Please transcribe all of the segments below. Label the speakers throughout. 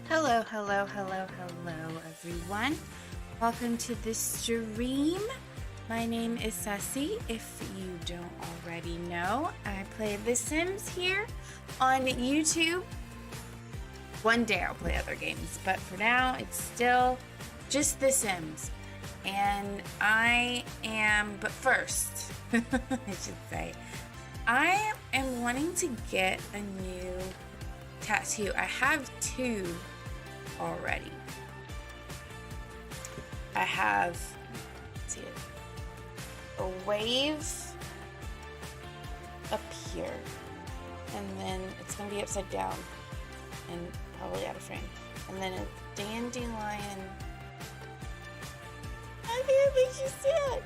Speaker 1: Hello, hello, hello, hello, everyone. Welcome to this stream. My name is Ceci. If you don't already know, I play The Sims here on YouTube. One day I'll play other games, but for now it's still just The Sims. And but first, I should say, I am wanting to get a new tattoo. I have two already. I have, let's see it, a wave up here, and then it's gonna be upside down and probably out of frame, and then a dandelion. I think you see it.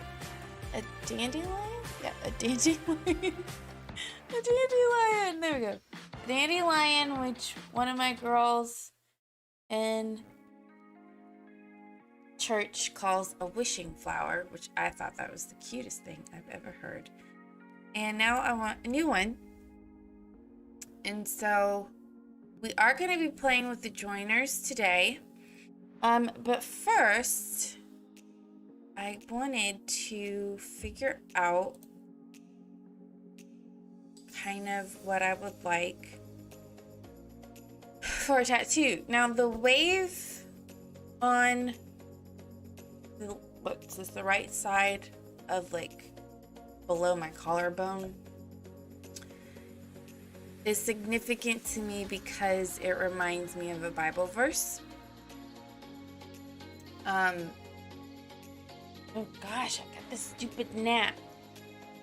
Speaker 1: A dandelion? Yeah, a dandelion. A dandelion. There we go. A dandelion, which one of my girls in church calls a wishing flower, which I thought that was the cutest thing I've ever heard. And now I want a new one. And so we are going to be playing with the Joyners today. But first, I wanted to figure out kind of what I would like for a tattoo. Now the wave on the right side of like below my collarbone is significant to me because it reminds me of a Bible verse. Oh gosh, I got this stupid gnat.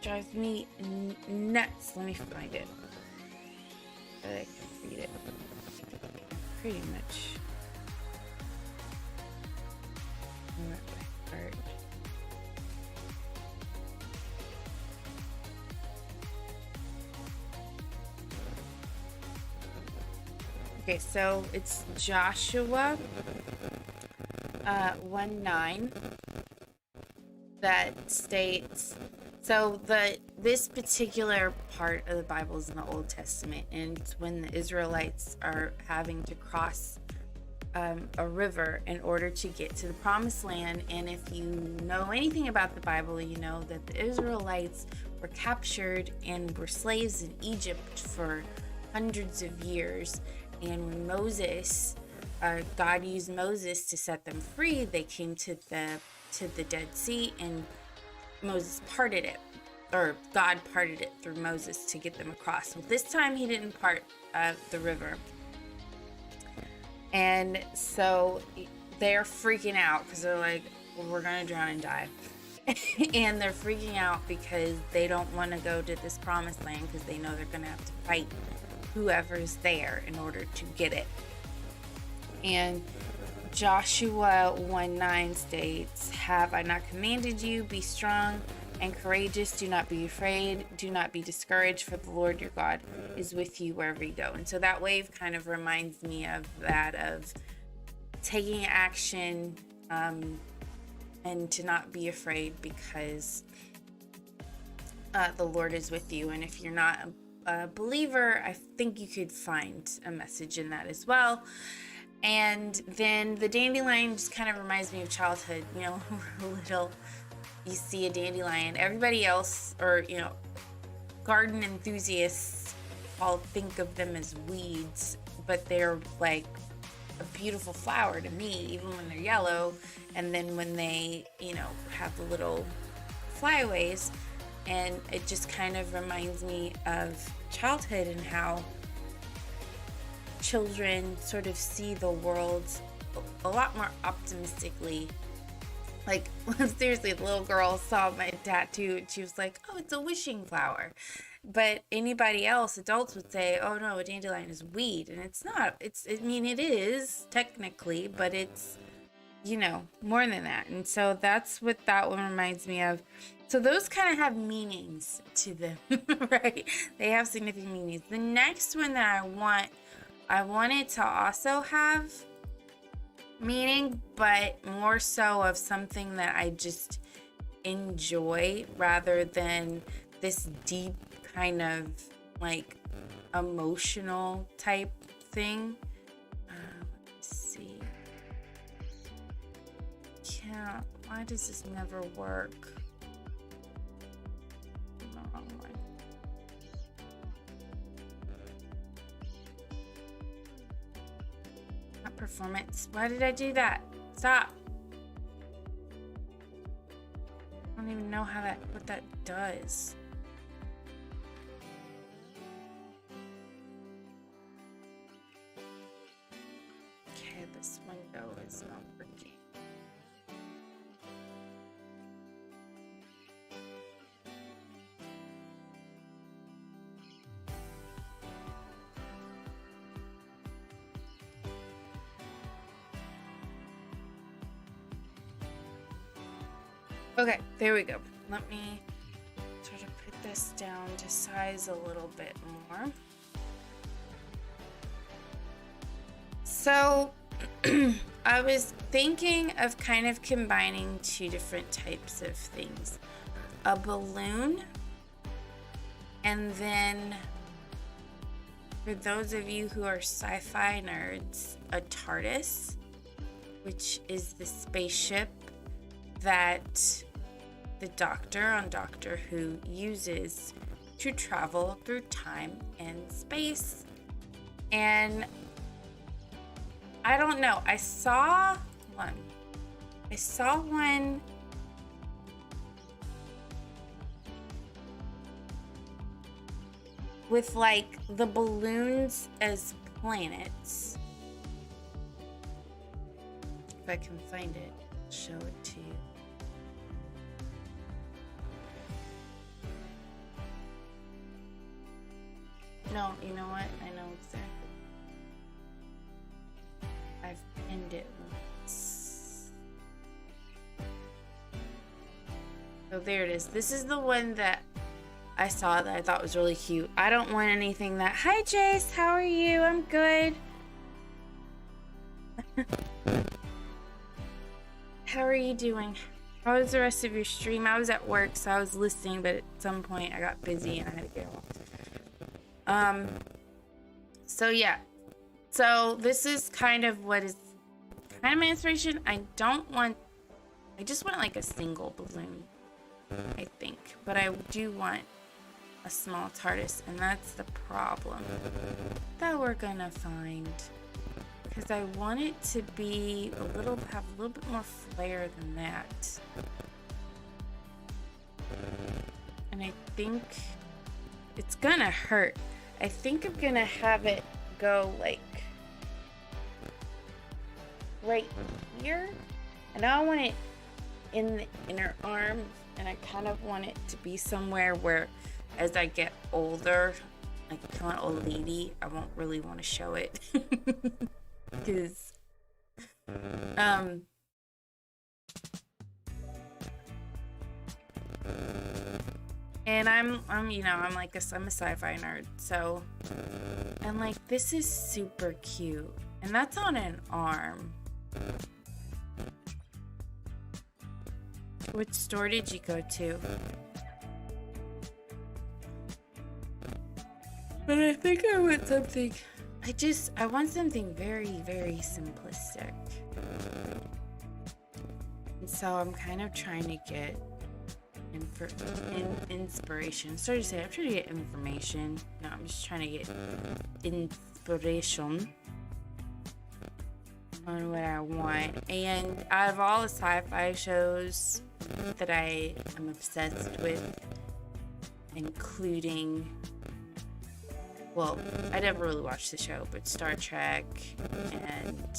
Speaker 1: Drives me nuts. Let me find it so that I can read it. Pretty much. Art. Okay, so it's Joshua 1:9 that states, so this particular part of the Bible is in the Old Testament, and it's when the Israelites are having to cross a river in order to get to the promised land. And if you know anything about the Bible, you know that the Israelites were captured and were slaves in Egypt for hundreds of years. And when God used Moses to set them free, they came to the Dead Sea, and Moses parted it, or God parted it through Moses to get them across. Well, this time he didn't part the river. And so they're freaking out because they're like, well, we're going to drown and die. And they're freaking out because they don't want to go to this promised land because they know they're going to have to fight whoever's there in order to get it. And Joshua 1:9 states, have I not commanded you? Be strong and courageous. Do not be afraid. Do not be discouraged, for the Lord your God is with you wherever you go. And so that wave kind of reminds me of that, of taking action and to not be afraid, because the Lord is with you. And if you're not a believer, I think you could find a message in that as well. And then the dandelion just kind of reminds me of childhood. You know, when we're little, you see a dandelion. Everybody else, or, you know, garden enthusiasts all think of them as weeds, but they're like a beautiful flower to me, even when they're yellow. And then when they, you know, have the little flyaways, and it just kind of reminds me of childhood and how children sort of see the world a lot more optimistically. Like, seriously, the little girl saw my tattoo and she was like, oh, it's a wishing flower. But anybody else, adults, would say, oh no, a dandelion is weed. And it's not. I mean, it is technically, but it's, you know, more than that. And so that's what that one reminds me of. So those kind of have meanings to them, right? They have significant meanings. The next one that I want it to also have meaning, but more so of something that I just enjoy rather than this deep kind of like emotional type thing. Let's see. Why does this never work? I'm the wrong one. Not performance. Why did I do that? Stop. I don't even know what that does. Okay, this window is not working. Okay, there we go. Let me try to put this down to size a little bit more. So I was thinking of kind of combining two different types of things. A balloon, and then for those of you who are sci-fi nerds, a TARDIS, which is the spaceship that the Doctor on Doctor Who uses to travel through time and space. And I don't know, I saw one with like the balloons as planets. If I can find it, I'll show it to you. No, you know what? I know exactly. I've pinned it once. So there it is. This is the one that I saw that I thought was really cute. I don't want anything that, hi Jace, how are you? I'm good. How are you doing? How was the rest of your stream? I was at work, so I was listening, but at some point I got busy and I had to get off. So yeah. So this is kind of what is kind of my inspiration. I just want like a single balloon, I think. But I do want a small TARDIS, and that's the problem that we're gonna find. Because I want it to be have a little bit more flair than that. And I think it's gonna hurt. I think I'm gonna have it go like right here. And I want it in the inner arm, and I kind of want it to be somewhere where as I get older, like become an old lady, I won't really want to show it. Because and I'm a sci-fi nerd, so and like this is super cute, and that's on an arm. Which store did you go to? But I think I want something. I want something very, very simplistic. And so I'm kind of trying to get inspiration. I'm trying to get information. No, I'm just trying to get inspiration on what I want. And out of all the sci-fi shows that I am obsessed with, including, well, I never really watched the show, but Star Trek and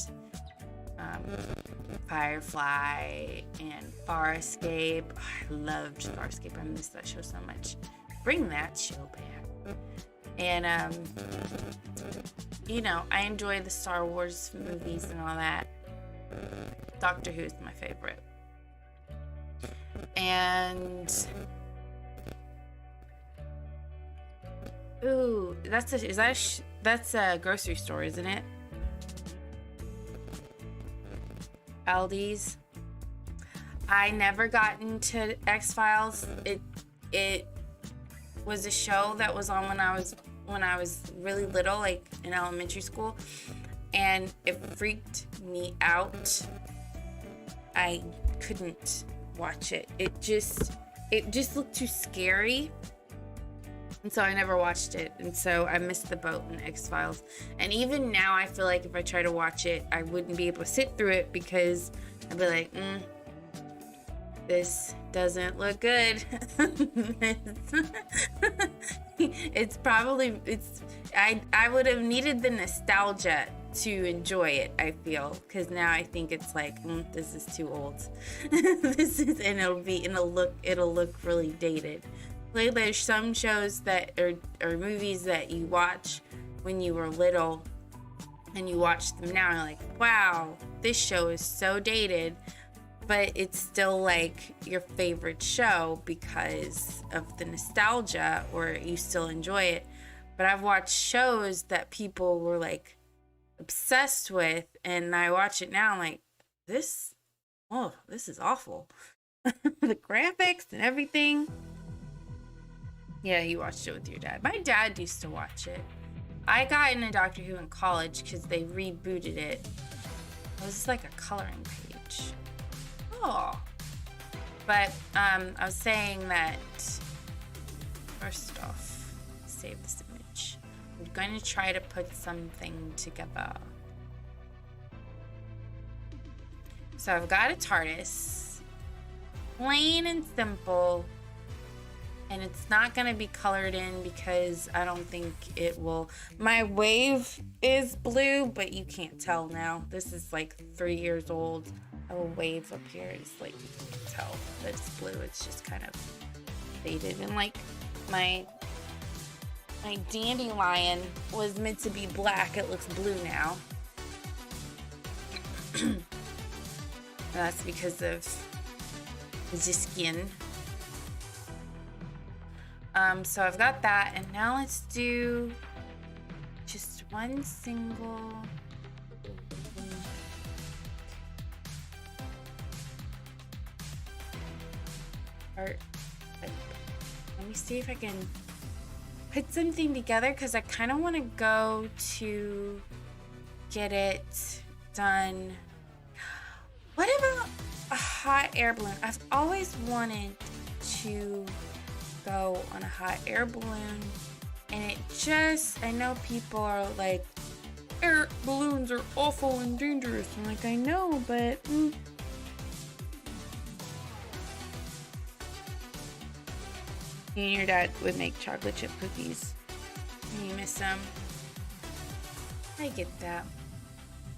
Speaker 1: Firefly and Farscape. Oh, I loved Farscape. I miss that show so much. Bring that show back. And I enjoy the Star Wars movies and all that. Doctor Who's my favorite. And ooh, that's a grocery store, isn't it? Aldi's. I never got into X-Files. It was a show that was on when I was really little, like in elementary school, and it freaked me out. I couldn't watch it. It just looked too scary. And so I never watched it. And so I missed the boat in X-Files. And even now I feel like if I try to watch it, I wouldn't be able to sit through it because I'd be like, this doesn't look good. I would have needed the nostalgia to enjoy it, I feel, because now I think it's like, this is too old. It'll look really dated. Like there's some shows that or movies that you watch when you were little and you watch them now and you're like, wow, this show is so dated, but it's still like your favorite show because of the nostalgia, or you still enjoy it. But I've watched shows that people were like obsessed with, and I watch it now, I'm like, this is awful. The graphics and everything. Yeah, you watched it with your dad. My dad used to watch it. I got into Doctor Who in college because they rebooted it. It was like a coloring page. Oh. But I was saying that, first off, save this image. I'm going to try to put something together. So I've got a TARDIS. Plain and simple. And it's not going to be colored in because I don't think it will. My wave is blue, but you can't tell now. This is like 3 years old. I have a wave up here. It's like you can tell that it's blue. It's just kind of faded. And like my dandelion was meant to be black. It looks blue now. That's because of the skin. So I've got that, and now let's do just one single. Heart type. Let me see if I can put something together because I kind of want to go to get it done. What about a hot air balloon? I've always wanted to go on a hot air balloon, and I know people are like, air balloons are awful and dangerous. I'm like, I know, but You and your dad would make chocolate chip cookies. And you miss them. I get that.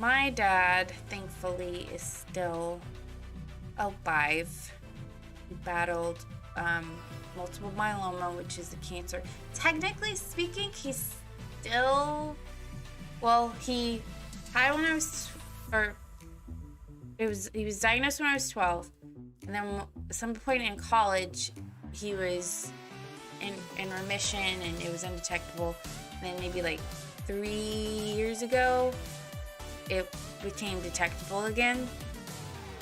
Speaker 1: My dad, thankfully, is still alive. He battled multiple myeloma, which is a cancer. Technically speaking, he's still... Well, he had when I was... He was diagnosed when I was 12. And then at some point in college, he was in remission and it was undetectable. And then maybe like 3 years ago, it became detectable again.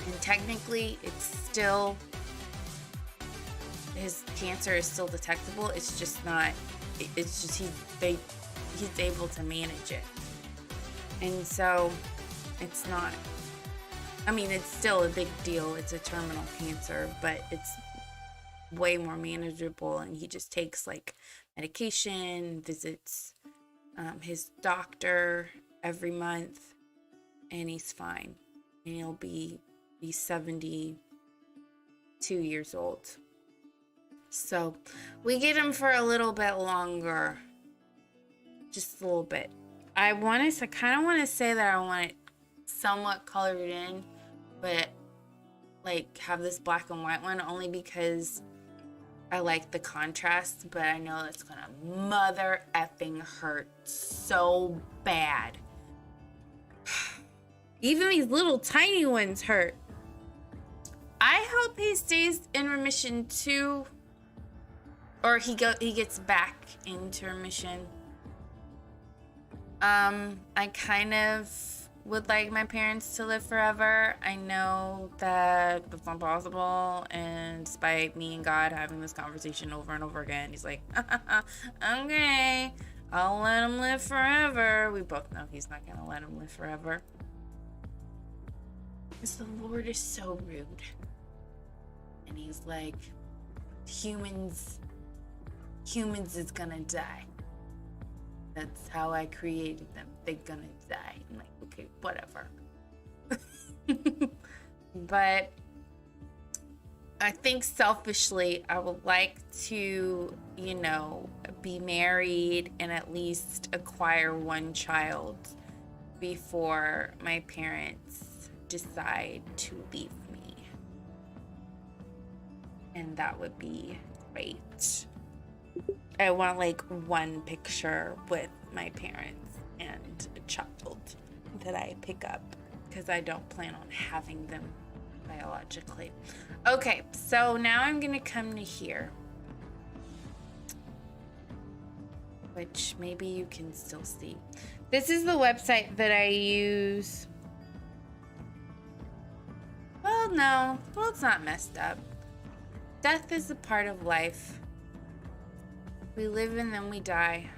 Speaker 1: And technically, it's still... His cancer is still detectable. It's just not... It's just he's able to manage it. And so, it's not... I mean, it's still a big deal. It's a terminal cancer, but it's way more manageable. And he just takes like medication, visits his doctor every month, and he's fine. And he'll be 72 years old. So we get him for a little bit longer, just a little bit. I kind of want to say that I want it somewhat colored in, but like have this black and white one only because I like the contrast, but I know it's gonna mother effing hurt so bad. Even these little tiny ones hurt. I hope he stays in remission too, or he gets back into remission. I kind of would like my parents to live forever. I know that it's not possible, and despite me and God having this conversation over and over again, he's like, okay, I'll let him live forever. We both know he's not gonna let him live forever. Because the Lord is so rude. And he's like, humans is gonna die. That's how I created them. They're gonna die. I'm like, okay, whatever. But I think selfishly, I would like to, be married and at least acquire one child before my parents decide to leave me. And that would be great. I want like one picture with my parents and a child that I pick up because I don't plan on having them biologically. Okay, so now I'm gonna come to here, which maybe you can still see. This is the website that I use. Well, no, it's not messed up. Death is a part of life. We live and then we die.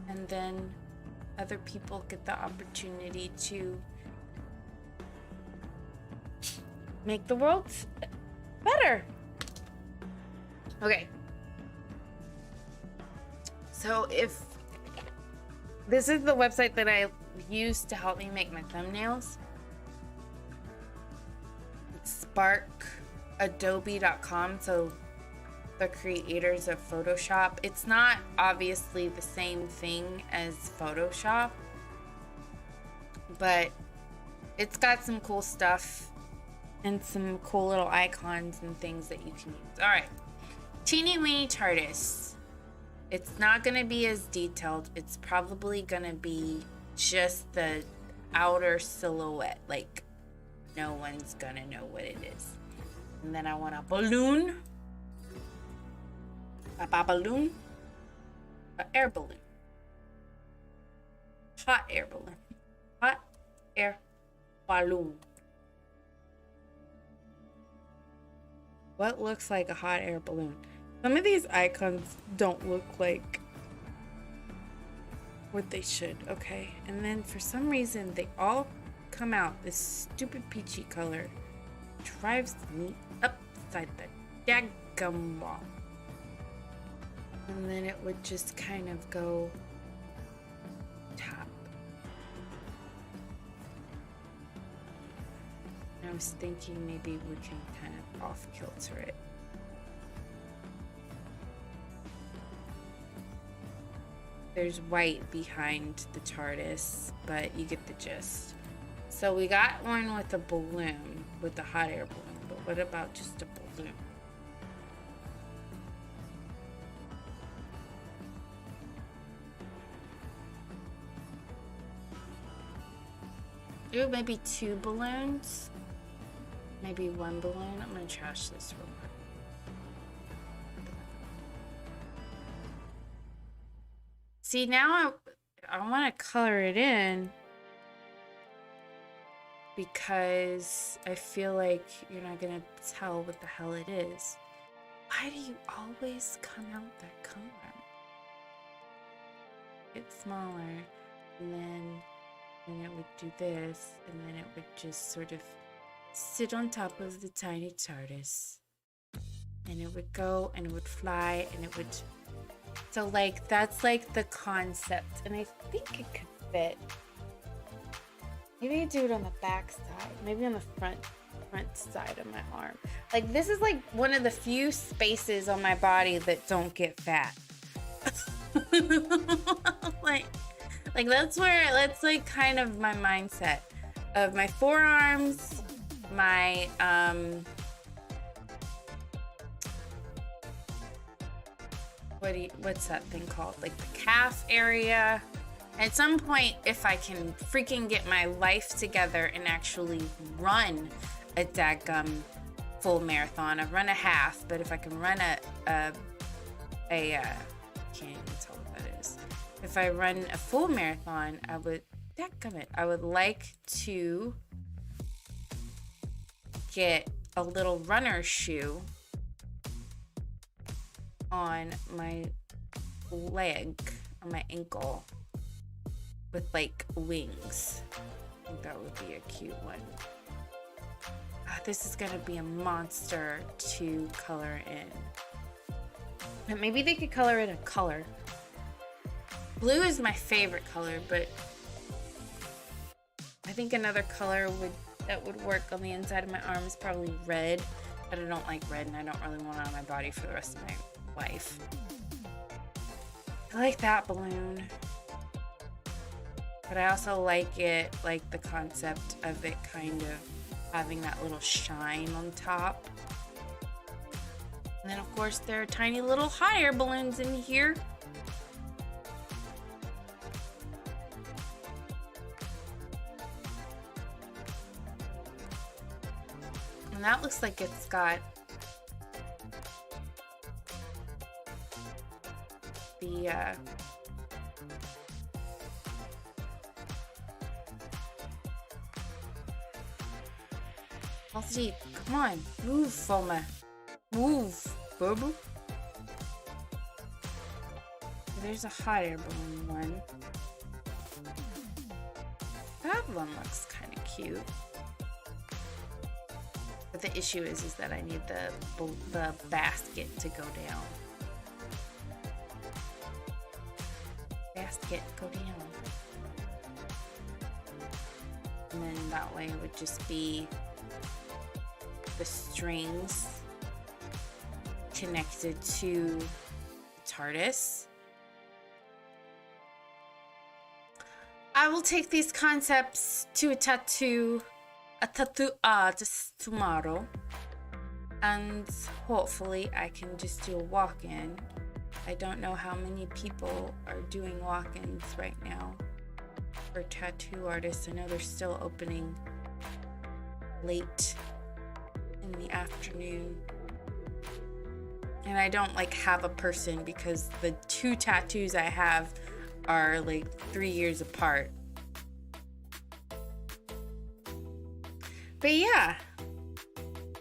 Speaker 1: And then other people get the opportunity to make the world better. Okay. So if this is the website that I use to help me make my thumbnails, it's sparkadobe.com. So the creators of Photoshop. It's not obviously the same thing as Photoshop, but it's got some cool stuff and some cool little icons and things that you can use. All right, teeny weeny TARDIS. It's not gonna be as detailed. It's probably gonna be just the outer silhouette. Like no one's gonna know what it is. And then I want a balloon. A balloon, an air balloon, hot air balloon, hot air balloon. What looks like a hot air balloon? Some of these icons don't look like what they should, okay? And then for some reason, they all come out this stupid peachy color. Drives me upside the daggum wall. And then it would just kind of go top. I was thinking maybe we can kind of off kilter it. There's white behind the TARDIS, but you get the gist. So we got one with a balloon, with the hot air balloon, but what about just a balloon? Do maybe 2 balloons? Maybe 1 balloon? I'm gonna trash this real quick. See, now I want to color it in because I feel like you're not gonna tell what the hell it is. Why do you always come out that color? Get smaller, and then it would do this, and then it would just sort of sit on top of the tiny TARDIS, and it would go, and it would fly, and it would. So like that's like the concept, and I think it could fit. Maybe I do it on the back side, maybe on the front side of my arm. Like this is like one of the few spaces on my body that don't get fat. like that's like kind of my mindset of my forearms, my what's that thing called? Like the calf area. At some point, if I can freaking get my life together and actually run a daggum full marathon, I've run a half, but if I can run a can't even tell what that is. If I run a full marathon, I would like to get a little runner shoe on my leg, on my ankle, with like wings. I think that would be a cute one. This is gonna be a monster to color in. But maybe they could color in a color. Blue is my favorite color, but I think another color that would work on the inside of my arm is probably red. But I don't like red, and I don't really want it on my body for the rest of my life. I like that balloon. But I also like it, like the concept of it kind of having that little shine on top. And then of course there are tiny little hot air balloons in here. And that looks like it's got the Halsey, come on, move for me. Move, boo. There's a hot air balloon one. That one looks kind of cute. But the issue is that I need the basket to go down. Basket, go down. And then that way it would just be the strings connected to the TARDIS. I will take these concepts to a tattoo artist tomorrow, and hopefully I can just do a walk-in. I don't know how many people are doing walk-ins right now for tattoo artists. I know they're still opening late in the afternoon, and I don't like have a person because the 2 tattoos I have are like 3 years apart. But yeah,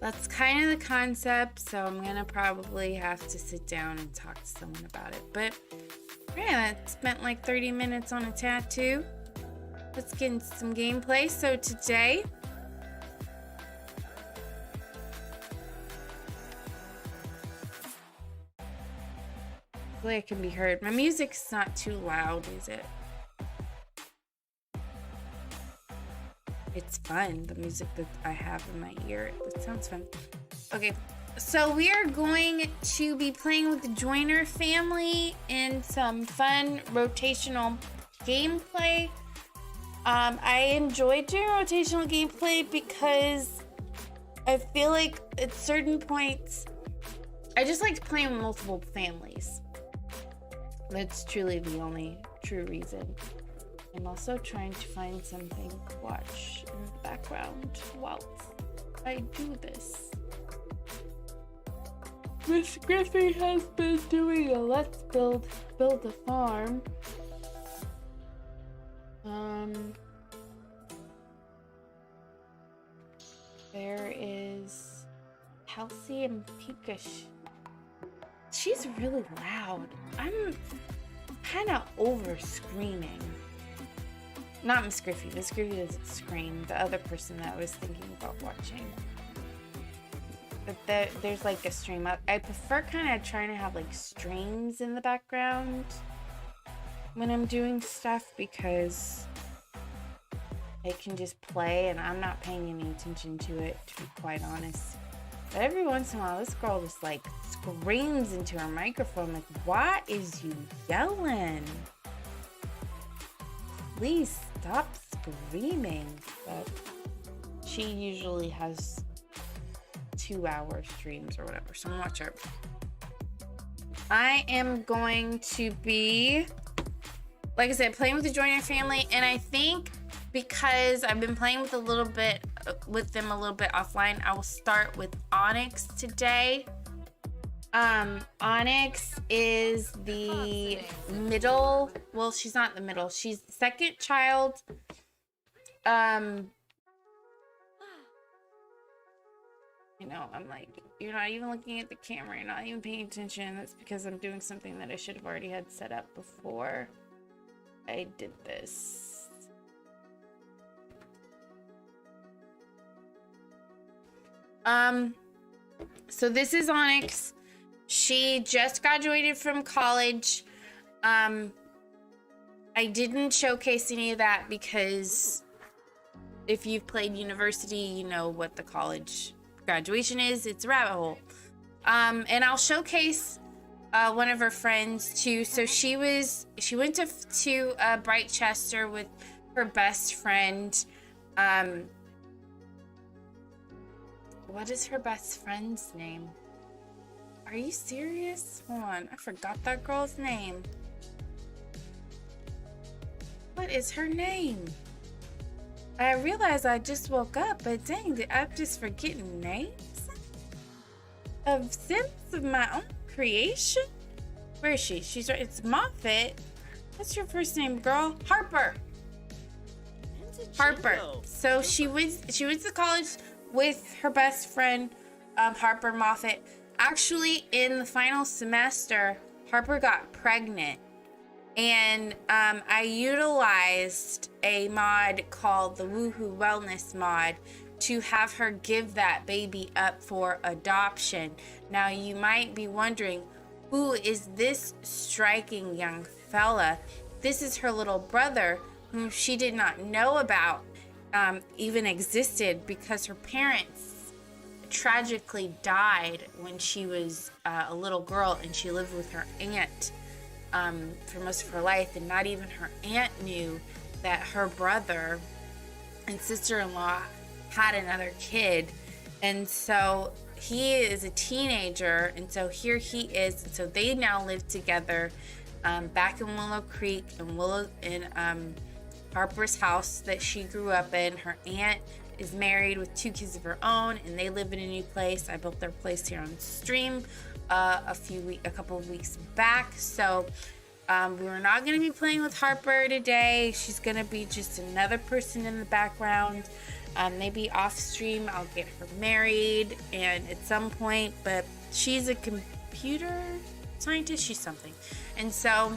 Speaker 1: That's kind of the concept, so I'm gonna probably have to sit down and talk to someone about it. But yeah, I spent like 30 minutes on a tattoo. Let's get into some gameplay. So today, hopefully I can be heard. My music's not too loud, is it? It's fun, the music that I have in my ear. It sounds fun. Okay, so we are going to be playing with the Joyner family in some fun rotational gameplay. I enjoyed doing rotational gameplay because I feel like at certain points, I just liked playing with multiple families. That's truly the only true reason. I'm also trying to find something to watch in the background whilst I do this. Miss Griffey has been doing a let's build a farm. There is Kelsey and Pika. She's really loud. I'm kind of over screaming. Not Miss Griffey. Miss Griffey doesn't scream. The other person that I was thinking about watching. But there's like a stream. I prefer kind of trying to have like streams in the background when I'm doing stuff because I can just play and I'm not paying any attention to it, to be quite honest. But every once in a while, this girl just like screams into her microphone like, what is you yelling? Please stop screaming. But she usually has 2-hour streams or whatever, so I'm not sure. I am going to be, like I said, playing with the Joyner family, and I think because I've been playing with them a little bit offline, I will start with Onyx today. Onyx is the middle. Well, she's not the middle. She's the second child. You know, I'm like, you're not even looking at the camera. You're not even paying attention. That's because I'm doing something that I should have already had set up before I did this. So this is Onyx. She just graduated from college. I didn't showcase any of that because if you've played university, you know what the college graduation is. It's a rabbit hole. And I'll showcase one of her friends too. So she went to Brightchester with her best friend. What is her best friend's name? Are you serious? Hold on, I forgot that girl's name. What is her name? I realize I just woke up, but dang, I'm just forgetting names of Sims of my own creation. Where is she? She's right. It's Moffat. What's your first name, girl? Harper. Harper. So she went to college with her best friend, Harper Moffat. Actually, in the final semester, Harper got pregnant. And I utilized a mod called the Woohoo Wellness mod to have her give that baby up for adoption. Now, you might be wondering, who is this striking young fella? This is her little brother, whom she did not know about even existed because her parents tragically died when she was a little girl, and she lived with her aunt for most of her life, and not even her aunt knew that her brother and sister-in-law had another kid. And so he is a teenager, and so here he is, and so they now live together back in Willow Creek in Harper's house that she grew up in. Her aunt is married with 2 kids of her own, and they live in a new place. I built their place here on stream a couple of weeks back. So we're not going to be playing with Harper today. She's going to be just another person in the background. Maybe off stream I'll get her married and at some point, but she's a computer scientist, she's something. And so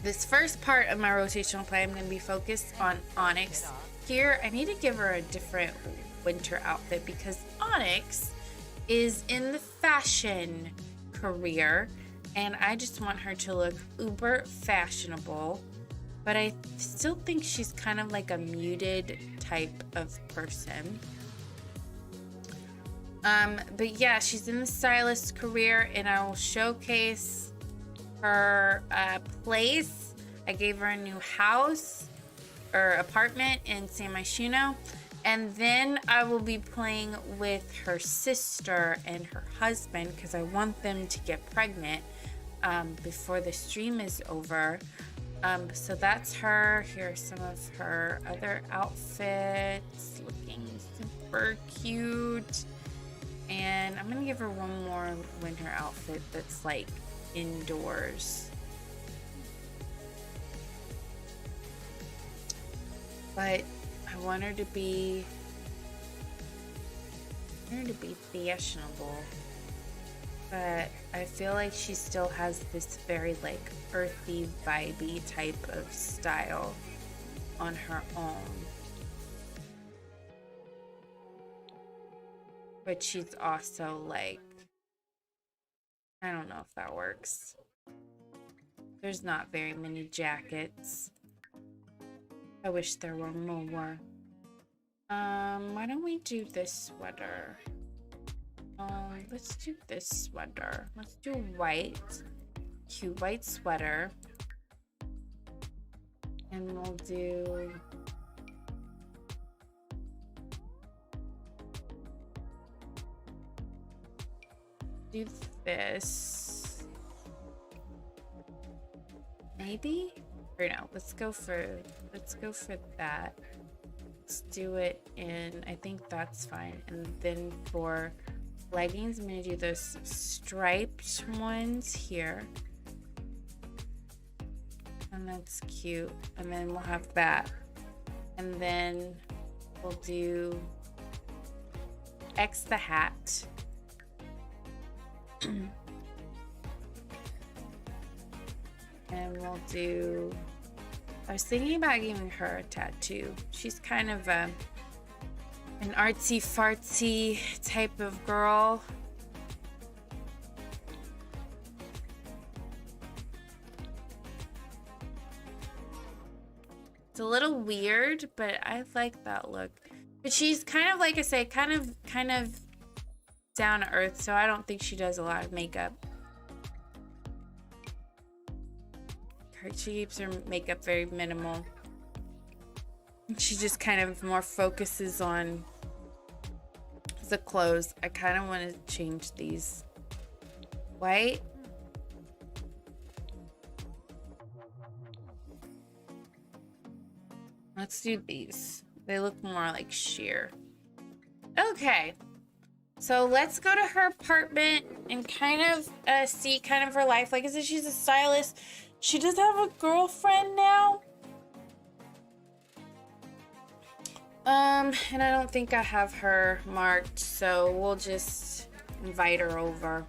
Speaker 1: this first part of my rotational play, I'm going to be focused on Onyx. Here, I need to give her a different winter outfit because Onyx is in the fashion career and I just want her to look uber fashionable, but I still think she's kind of like a muted type of person. But yeah, she's in the stylist career and I will showcase her place. I gave her a new house or apartment in San Myshuno, and then I will be playing with her sister and her husband because I want them to get pregnant before the stream is over. So that's her. Here are some of her other outfits, looking super cute. And I'm gonna give her one more winter outfit that's like indoors. But I want her to be fashionable. But I feel like she still has this very like earthy, vibey type of style on her own. But she's also like, I don't know if that works. There's not very many jackets. I wish there were more. Why don't we do this sweater? Let's do this sweater. Let's do white. Cute white sweater. And we'll do this. Maybe? Or no, let's go for that. Let's do it in, I think that's fine. And then for leggings, I'm gonna do those striped ones here. And that's cute. And then we'll have that. And then we'll do X the hat. And we'll do, I was thinking about giving her a tattoo. She's kind of an artsy fartsy type of girl. It's a little weird, but I like that look. But she's kind of, like I say, kind of down to earth, so I don't think she does a lot of makeup. She keeps her makeup very minimal. She just kind of more focuses on the clothes. I kind of want to change these. White. Let's do these. They look more like sheer. Okay. So let's go to her apartment and kind of see kind of her life. Like I said, she's a stylist. She does have a girlfriend now. And I don't think I have her marked, so we'll just invite her over.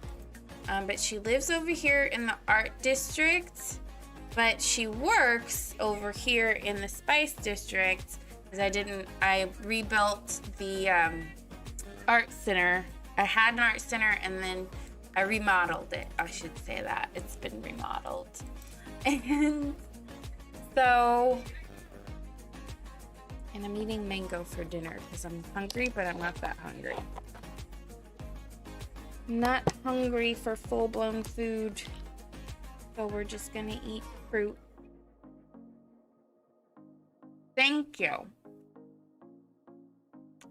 Speaker 1: But she lives over here in the art district, but she works over here in the spice district because I rebuilt the art center. I had an art center and then I remodeled it. I should say that. It's been remodeled. And so, and I'm eating mango for dinner because I'm hungry, but I'm not that hungry. Not hungry for full-blown food. So we're just gonna eat fruit. Thank you.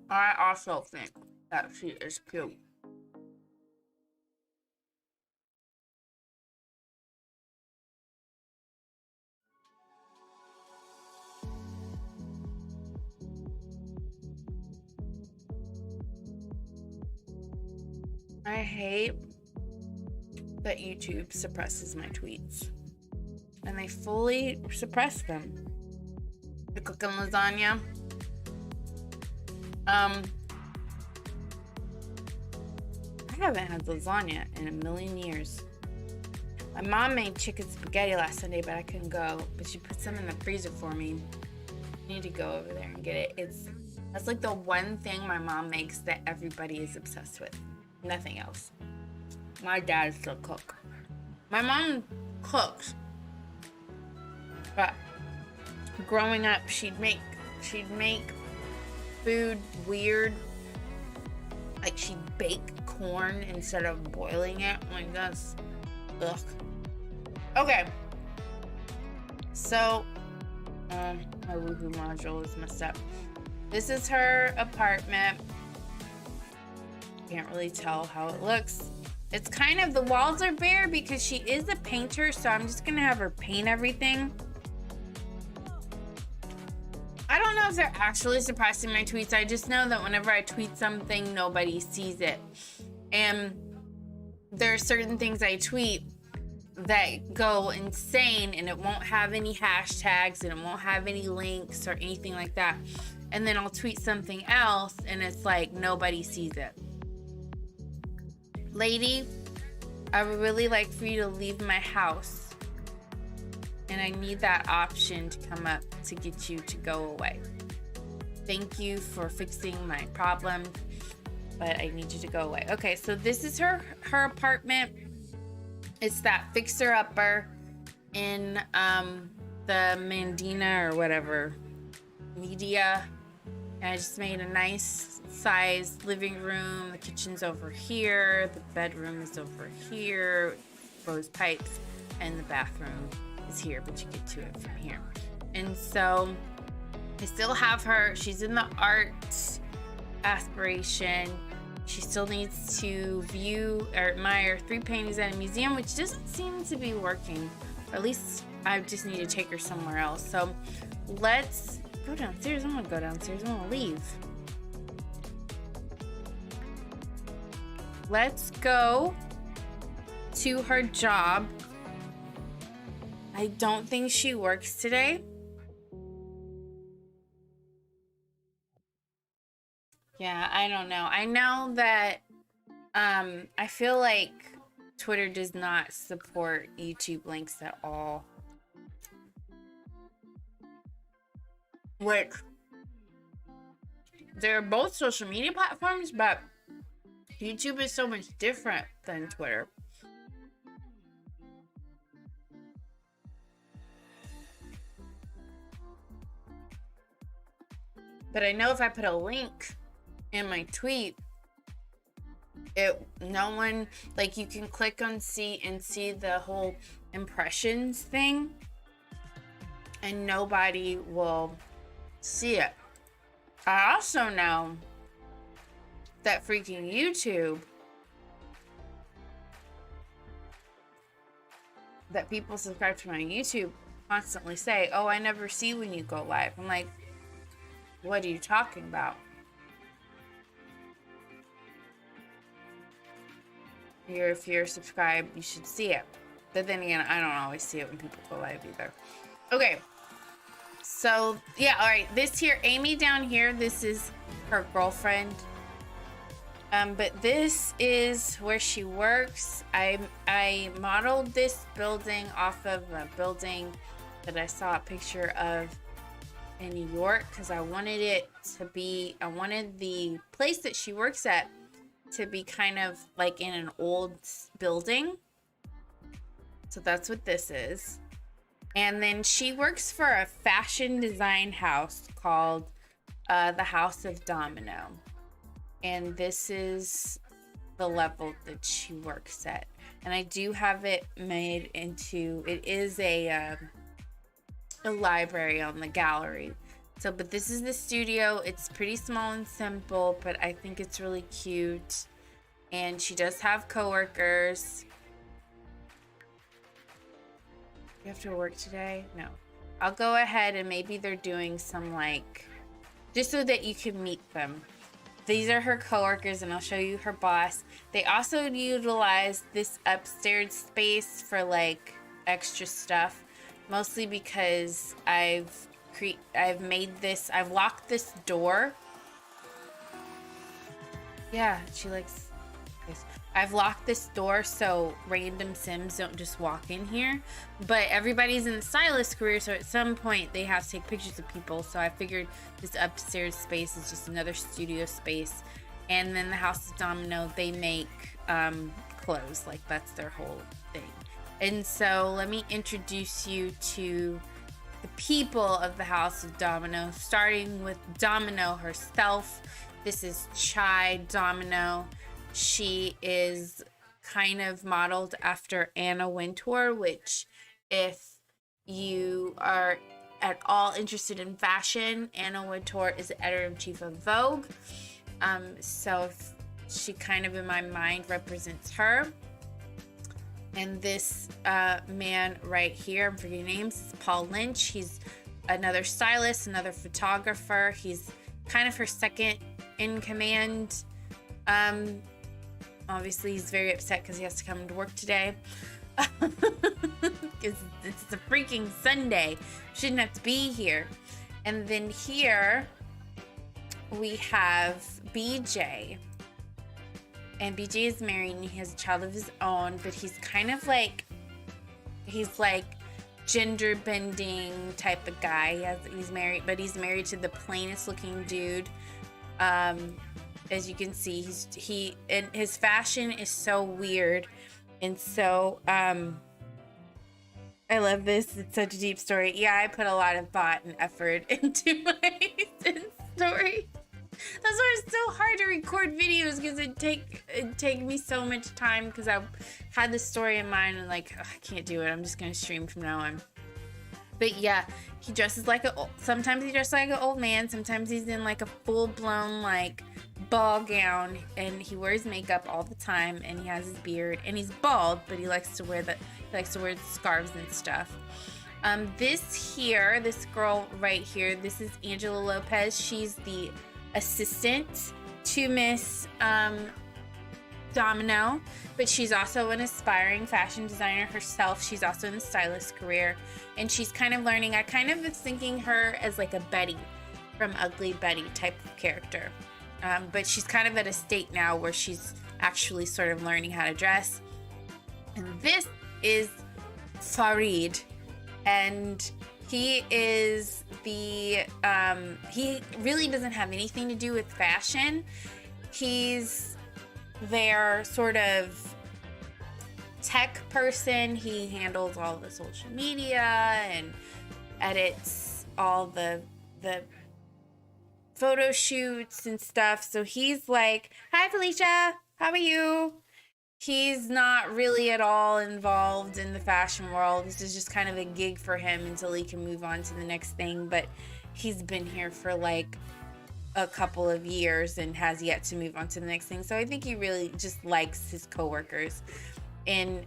Speaker 1: I also think that she is cute. I hate that YouTube suppresses my tweets. And they fully suppress them. The cooking lasagna. I haven't had lasagna in a million years. My mom made chicken spaghetti last Sunday, but I couldn't go. But she put some in the freezer for me. I need to go over there and get it. That's like the one thing my mom makes that everybody is obsessed with. Nothing else. My dad still cook. My mom cooks, but growing up, she'd make food weird. Like she'd bake corn instead of boiling it. Like that's ugh. Okay. So, my woohoo module is messed up. This is her apartment. Can't really tell how it looks. It's kind of, the walls are bare because she is a painter, so I'm just gonna have her paint everything. I don't know if they're actually suppressing my tweets. I just know that whenever I tweet something, nobody sees it. And there are certain things I tweet that go insane and it won't have any hashtags and it won't have any links or anything like that. And then I'll tweet something else and it's like nobody sees it. Lady, I would really like for you to leave my house. And I need that option to come up to get you to go away. Thank you for fixing my problem, but I need you to go away. Okay, so this is her apartment. It's that fixer-upper in the Mandina or whatever media. And I just made a nice sized living room. The kitchen's over here. The bedroom is over here. Rose pipes. And the bathroom is here, but you get to it from here. And so I still have her. She's in the art aspiration. She still needs to view or admire 3 paintings at a museum, which doesn't seem to be working. Or at least I just need to take her somewhere else. So let's go downstairs. I'm gonna go downstairs. I'm gonna leave. Let's go to her job. I don't think she works today. Yeah, I don't know. I know that I feel like Twitter does not support YouTube links at all. Which they're both social media platforms, but YouTube is so much different than Twitter. But I know if I put a link in my tweet, no one, like, you can click on see and see the whole impressions thing, and nobody will see it. I also know that freaking YouTube, that people subscribe to my YouTube constantly say, oh, I never see when you go live. I'm like, what are you talking about? If you're subscribed, you should see it. But then again, I don't always see it when people go live either. Okay. So, yeah, all right. This here, Amy down here, this is her girlfriend. But this is where she works. I modeled this building off of a building that I saw a picture of in New York because I wanted the place that she works at to be kind of like in an old building. So that's what this is. And then she works for a fashion design house called the House of Domino. And this is the level that she works at. And I do have it made into, it is a library on the gallery. So, but this is the studio. It's pretty small and simple, but I think it's really cute. And she does have coworkers. You have to work today? No. I'll go ahead and maybe they're doing some like, just so that you can meet them. These are her coworkers and I'll show you her boss. They also utilize this upstairs space for like extra stuff, mostly because I've locked this door Yeah, she likes this. I've locked this door so random Sims don't just walk in here. But everybody's in the stylist career, so at some point they have to take pictures of people. So I figured this upstairs space is just another studio space. And then the House of Domino, they make clothes. Like, that's their whole thing. And so let me introduce you to the people of the House of Domino, starting with Domino herself. This is Chai Domino. She is kind of modeled after Anna Wintour, which, if you are at all interested in fashion, Anna Wintour is the editor-in-chief of Vogue. So she kind of, in my mind, represents her. And this man right here, I'm forgetting names, is Paul Lynch. He's another stylist, another photographer. He's kind of her second in command. Obviously, he's very upset because he has to come to work today. Because it's a freaking Sunday. Shouldn't have to be here. And then here we have BJ. And BJ is married and he has a child of his own, but he's kind of like, he's like gender bending type of guy. He's married, but he's married to the plainest looking dude. As you can see, and his fashion is so weird. And so, I love this. It's such a deep story. Yeah, I put a lot of thought and effort into my story. That's why it's so hard to record videos, because it take me so much time, because I had this story in mind and like, I can't do it. I'm just gonna stream from now on. But yeah, he dresses like sometimes he dresses like an old man. Sometimes he's in like a full-blown like ball gown, and he wears makeup all the time, and he has his beard, and he's bald, but he likes to wear scarves and stuff. This girl right here, this is Angela Lopez. She's the assistant to Miss Domino, but she's also an aspiring fashion designer herself. She's also in the stylist career, and she's kind of learning. I kind of was thinking her as like a Betty from Ugly Betty type of character, but she's kind of at a state now where she's actually sort of learning how to dress. And this is Farid, and he is he really doesn't have anything to do with fashion. He's their sort of tech person. He handles all the social media and edits all the photo shoots and stuff. So he's like, "Hi Felicia, how are you?" He's not really at all involved in the fashion world. This is just kind of a gig for him until he can move on to the next thing. But he's been here for like a couple of years and has yet to move on to the next thing. So I think he really just likes his coworkers. And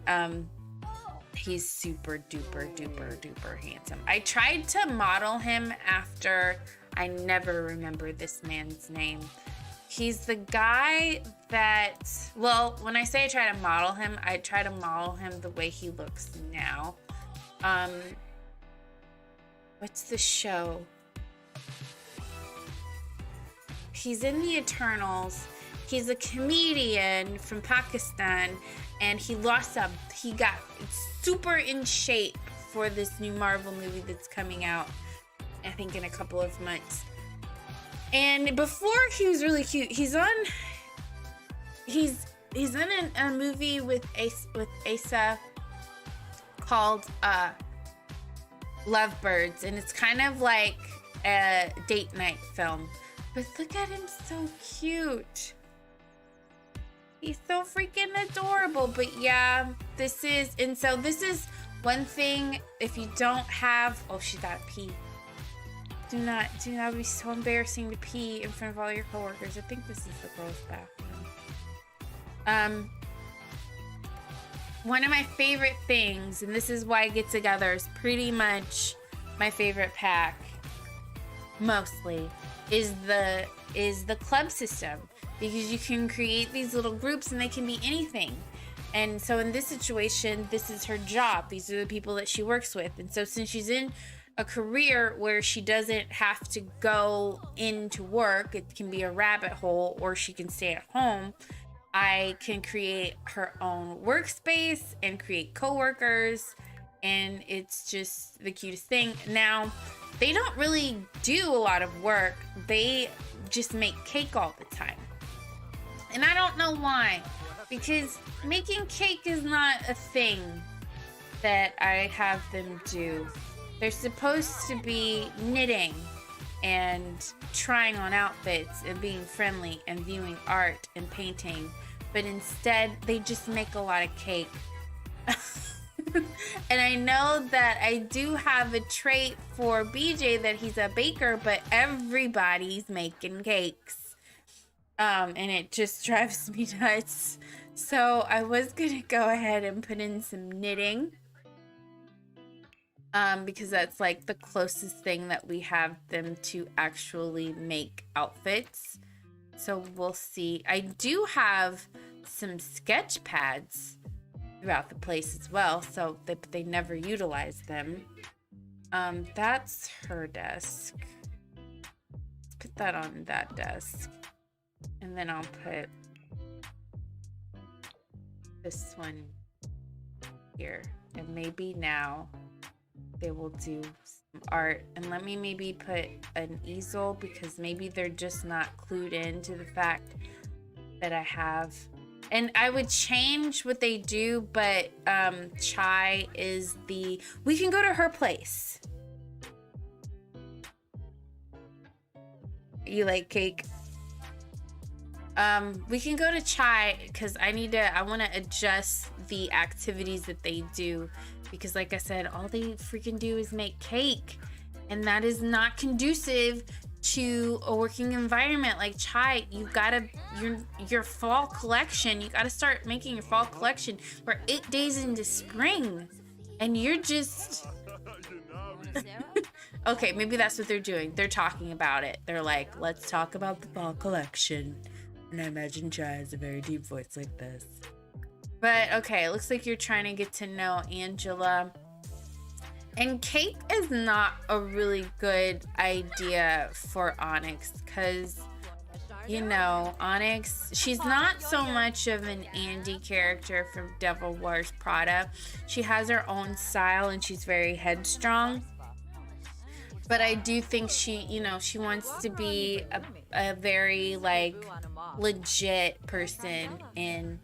Speaker 1: he's super duper duper duper handsome. I tried to model him after, I never remember this man's name. He's the guy that, well, when I say I try to model him, I try to model him the way he looks now. What's the show? He's in the Eternals. He's a comedian from Pakistan, and he got super in shape for this new Marvel movie that's coming out, I think in a couple of months. And before he was really cute. He's in a movie with Asa called Lovebirds, and it's kind of like a date night film. But look at him, so cute. He's so freaking adorable. But yeah, this is one thing. If you don't have, oh, she got pee. Do not be so embarrassing to pee in front of all your coworkers. I think this is the girls' bathroom. One of my favorite things, and this is why Get-Togethers pretty much my favorite pack, mostly, is the club system, because you can create these little groups and they can be anything. And so in this situation, this is her job. These are the people that she works with. And so since she's in a career where she doesn't have to go into work. It can be a rabbit hole, or she can stay at home. I can create her own workspace and create coworkers, and it's just the cutest thing. Now, they don't really do a lot of work. They just make cake all the time. And I don't know why, because making cake is not a thing that I have them do. They're supposed to be knitting and trying on outfits and being friendly and viewing art and painting, but instead they just make a lot of cake. And I know that I do have a trait for BJ that he's a baker, but everybody's making cakes. And it just drives me nuts. So I was gonna go ahead and put in some knitting. Because that's like the closest thing that we have them to actually make outfits. So we'll see. I do have some sketch pads throughout the place as well, so they never utilize them. That's her desk. Let's put that on that desk. And then I'll put this one here. And maybe now they will do some art. And let me maybe put an easel, because maybe they're just not clued into the fact that I have. And I would change what they do, but Chai is the... We can go to her place. You like cake? We can go to Chai, because I want to adjust the activities that they do, because like I said, all they freaking do is make cake, and that is not conducive to a working environment. Like Chai, you gotta, your fall collection, you gotta start making your fall collection. We're 8 days into spring, and you're just... Okay, maybe that's what they're doing. They're talking about it. They're like, let's talk about the fall collection. And I imagine Chai has a very deep voice like this. But okay, it looks like you're trying to get to know Angela. And cake is not a really good idea for Onyx, because, you know, Onyx, she's not so much of an Andy character from Devil Wears Prada. She has her own style and she's very headstrong. But I do think she, you know, she wants to be a very, like, legit person in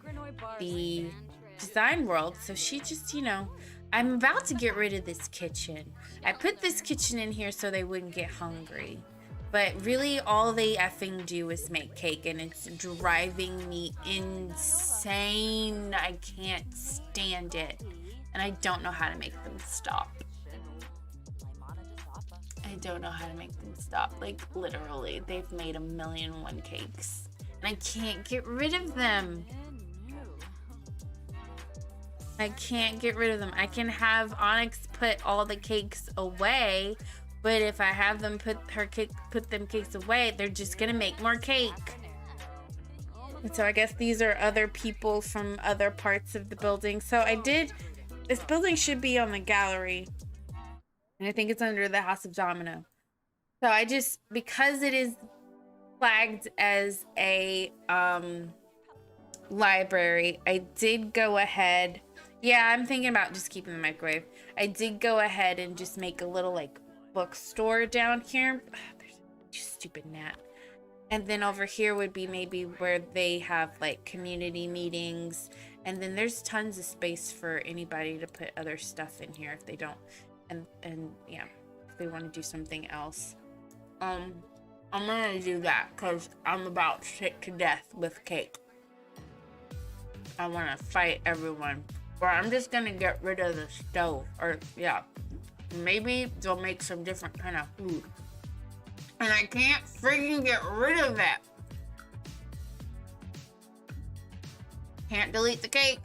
Speaker 1: the design world. So she just, you know, I'm about to get rid of this kitchen. I put this kitchen in here so they wouldn't get hungry. But really, all they effing do is make cake, and it's driving me insane. I can't stand it. And I don't know how to make them stop. I don't know how to make them stop. Like, literally, they've made 1,000,001 cakes. And I can't get rid of them. I can't get rid of them. I can have Onyx put all the cakes away, but if I have them put them cakes away, they're just gonna make more cake. And so I guess these are other people from other parts of the building. So this building should be on the gallery. And I think it's under the House of Domino. So because it is flagged as a library, I did go ahead. Yeah, I'm thinking about just keeping the microwave. I did go ahead and just make a little, like, bookstore down here. There's a stupid gnat. And then over here would be maybe where they have, like, community meetings. And then there's tons of space for anybody to put other stuff in here if they don't. And yeah, if they want to do something else. I'm gonna do that because I'm about sick to death with cake. I want to fight everyone. Or I'm just gonna get rid of the stove. Or yeah, maybe they'll make some different kind of food. And I can't freaking get rid of it. Can't delete the cake.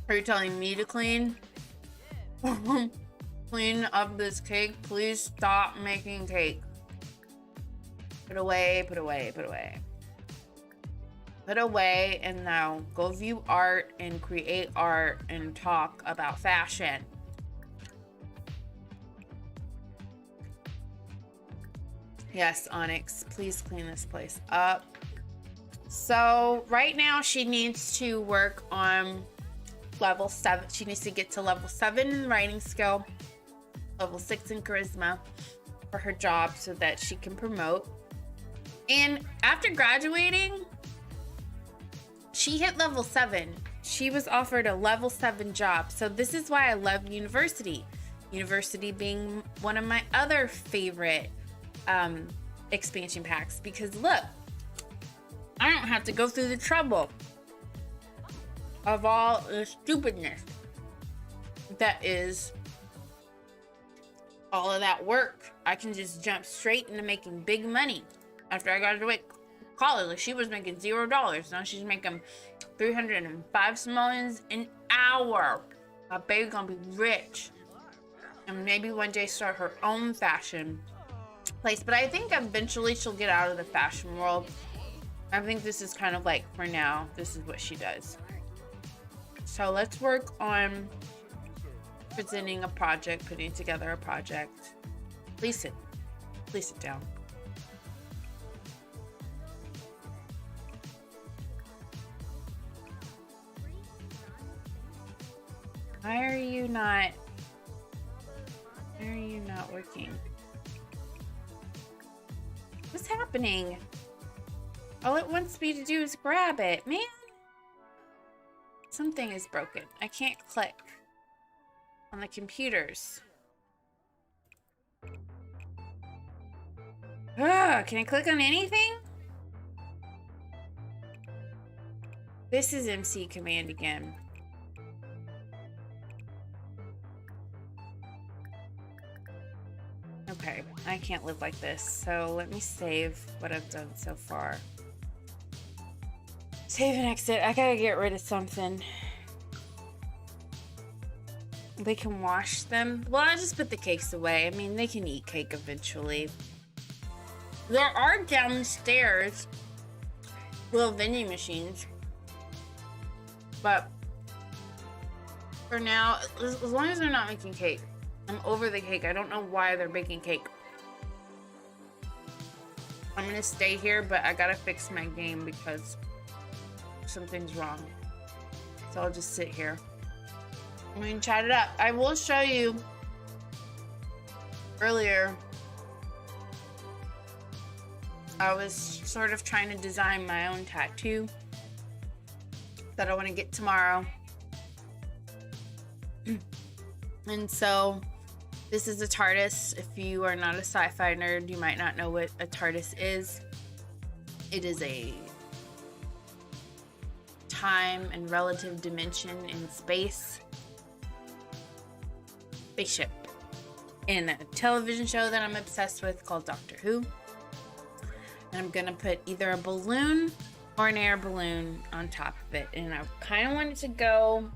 Speaker 1: Are you telling me to clean? Clean up this cake? Please stop making cake. Put away, put away, put away. put away and now go view art and create art and talk about fashion. Yes, Onyx, please clean this place up. So right now she needs to work on level 7. She needs to get to level 7 in writing skill, level 6 in charisma for her job so that she can promote. And after graduating, she hit level 7. She was offered a level 7 job. So this is why I love university. University being one of my other favorite expansion packs, because look, I don't have to go through the trouble of all the stupidness that is all of that work. I can just jump straight into making big money. After I graduate college, like, she was making $0. Now she's making 305 simoleons an hour. My baby's gonna be rich, and maybe one day start her own fashion place. But I think eventually she'll get out of the fashion world. I think this is kind of like, for now, this is what she does. So let's work on presenting a project, putting together a project. Please sit down. Why are you not working? What's happening? All it wants me to do is grab it, man. Something is broken. I can't click on the computers. Ugh, can I click on anything? This is MC command again. Okay, I can't live like this. So let me save what I've done so far. Save and exit. I gotta get rid of something. They can wash them. Well, I'll just put the cakes away. I mean, they can eat cake eventually. There are downstairs little vending machines. But for now, as long as they're not making cake. I'm over the cake. I don't know why they're baking cake. I'm gonna stay here, but I gotta fix my game because something's wrong. So I'll just sit here. I'm gonna chat it up. I will show you earlier. I was sort of trying to design my own tattoo that I want to get tomorrow. And so this is a TARDIS. If you are not a sci-fi nerd, you might not know what a TARDIS is. It is a time and relative dimension in space spaceship in a television show that I'm obsessed with called Doctor Who. And I'm gonna put either a balloon or an air balloon on top of it. And I kind of want it to go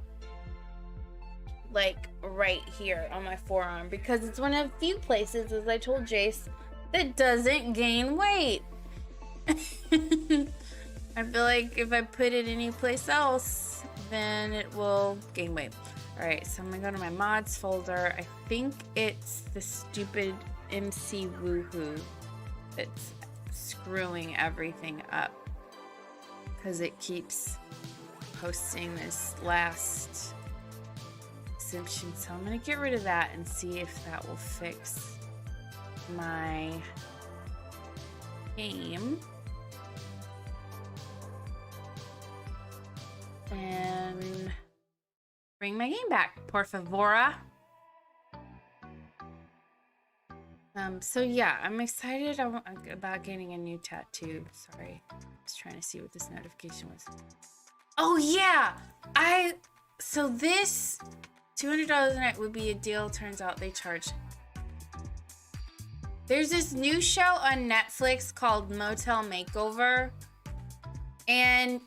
Speaker 1: like right here on my forearm because it's one of the few places, as I told Jace, that doesn't gain weight. I feel like if I put it anyplace else, then it will gain weight. All right, so I'm gonna go to my mods folder. I think it's the stupid MC Woohoo that's screwing everything up because it keeps posting this last exemption. So I'm gonna get rid of that and see if that will fix my game. And bring my game back, por favor. So yeah, I'm excited about getting a new tattoo. Sorry, I was trying to see what this notification was. Oh yeah, so this $200 a night would be a deal. Turns out they charge. There's this new show on Netflix called Motel Makeover, and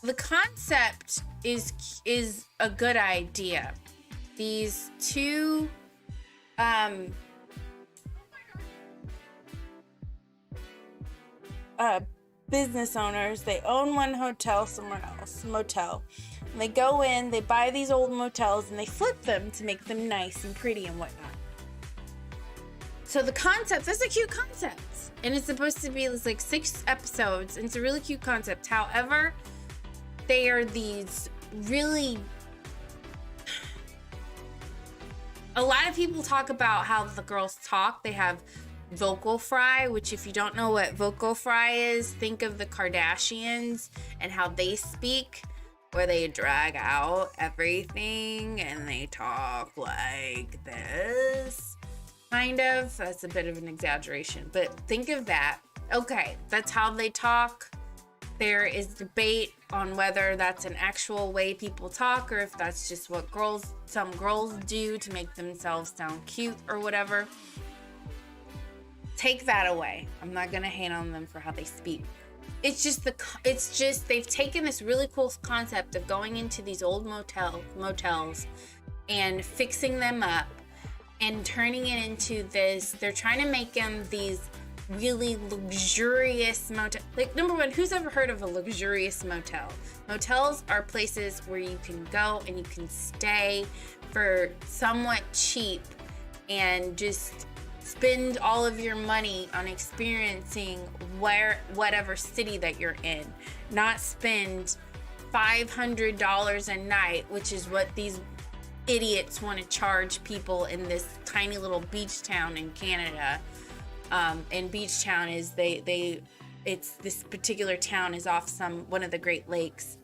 Speaker 1: the concept is a good idea. These two business owners. They own one hotel somewhere else, motel. And they go in, they buy these old motels, and they flip them to make them nice and pretty and whatnot. So the concept, that's a cute concept. And it's supposed to be like 6 episodes, and it's a really cute concept. However, they are these really... A lot of people talk about how the girls talk. They have vocal fry, which if you don't know what vocal fry is, think of the Kardashians and how they speak, where they drag out everything and they talk like this. Kind of. That's a bit of an exaggeration, but think of that. Okay, that's how they talk. There is debate on whether that's an actual way people talk or if that's just what some girls do to make themselves sound cute or whatever. Take that away. I'm not gonna hate on them for how they speak. It's just they've taken this really cool concept of going into these old motels and fixing them up and turning it into this. They're trying to make them these really luxurious motel. Like, number one, who's ever heard of a luxurious motel? Motels are places where you can go and you can stay for somewhat cheap and just spend all of your money on experiencing whatever city that you're in. Not spend $500 a night, which is what these idiots want to charge people in this tiny little beach town in Canada. And beach town is it's this particular town is off one of the Great Lakes.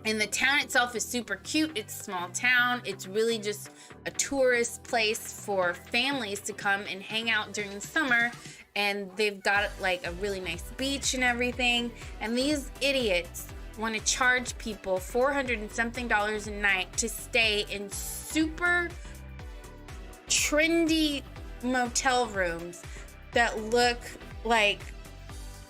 Speaker 1: And the town itself is super cute. It's a small town. It's really just a tourist place for families to come and hang out during the summer. And they've got like a really nice beach and everything. And these idiots want to charge people $400 and something a night to stay in super trendy motel rooms that look like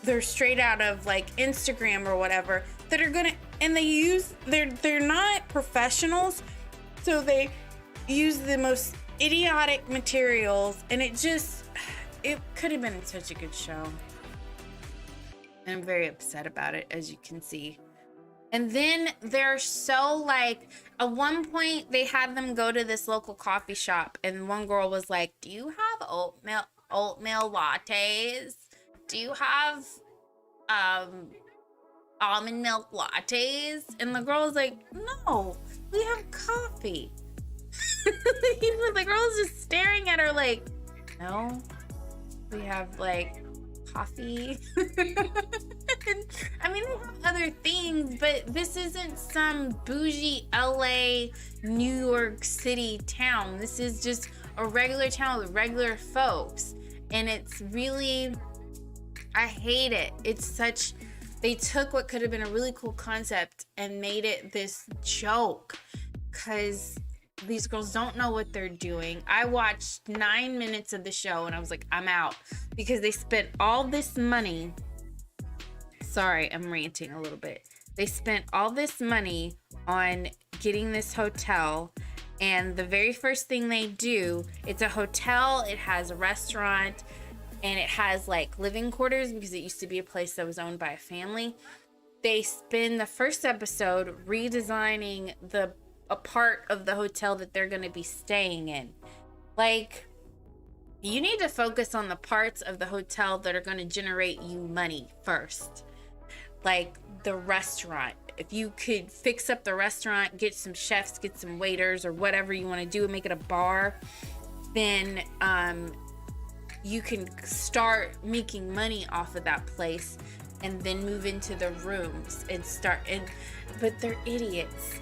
Speaker 1: they're straight out of like Instagram or whatever, that are gonna, and they're not professionals, so they use the most idiotic materials, and it could have been such a good show. And I'm very upset about it, as you can see. And then they're so like, at one point they had them go to this local coffee shop, and one girl was like, "Do you have oatmeal lattes? Do you have almond milk lattes?" And the girl was like, "No, we have coffee." The girl's just staring at her like, "No, we have like coffee." I mean, they have other things, but this isn't some bougie LA, New York City town. This is just a regular town with regular folks. And it's really, I hate it. They took what could have been a really cool concept and made it this joke, because these girls don't know what they're doing. I watched 9 minutes of the show and I was like, I'm out, because they spent all this money. Sorry, I'm ranting a little bit. They spent all this money on getting this hotel, and the very first thing they do, it's a hotel, it has a restaurant, and it has like living quarters, because it used to be a place that was owned by a family. They spend the first episode redesigning a part of the hotel that they're going to be staying in. Like, you need to focus on the parts of the hotel that are going to generate you money first. Like the restaurant. If you could fix up the restaurant, get some chefs, get some waiters, or whatever you want to do and make it a bar, then you can start making money off of that place, and then move into the rooms and but they're idiots.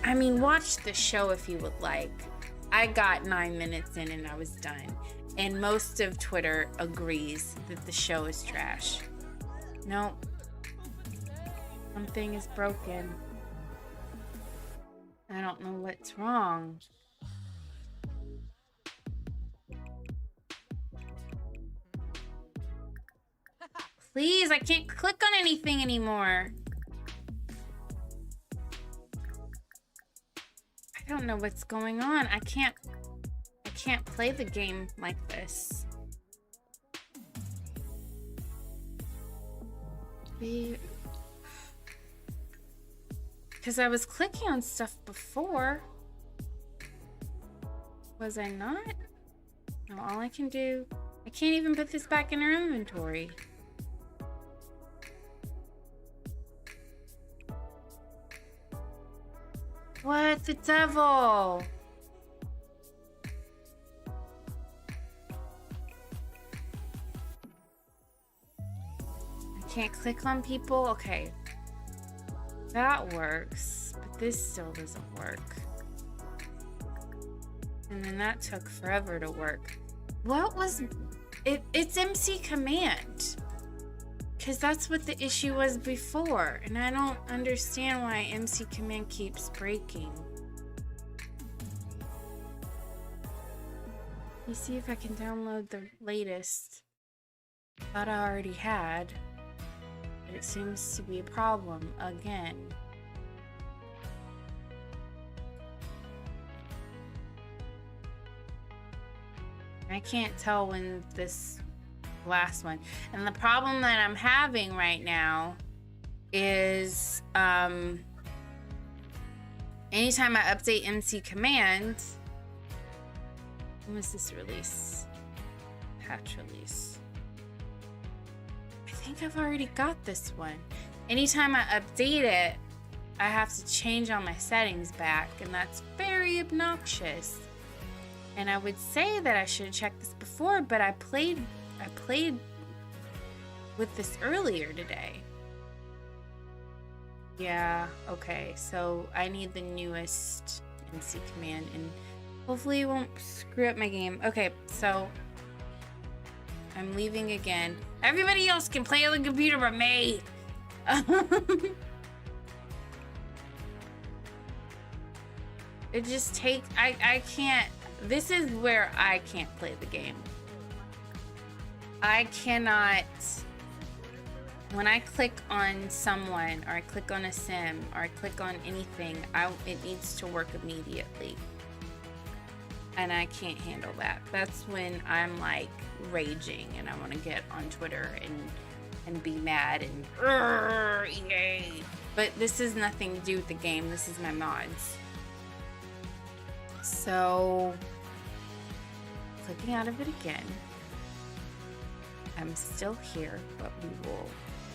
Speaker 1: I mean, watch the show if you would like. I got 9 minutes in and I was done. And most of Twitter agrees that the show is trash. Nope. Something is broken. I don't know what's wrong. Please, I can't click on anything anymore. I don't know what's going on. I can't play the game like this. Because I was clicking on stuff before. Was I not? No, all I can do... I can't even put this back in our inventory. What the devil? I can't click on people? Okay. That works, but this still doesn't work. And then that took forever to work. What was it? It's MC command. Because that's what the issue was before. And I don't understand why MC command keeps breaking. Let me see if I can download the latest. Thought I already had. But it seems to be a problem again. I can't tell when this last one. And the problem that I'm having right now is anytime I update MC command, when was this release? Patch release. I think I've already got this one. Anytime I update it, I have to change all my settings back, and that's very obnoxious. And I would say that I should have checked this before, but I played with this earlier today. Yeah, okay, so I need the newest MC command, and hopefully it won't screw up my game. Okay, so I'm leaving again. Everybody else can play on the computer but me. It just takes, I can't. This is where I can't play the game. I cannot, when I click on someone, or I click on a sim, or I click on anything, it needs to work immediately. And I can't handle that. That's when I'm like raging and I want to get on Twitter and be mad and yay. But this has nothing to do with the game. This is my mods. So, clicking out of it again. I'm still here, but we will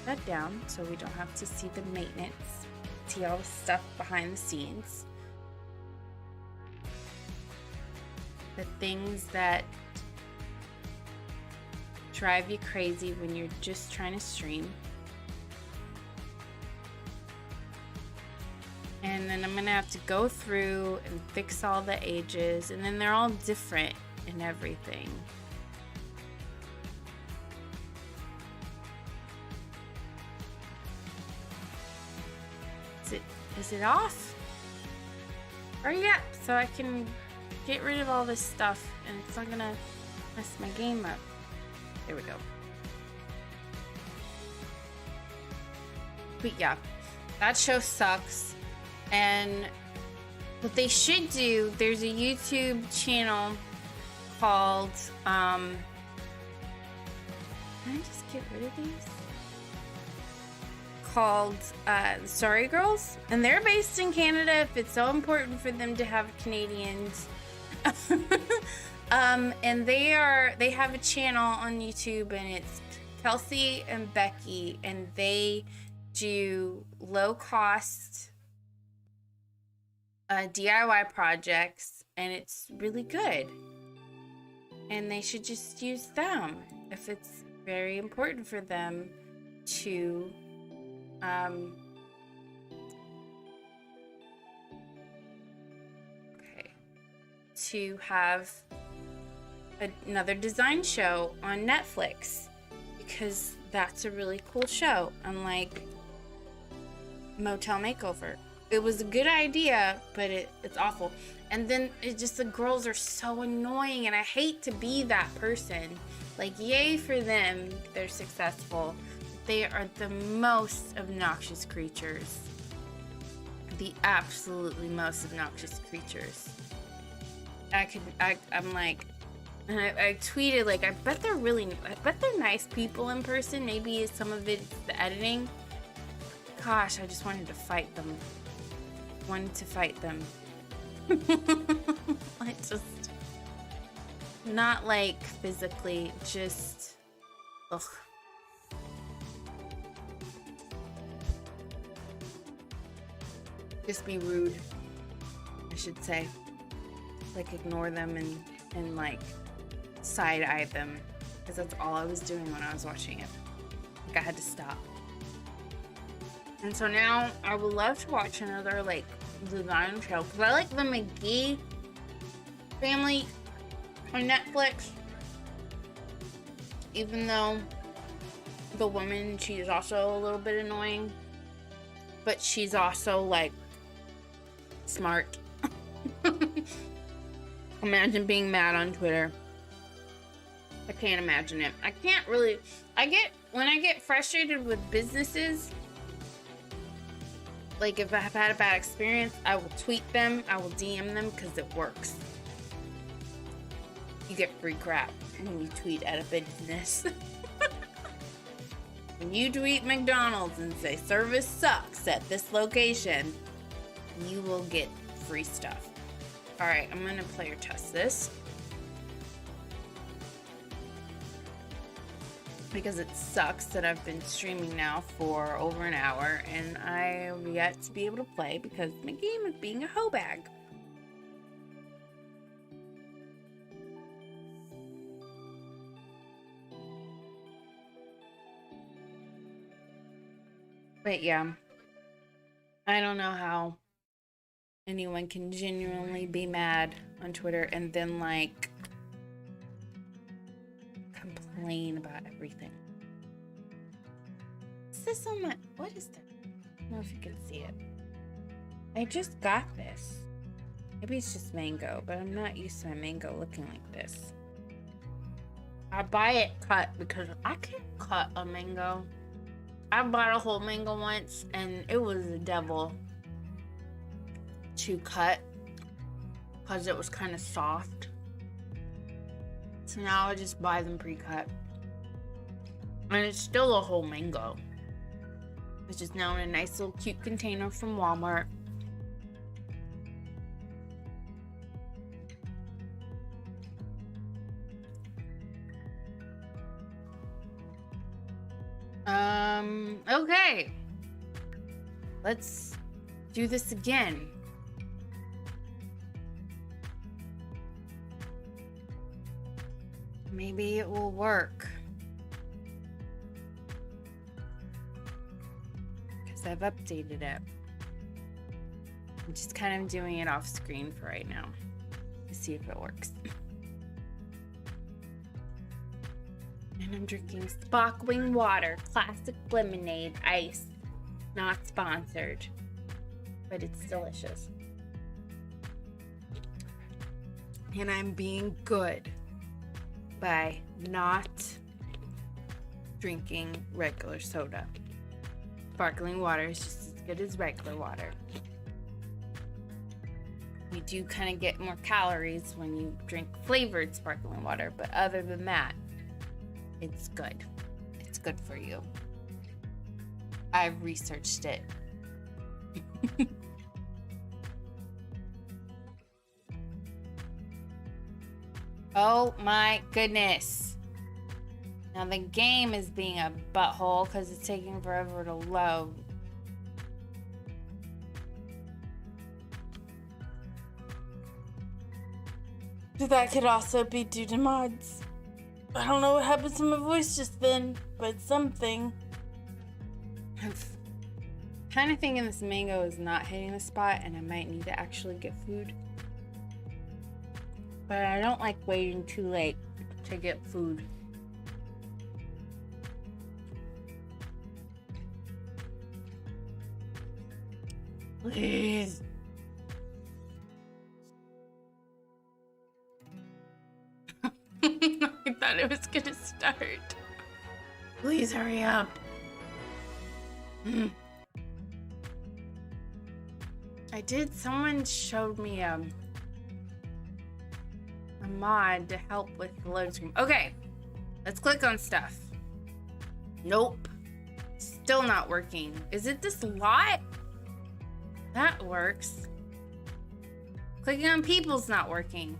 Speaker 1: shut down so we don't have to see the maintenance, see all the stuff behind the scenes. The things that drive you crazy when you're just trying to stream. And then I'm gonna have to go through and fix all the ages, and then they're all different in everything. Is it off? Hurry up so I can get rid of all this stuff and it's not gonna mess my game up. There we go. But yeah, that show sucks. And what they should do, there's a YouTube channel called, can I just get rid of these? Called Sorry Girls, and they're based in Canada. If it's so important for them to have Canadians, and they have a channel on YouTube, and it's Kelsey and Becky, and they do low cost DIY projects, and it's really good. And they should just use them if it's very important for them to to have another design show on Netflix, because that's a really cool show, unlike Motel Makeover. It was a good idea, but it's awful. And then it just, the girls are so annoying, and I hate to be that person. Like, yay for them, they're successful. They are the most obnoxious creatures. The absolutely most obnoxious creatures. I'm like, And I tweeted, like, I bet they're nice people in person. Maybe some of it's the editing. Gosh, I just wanted to fight them. I just, not like physically, just, ugh. Just be rude, I should say. Like, ignore them and like, side-eye them. Because that's all I was doing when I was watching it. Like, I had to stop. And so now, I would love to watch another, like, design show. Because I like the McGee family on Netflix. Even though the woman, she's also a little bit annoying. But she's also, like, smart. Imagine being mad on Twitter. I can't imagine it. I can't really... When I get frustrated with businesses, like if I have had a bad experience, I will tweet them, I will DM them, because it works. You get free crap when you tweet at a business. When you tweet McDonald's and say service sucks at this location, you will get free stuff. Alright, I'm gonna player test this. Because it sucks that I've been streaming now for over an hour and I have yet to be able to play because my game is being a hoe bag. But yeah, I don't know how anyone can genuinely be mad on Twitter and then like complain about everything. Is this on my... What is that? I don't know if you can see it. I just got this. Maybe it's just mango, but I'm not used to my mango looking like this. I buy it cut because I can't cut a mango. I bought a whole mango once and it was a devil to cut because it was kind of soft. So now I just buy them pre-cut. And it's still a whole mango. It's just now in a nice little cute container from Walmart. Okay. Let's do this again. Maybe it will work. Because I've updated it. I'm just kind of doing it off screen for right now. To see if it works. And I'm drinking sparkling water, classic lemonade, ice. Not sponsored. But it's delicious. And I'm being good by not drinking regular soda. Sparkling water is just as good as regular water. You do kind of get more calories when you drink flavored sparkling water, but other than that, it's good. It's good for you. I've researched it. Oh my goodness. Now the game is being a butthole because it's taking forever to load. That could also be due to mods. I don't know what happened to my voice just then, but something. I'm kind of thinking this mango is not hitting the spot and I might need to actually get food. But I don't like waiting too late to get food. Please. I thought it was gonna start. Please hurry up. Someone showed me a mod to help with the loading screen. Okay, let's click on stuff. Nope. Still not working. Is it this lot? That works. Clicking on people's not working.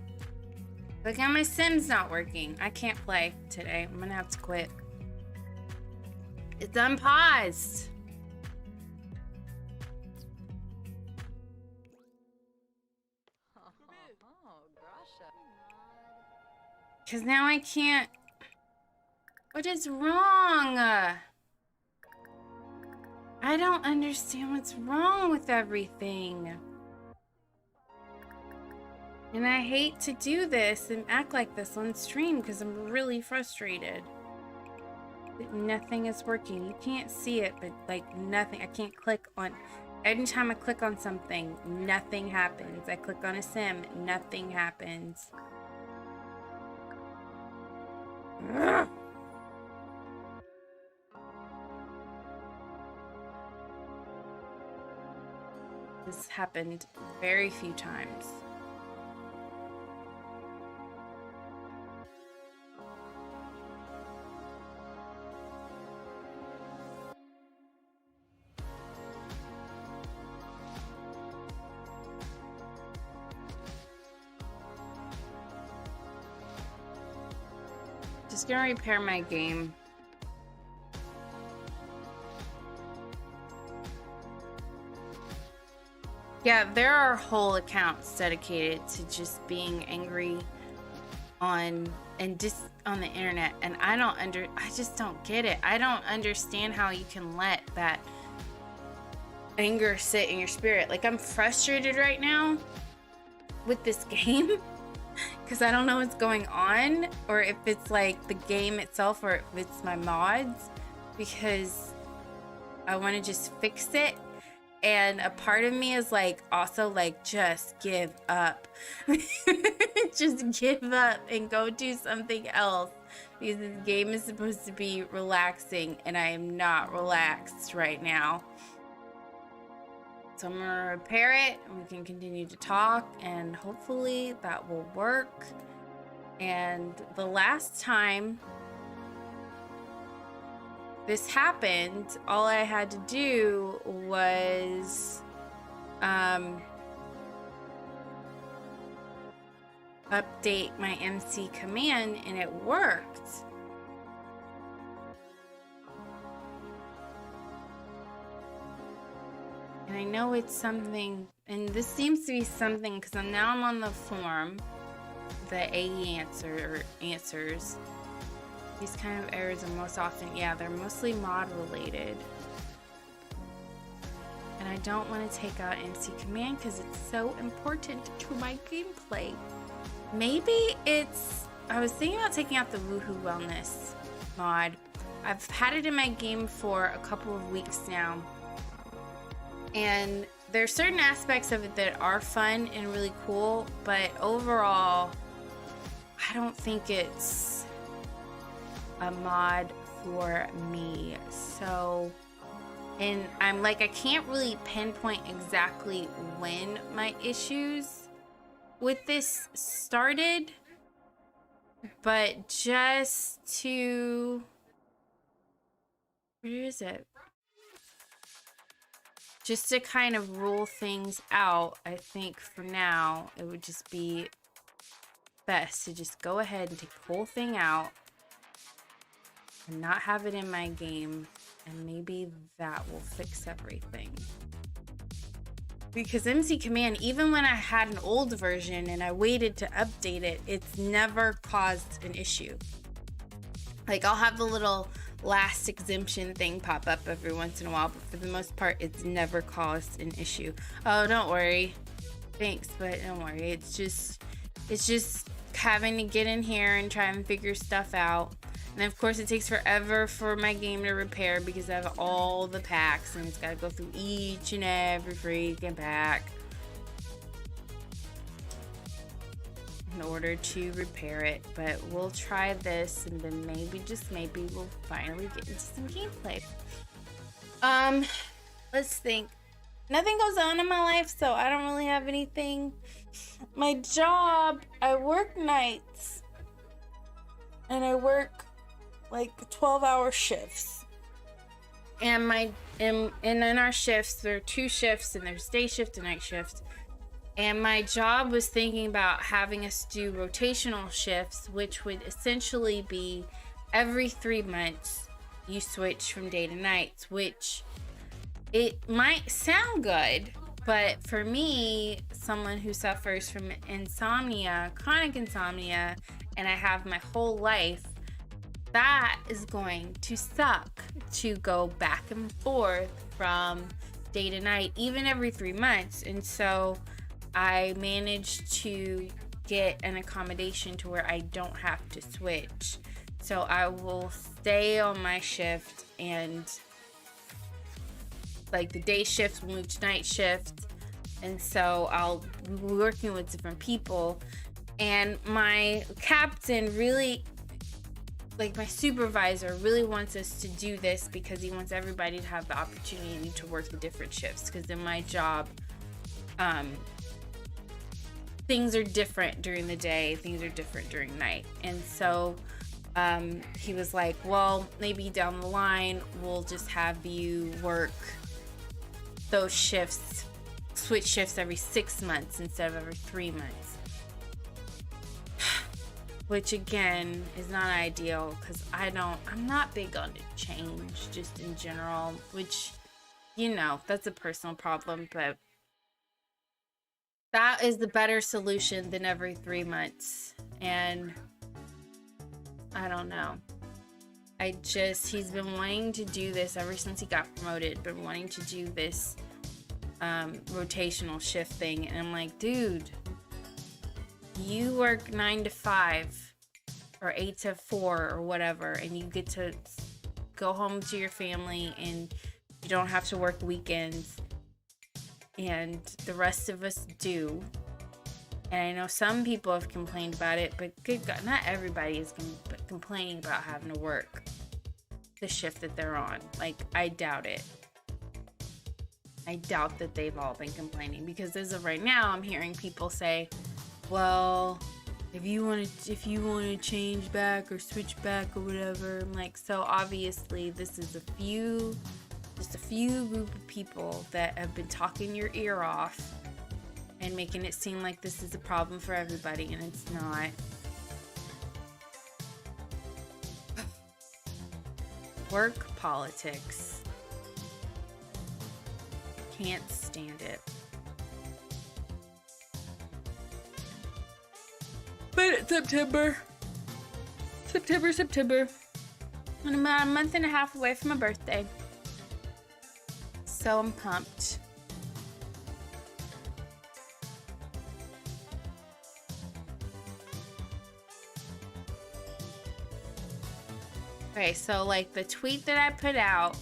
Speaker 1: Clicking on my Sims not working. I can't play today. I'm gonna have to quit. It's unpaused. Because now I can't. What is wrong? I don't understand what's wrong with everything. And I hate to do this and act like this on stream because I'm really frustrated. But nothing is working. You can't see it, but like nothing. I can't click on. Anytime I click on something, nothing happens. I click on a sim, nothing happens. Ugh. This happened very few times. Just gonna repair my game. Yeah, there are whole accounts dedicated to just being angry on and just on the internet, and I just don't get it. I don't understand how you can let that anger sit in your spirit. Like, I'm frustrated right now with this game because I don't know what's going on, or if it's like the game itself, or if it's my mods, because I want to just fix it. And a part of me is like, also like, just give up. Just give up and go do something else. Because this game is supposed to be relaxing, and I am not relaxed right now. So I'm gonna repair it, and we can continue to talk, and hopefully that will work. And the last time this happened, all I had to do was update my MC command, and it worked. And I know it's something, and this seems to be something, because I'm on the form, the AE answers. These kind of errors are most often, yeah, they're mostly mod related. And I don't want to take out MC command because it's so important to my gameplay. Maybe it's, I was thinking about taking out the Woohoo Wellness mod. I've had it in my game for a couple of weeks now. And there are certain aspects of it that are fun and really cool, but overall, I don't think it's a mod for me. So, and I'm like, I can't really pinpoint exactly when my issues with this started, but just to, where is it? Just to kind of rule things out, I think for now, it would just be best to just go ahead and take the whole thing out and not have it in my game, and maybe that will fix everything. Because MC Command, even when I had an old version and I waited to update it, it's never caused an issue. Like, I'll have the little last exemption thing pop up every once in a while, but for the most part, it's never caused an issue. Oh, don't worry. Thanks, but don't worry. It's just having to get in here and try and figure stuff out. And of course, it takes forever for my game to repair because I have all the packs and it's got to go through each and every freaking pack in order to repair it. But we'll try this, and then maybe, just maybe, we'll finally get into some gameplay. Let's think. nothing goes on in my life, so I don't really have anything. My job, I work nights, and I work like 12-hour shifts. And in our shifts, there are 2 shifts, and there's day shift and night shift. And my job was thinking about having us do rotational shifts, which would essentially be every 3 months you switch from day to night, which it might sound good, but for me, someone who suffers from insomnia, chronic insomnia, and I have my whole life, that is going to suck to go back and forth from day to night, even every 3 months. And so I managed to get an accommodation to where I don't have to switch. So I will stay on my shift, and like the day shift will move to night shift. And so I'll be working with different people. And my captain really, like my supervisor, really wants us to do this because he wants everybody to have the opportunity to work the different shifts. Because in my job, things are different during the day, things are different during night. And so he was like, well, maybe down the line we'll just have you work those shifts, switch shifts every 6 months instead of every 3 months. Which again is not ideal because I'm not big on change just in general, which, you know, that's a personal problem, but that is the better solution than every 3 months. And I don't know. He's been wanting to do this ever since he got promoted, been wanting to do this rotational shift thing. And I'm like, dude, you work 9 to 5 or 8 to 4 or whatever, and you get to go home to your family and you don't have to work weekends. And the rest of us do. And I know some people have complained about it, but good God, not everybody is complaining about having to work the shift that they're on. Like, I doubt it. I doubt that they've all been complaining, because as of right now, I'm hearing people say, well, if you want to change back or switch back or whatever. I'm like, so obviously this is just a few group of people that have been talking your ear off and making it seem like this is a problem for everybody, and it's not. Work politics. Can't stand it. But it's September. And I'm about a month and a half away from my birthday. So I'm pumped. Okay, so like the tweet that I put out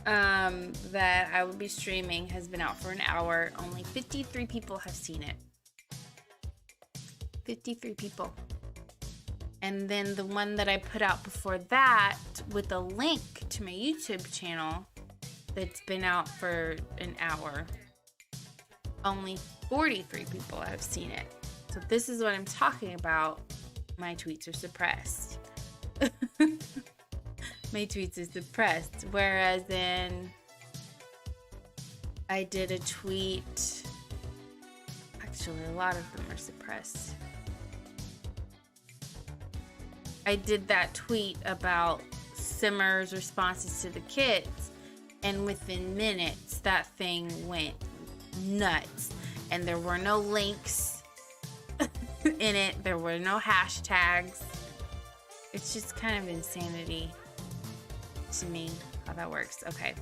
Speaker 1: that I would be streaming has been out for an hour. Only 53 people have seen it. 53 people. And then the one that I put out before that with a link to my YouTube channel that's been out for an hour, only 43 people have seen it. So this is what I'm talking about. My tweets are suppressed. My tweets are suppressed. Whereas in, I did a tweet. Actually, a lot of them are suppressed. I did that tweet about Simmer's responses to the kids, and within minutes, that thing went nuts. And there were no links in it. There were no hashtags. It's just kind of insanity to me how that works. Okay,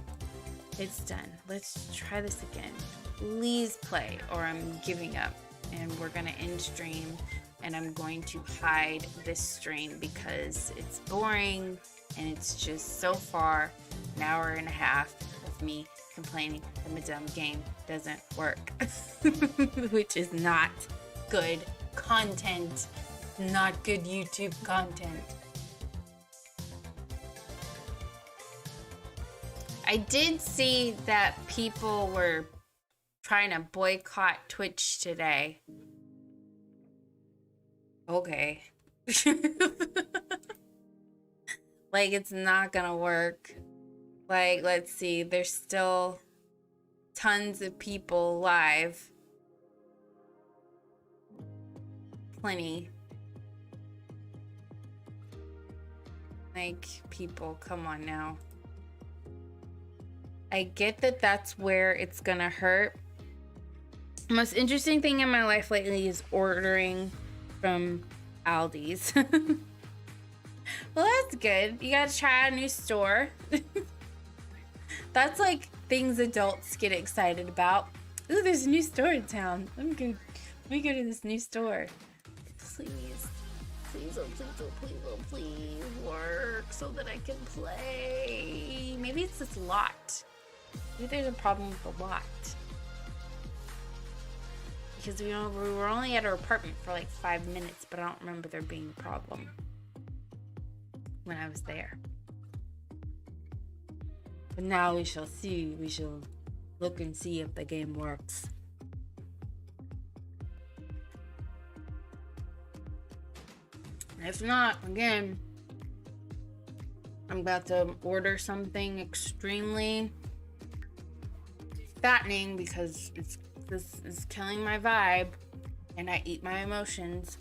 Speaker 1: it's done. Let's try this again. Please play, or I'm giving up. And we're gonna end stream, and I'm going to hide this stream because it's boring, and it's just so far an hour and a half of me complaining that my dumb game doesn't work. Which is not good content. Not good YouTube content. I did see that people were trying to boycott Twitch today. Okay. Like, it's not gonna work. Like, let's see, there's still tons of people live. Plenty. Like, people, come on now. I get that that's where it's gonna hurt. The most interesting thing in my life lately is ordering from Aldi's. Well, that's good. You gotta try a new store. That's like things adults get excited about. Ooh, there's a new store in town. Let me go to this new store. Please, please, oh, please, oh, please, oh, please work so that I can play. Maybe it's this lot. Maybe there's a problem with the lot. Because we were only at our apartment for like 5 minutes, but I don't remember there being a problem when I was there. But now we shall see. We shall look and see if the game works. If not, again, I'm about to order something extremely fattening because this is killing my vibe and I eat my emotions.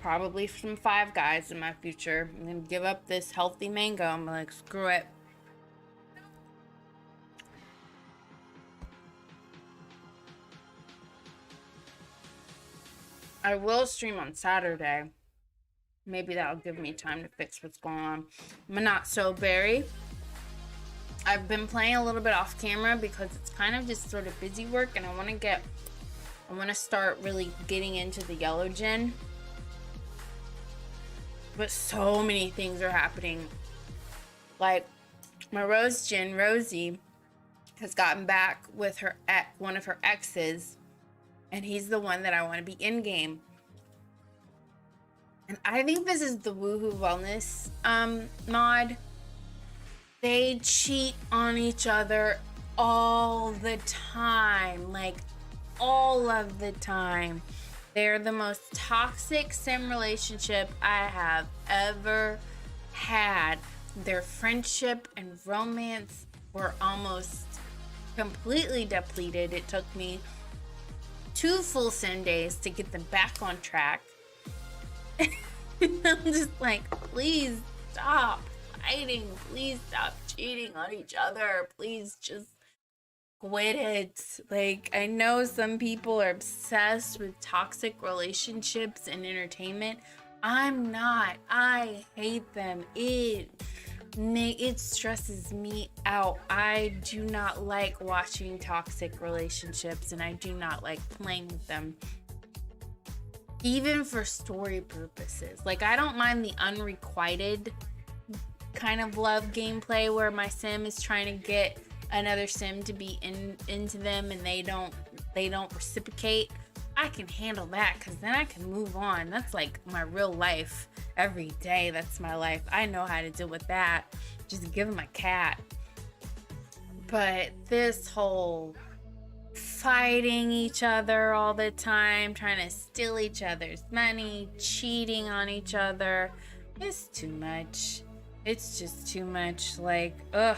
Speaker 1: Probably some Five Guys in my future. I'm gonna give up this healthy mango. I'm like, screw it. I will stream on Saturday. Maybe that'll give me time to fix what's going on. But not so berry. I've been playing a little bit off camera because it's kind of just sort of busy work, and I want to start really getting into the yellow gen. But so many things are happening. Like, my rose gen, Rosie, has gotten back with one of her exes, and he's the one that I want to be in game. And I think this is the Woohoo Wellness mod. They cheat on each other all the time, like all of the time. They're the most toxic sim relationship I have ever had. Their friendship and romance were almost completely depleted. It took me 2 full sim days to get them back on track. I'm just like, please stop fighting. Please stop cheating on each other. Please just quit it. Like, I know some people are obsessed with toxic relationships and entertainment. I'm not. I hate them. It stresses me out. I do not like watching toxic relationships, and I do not like playing with them. Even for story purposes. Like, I don't mind the unrequited kind of love gameplay where my sim is trying to get another sim to be into them and they don't reciprocate. I can handle that because then I can move on. That's like my real life every day. That's my life. I know how to deal with that. Just give him a cat. But this whole fighting each other all the time, trying to steal each other's money, cheating on each other, it's too much. It's just too much. Like, ugh.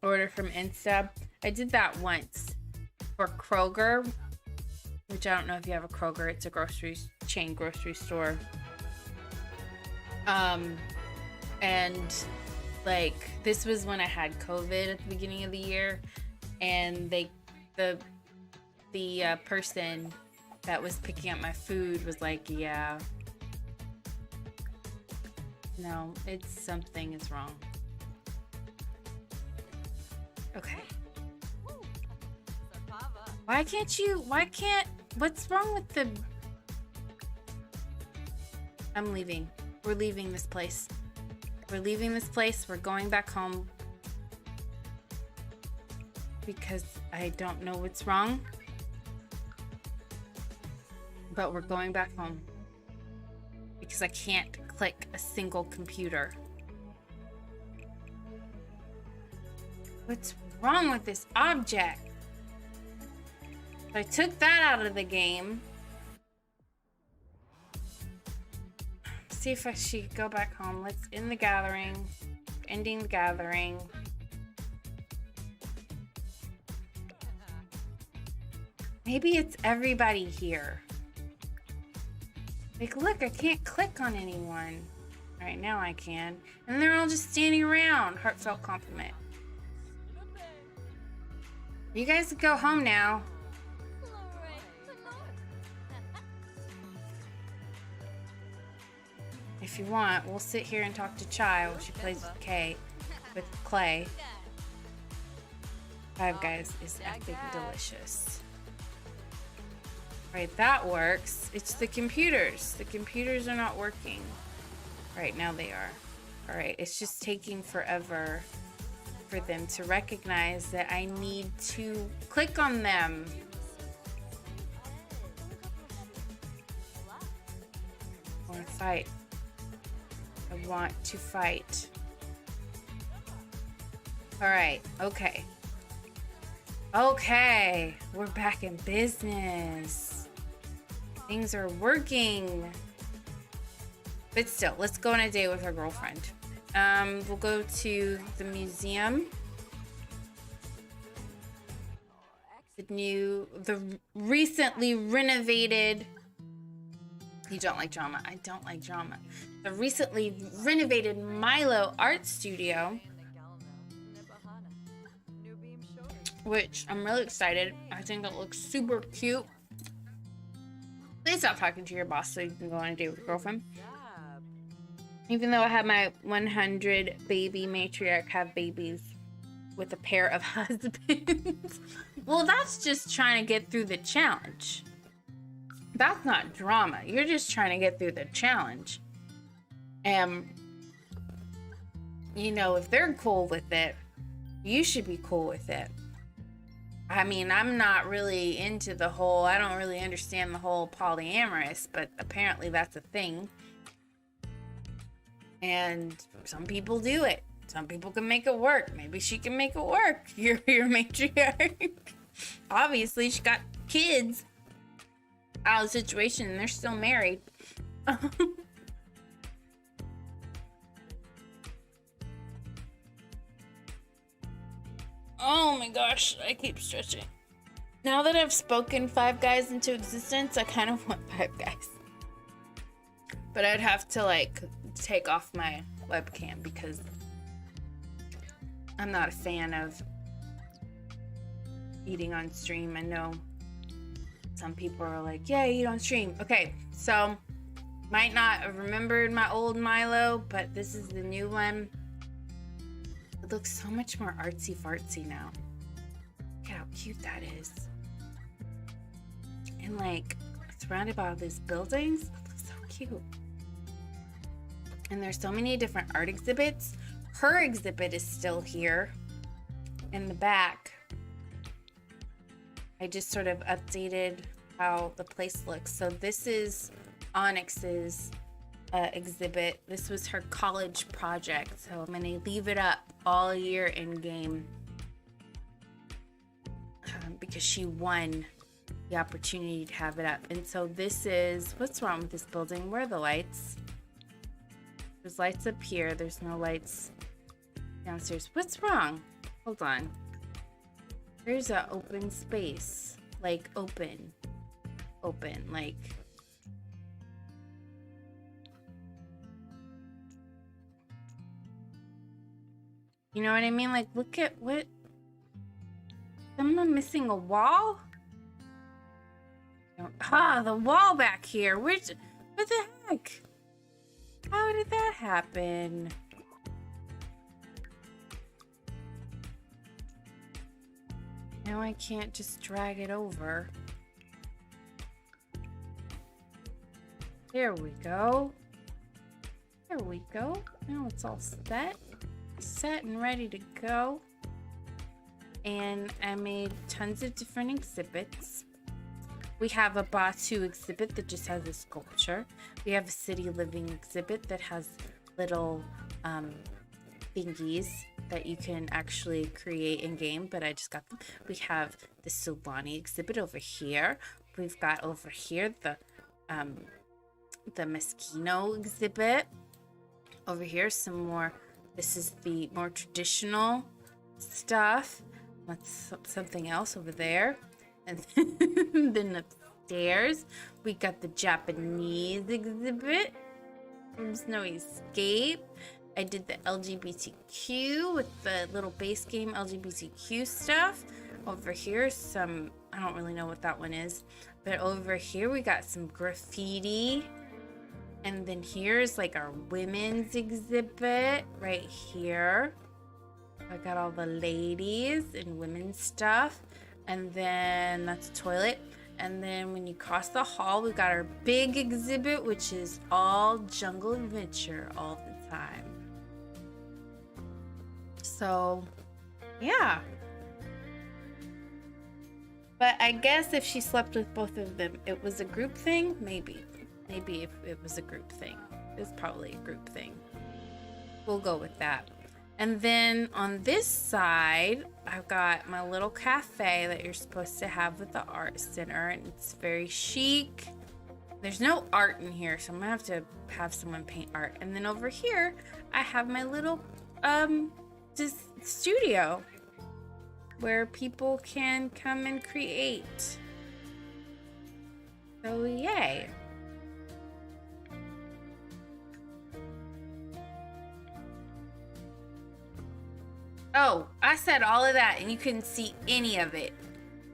Speaker 1: Order from Insta. I did that once for Kroger, which I don't know if you have a Kroger. It's a chain grocery store. And like, this was when I had COVID at the beginning of the year, and the person that was picking up my food was like, yeah, no, something is wrong. Okay. What's wrong with the... I'm leaving. We're leaving this place. We're leaving this place. We're going back home. Because I don't know what's wrong. But we're going back home. Because I can't click a single computer. What's wrong with this object? So I took that out of the game. See if she could go back home. Let's end the gathering. Ending the gathering. Maybe it's everybody here. Like, look, I can't click on anyone. All right, now I can. And they're all just standing around. Heartfelt compliment. You guys can go home now. If you want, we'll sit here and talk to Chai while she plays with Clay. Five Guys is epic delicious. Right, that works. It's the computers. The computers are not working. Right, now they are. All right, it's just taking forever for them to recognize that I need to click on them. I want to fight. I want to fight. All right, okay. Okay, we're back in business. Things are working. But still, let's go on a date with her girlfriend. We'll go to the museum. The recently renovated. You don't like drama. I don't like drama. The recently renovated Milo Art Studio, which I'm really excited. I think it looks super cute. Please stop talking to your boss so you can go on a date with your girlfriend. Even though I had my 100 baby matriarch have babies with a pair of husbands. Well, that's just trying to get through the challenge. That's not drama. You're just trying to get through the challenge. And, you know, if they're cool with it, you should be cool with it. I mean, I'm not really into the whole, I don't really understand the whole polyamorous, but apparently that's a thing. And some people do it. Some people can make it work. Maybe she can make it work. You're your matriarch. Obviously, she got kids out of the situation and they're still married. Oh my gosh, I keep stretching. Now that I've spoken Five Guys into existence, I kind of want Five Guys. But I'd have to like take off my webcam because I'm not a fan of eating on stream. I know some people are like, yeah, eat on stream. Okay, so might not have remembered my old Milo, but this is the new one. It looks so much more artsy fartsy now. Look how cute that is. And like surrounded by all these buildings, it looks so cute. And there's so many different art exhibits. Her exhibit is still here in the back. I just sort of updated how the place looks. So this is Onyx's exhibit. This was her college project. So I'm gonna leave it up all year in game because she won the opportunity to have it up. And so this is, what's wrong with this building? Where are the lights? There's lights up here. There's no lights downstairs. What's wrong? Hold on. There's an open space. Like open, like. You know what I mean? Like, look at what? Am I missing a wall? Ah, the wall back here. What the heck? How did that happen? Now I can't just drag it over. There we go. There we go. Now it's all set and ready to go. And I made tons of different exhibits, We have a Batu exhibit that just has a sculpture. We have a city living exhibit that has little thingies that you can actually create in game, but I just got them. We have the Sulani exhibit over here. We've got over here the Moschino exhibit. Over here, some more. This is the more traditional stuff. That's something else over there. And then upstairs, we got the Japanese exhibit from Snowy Escape. I did the LGBTQ with the little base game LGBTQ stuff. Over here, some, I don't really know what that one is, but over here we got some graffiti. And then here's like our women's exhibit right here. I got all the ladies and women's stuff. And then that's a toilet. And then when you cross the hall, we got our big exhibit, which is all jungle adventure all the time. So, yeah. But I guess if she slept with both of them, it was a group thing? Maybe. Maybe if it was a group thing. It's probably a group thing. We'll go with that. And then on this side, I've got my little cafe that you're supposed to have with the art center, and it's very chic. There's no art in here, so I'm gonna have to have someone paint art. And then over here, I have my little this studio where people can come and create. So yay. Oh, I said all of that and you couldn't see any of it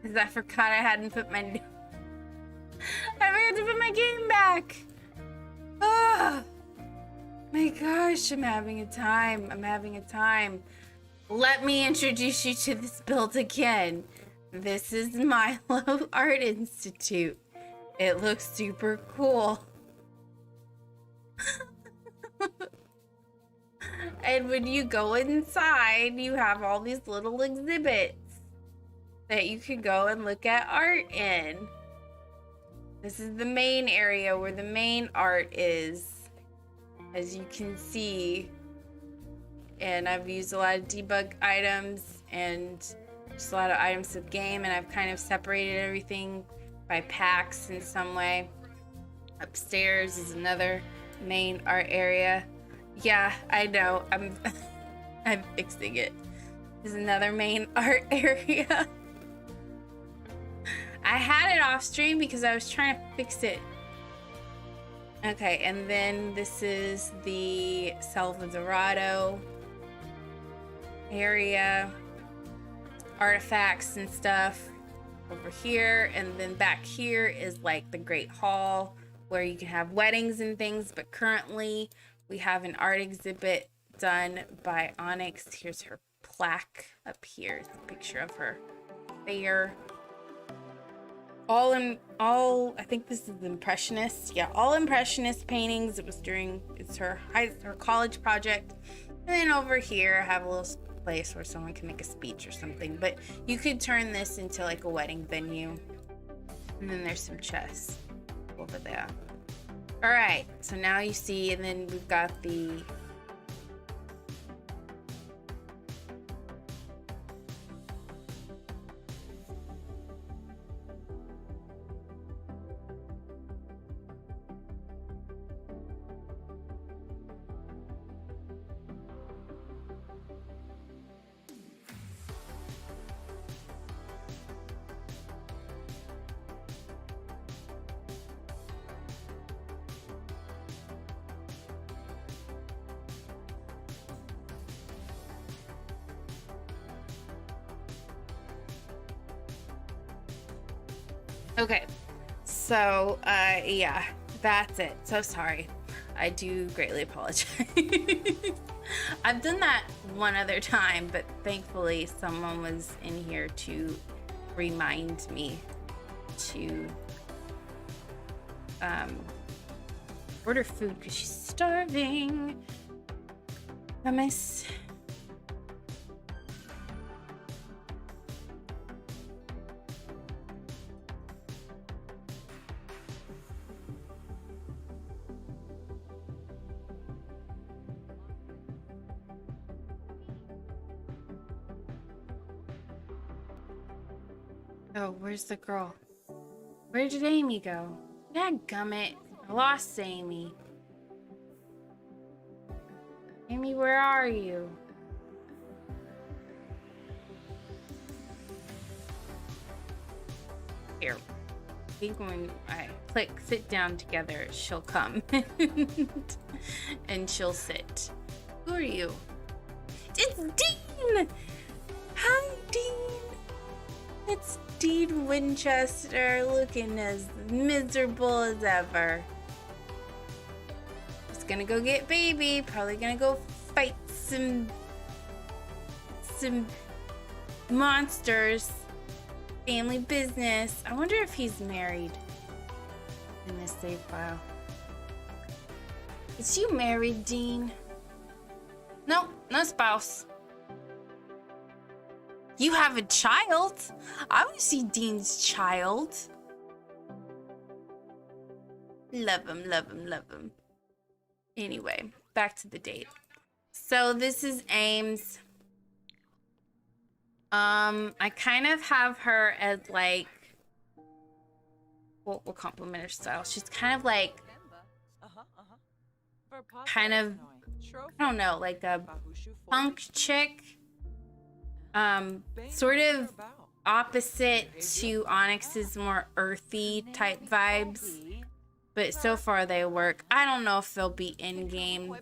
Speaker 1: because I forgot I hadn't put my game back. Oh my gosh, I'm having a time. Let me introduce you to this build again. This is Milo Art Institute. It looks super cool. And when you go inside, you have all these little exhibits that you can go and look at art in. This is the main area where the main art is, as you can see. And I've used a lot of debug items and just a lot of items of game, and I've kind of separated everything by packs in some way. Upstairs is another main art area. Yeah, I know. I'm fixing it. There's another main art area. I had it off stream because I was trying to fix it. Okay, and then this is the Salvadorado area. Artifacts and stuff over here. And then back here is like the Great Hall where you can have weddings and things. But currently we have an art exhibit done by Onyx. Here's her plaque up here. It's a picture of her there. I think this is Impressionist. Yeah, all Impressionist paintings. It's her college project. And then over here I have a little place where someone can make a speech or something. But you could turn this into like a wedding venue. And then there's some chess over there. All right, so now you see, and then we've got the okay, so yeah, that's it. So sorry. I do greatly apologize. I've done that one other time, but thankfully someone was in here to remind me to order food because she's starving. Promise. Oh, where's the girl? Where did Amy go? Dadgummit. I lost Amy. Amy, where are you? Here. I think when I click sit down together, she'll come. And she'll sit. Who are you? It's Dean! Hi, Dean! It's Dean Winchester looking as miserable as ever. Just gonna go get baby. Probably gonna go fight some monsters. Family business. I wonder if he's married in this save file. Is you married, Dean? Nope, no spouse. You have a child? I want to see Dean's child. Love him, love him, love him. Anyway, back to the date. So this is Ames. I kind of have her as like, we'll compliment her style. She's kind of like, kind of, I don't know, like a punk chick. Sort of opposite to Onyx's more earthy type vibes. But so far they work. I don't know if they'll be in-game.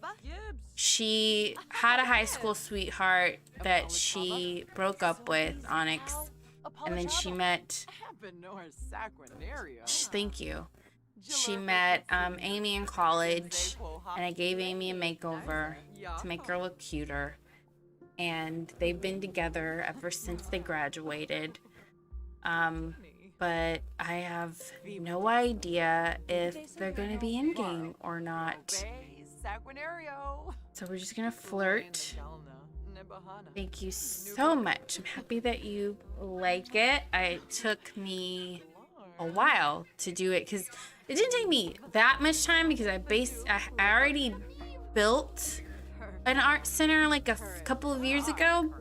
Speaker 1: She had a high school sweetheart that she broke up with, Onyx. And then she met... Thank you. She met Amy in college. And I gave Amy a makeover to make her look cuter. And they've been together ever since they graduated. But I have no idea if they're going to be in-game or not. So we're just going to flirt. Thank you so much. I'm happy that you like it. It took me a while to do it because it didn't take me that much time because I already built an art center like a couple of years ago.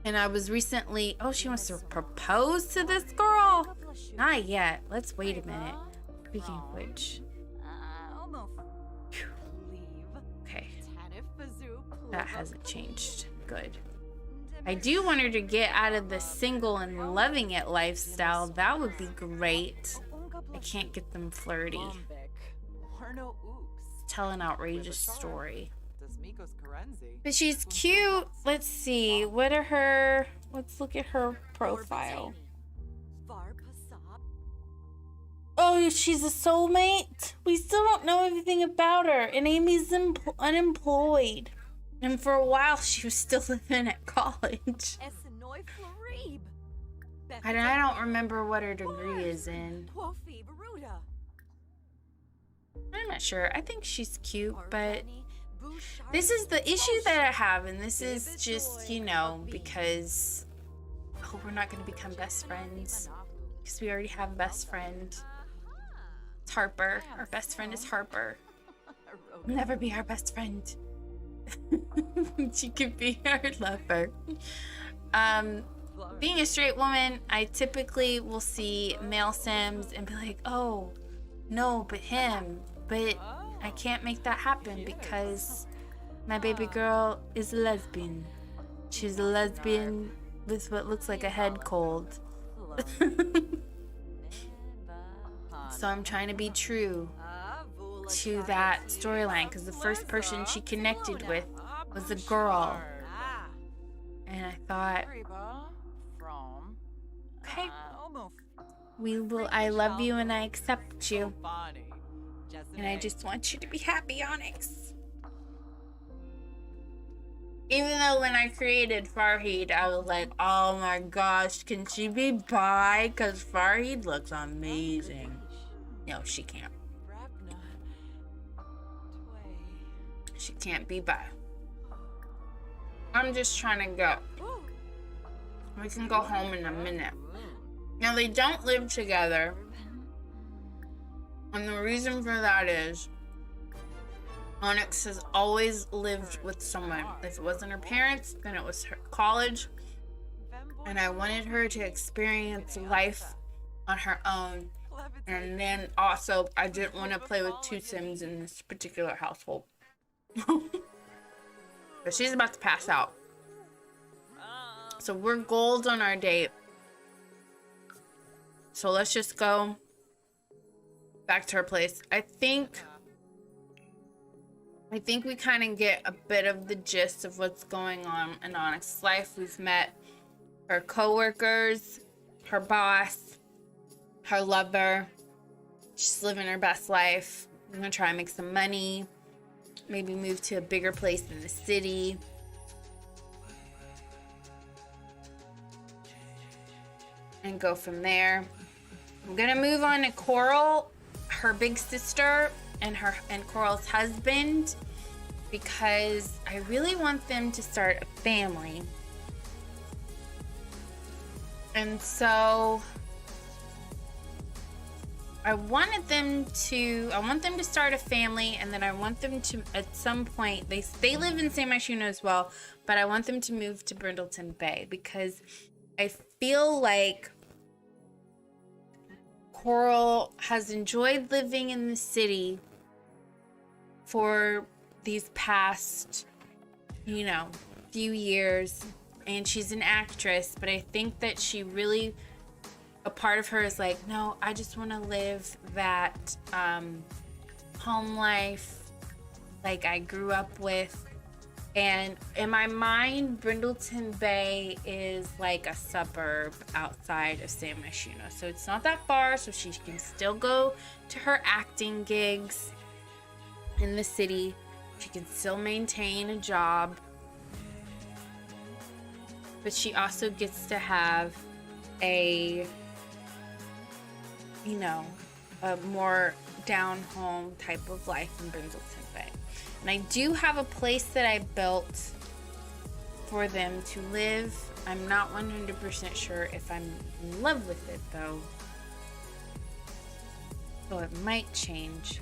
Speaker 1: And I was recently, oh, she wants to propose to this girl? Not yet. Let's wait a minute. Speaking of which. Okay. That hasn't changed. Good. I do want her to get out of the single and loving it lifestyle. That would be great. I can't get them flirty. Tell an outrageous story. But she's cute. Let's see. Let's look at her profile. Oh, she's a soulmate? We still don't know everything about her. And Amy's unemployed. And for a while, she was still living at college. I don't remember what her degree is in. I'm not sure. I think she's cute, but this is the issue that I have. And this is just, you know, because we're not going to become best friends. Because we already have a best friend. It's Harper. Our best friend is Harper. We'll never be our best friend. She could be our lover. Being a straight woman, I typically will see male sims and be like, oh, no, but him. But I can't make that happen because my baby girl is a lesbian. She's a lesbian with what looks like a head cold. So I'm trying to be true to that storyline because the first person she connected with was a girl. And I thought, okay, I love you and I accept you. And I just want you to be happy, Onyx. Even though when I created Farheed, I was like, oh my gosh, can she be bi? Because Farheed looks amazing. No, she can't. She can't be bi. I'm just trying to go. We can go home in a minute. Now, they don't live together. And the reason for that is Onyx has always lived with someone. If it wasn't her parents, then it was her college. And I wanted her to experience life on her own. And then also, I didn't want to play with two Sims in this particular household. But she's about to pass out. So we're gold on our date. So let's just go back to her place. I think we kind of get a bit of the gist of what's going on in Onyx's life. We've met her co-workers, her boss, her lover. She's living her best life. I'm gonna try and make some money. Maybe move to a bigger place in the city. And go from there. I'm gonna move on to Coral, her big sister, and Coral's husband, because I really want them to start a family. And so I want them to start a family, and then I want them to, at some point, they live in San Myshuno as well, but I want them to move to Brindleton Bay, because I feel like Coral has enjoyed living in the city for these past, few years, and she's an actress, but I think that she really, a part of her is like, no, I just want to live that home life like I grew up with. And in my mind, Brindleton Bay is like a suburb outside of San Myshuno. So it's not that far, so she can still go to her acting gigs in the city. She can still maintain a job. But she also gets to have a more down-home type of life in Brindleton Bay. And I do have a place that I built for them to live. I'm not 100% sure if I'm in love with it, though. So it might change.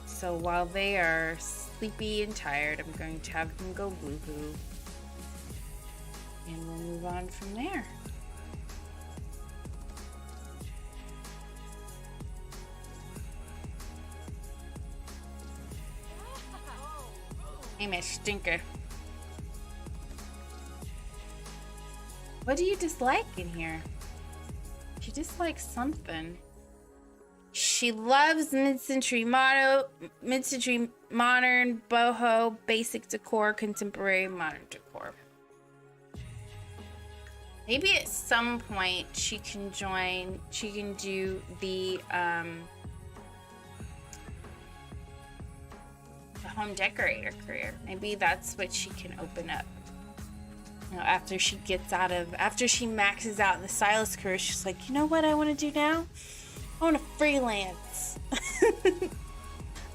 Speaker 1: So while they are sleepy and tired, I'm going to have them go woohoo. And we'll move on from there. Hey, Miss Stinker. What do you dislike in here? She dislikes something. She loves mid-century modern, boho, basic decor, contemporary modern decor. Maybe at some point she can do the home decorator career. Maybe that's what she can open up. After she maxes out in the stylist career, she's like, you know what I want to do now? I want to freelance.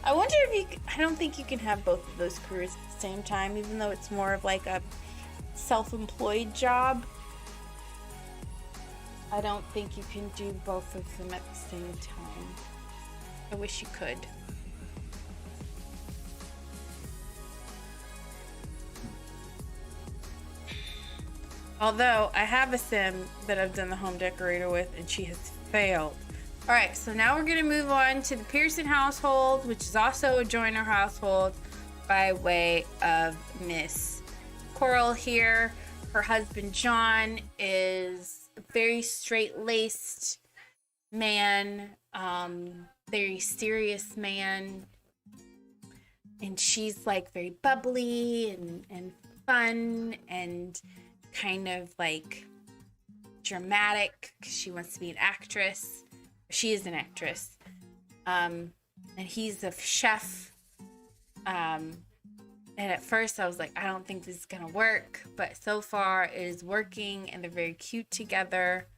Speaker 1: I wonder if I don't think you can have both of those careers at the same time, even though it's more of like a self-employed job. I don't think you can do both of them at the same time. I wish you could. Although, I have a sim that I've done the home decorator with, and she has failed. Alright, so now we're going to move on to the Pearson household, which is also a Joyner household, by way of Miss Coral here. Her husband, John, is a very straight-laced man, very serious man. And she's, like, very bubbly and fun and kind of like dramatic because she wants to be an actress. She is an actress. And he's a chef. And at first I was like, I don't think this is gonna work, but so far it is working and they're very cute together.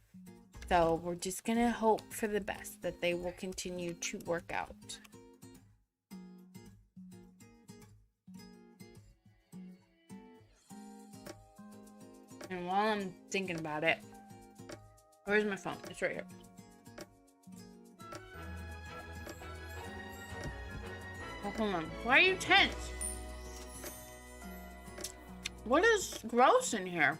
Speaker 1: So we're just gonna hope for the best, that they will continue to work out. And while I'm thinking about it, where's my phone? It's right here. Oh, hold on. Why are you tense? What is gross in here?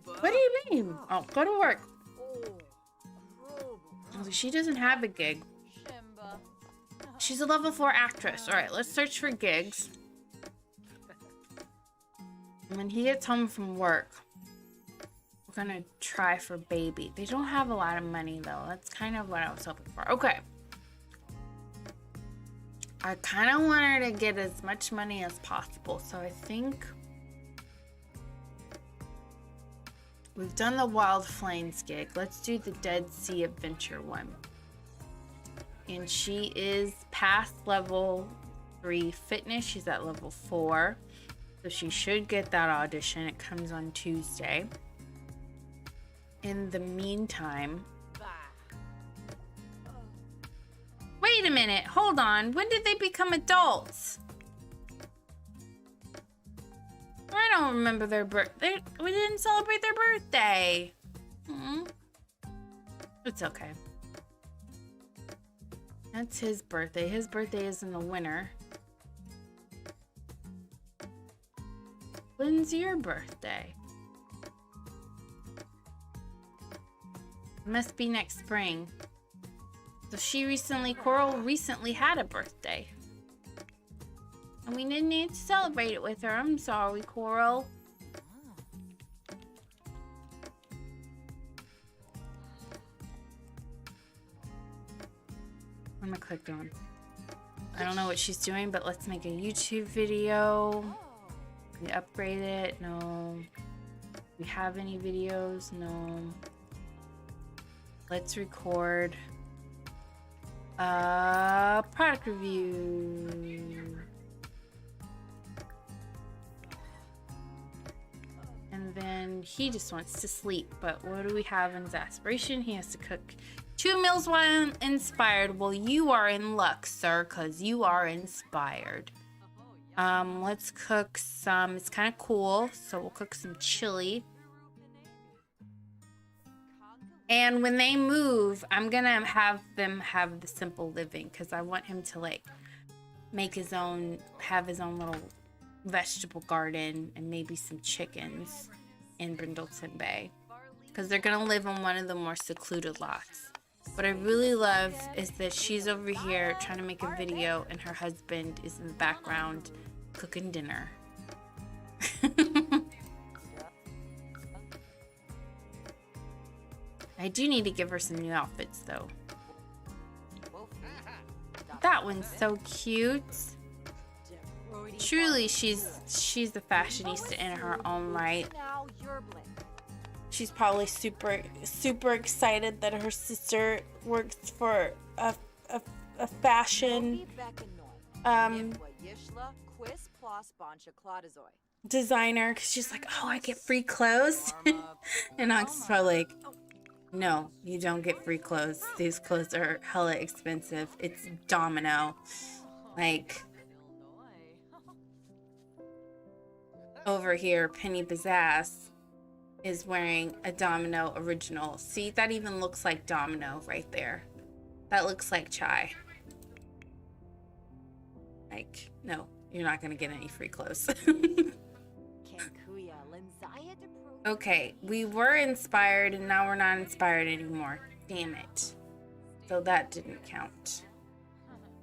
Speaker 1: What do you mean? Oh, go to work. She doesn't have a gig. She's a level 4 actress. All right, let's search for gigs. And when he gets home from work, we're gonna try for baby. They don't have a lot of money though. That's kind of what I was hoping for. Okay. I kind of want her to get as much money as possible. So I think we've done the Wild Flames gig. Let's do the Dead Sea Adventure one. And she is past level 3 fitness. She's at level 4. So she should get that audition. It comes on Tuesday. In the meantime... Wait a minute. Hold on. When did they become adults? I don't remember their birthday. We didn't celebrate their birthday. It's okay. That's his birthday. His birthday is in the winter. When's your birthday? Must be next spring. So Coral recently had a birthday. And we didn't need to celebrate it with her. I'm sorry, Coral. I'm gonna click on. I don't know what she's doing, but let's make a YouTube video. Can we upgrade it? No. Do we have any videos? No. Let's record a product review. And then he just wants to sleep, but what do we have in his aspiration? He has to cook 2 meals while inspired. Well, you are in luck, sir, because you are inspired. Let's cook some, it's kind of cool, so we'll cook some chili. And when they move, I'm gonna have them have the simple living because I want him to like make his own, have his own little vegetable garden and maybe some chickens in Brindleton Bay because they're gonna live on one of the more secluded lots. What I really love is that she's over here trying to make a video and her husband is in the background cooking dinner. I do need to give her some new outfits though. That one's so cute. Truly, she's a fashionista in her own right. She's probably super excited that her sister works for a fashion designer because she's like, oh, I get free clothes. And Onyx is probably like, no, you don't get free clothes. These clothes are hella expensive. It's Domino. Like, over here, Penny Pizzazz is wearing a Domino original. See, that even looks like Domino right there. That looks like Chai. Like, no, you're not gonna get any free clothes. Okay, we were inspired and now we're not inspired anymore. Damn it. So that didn't count.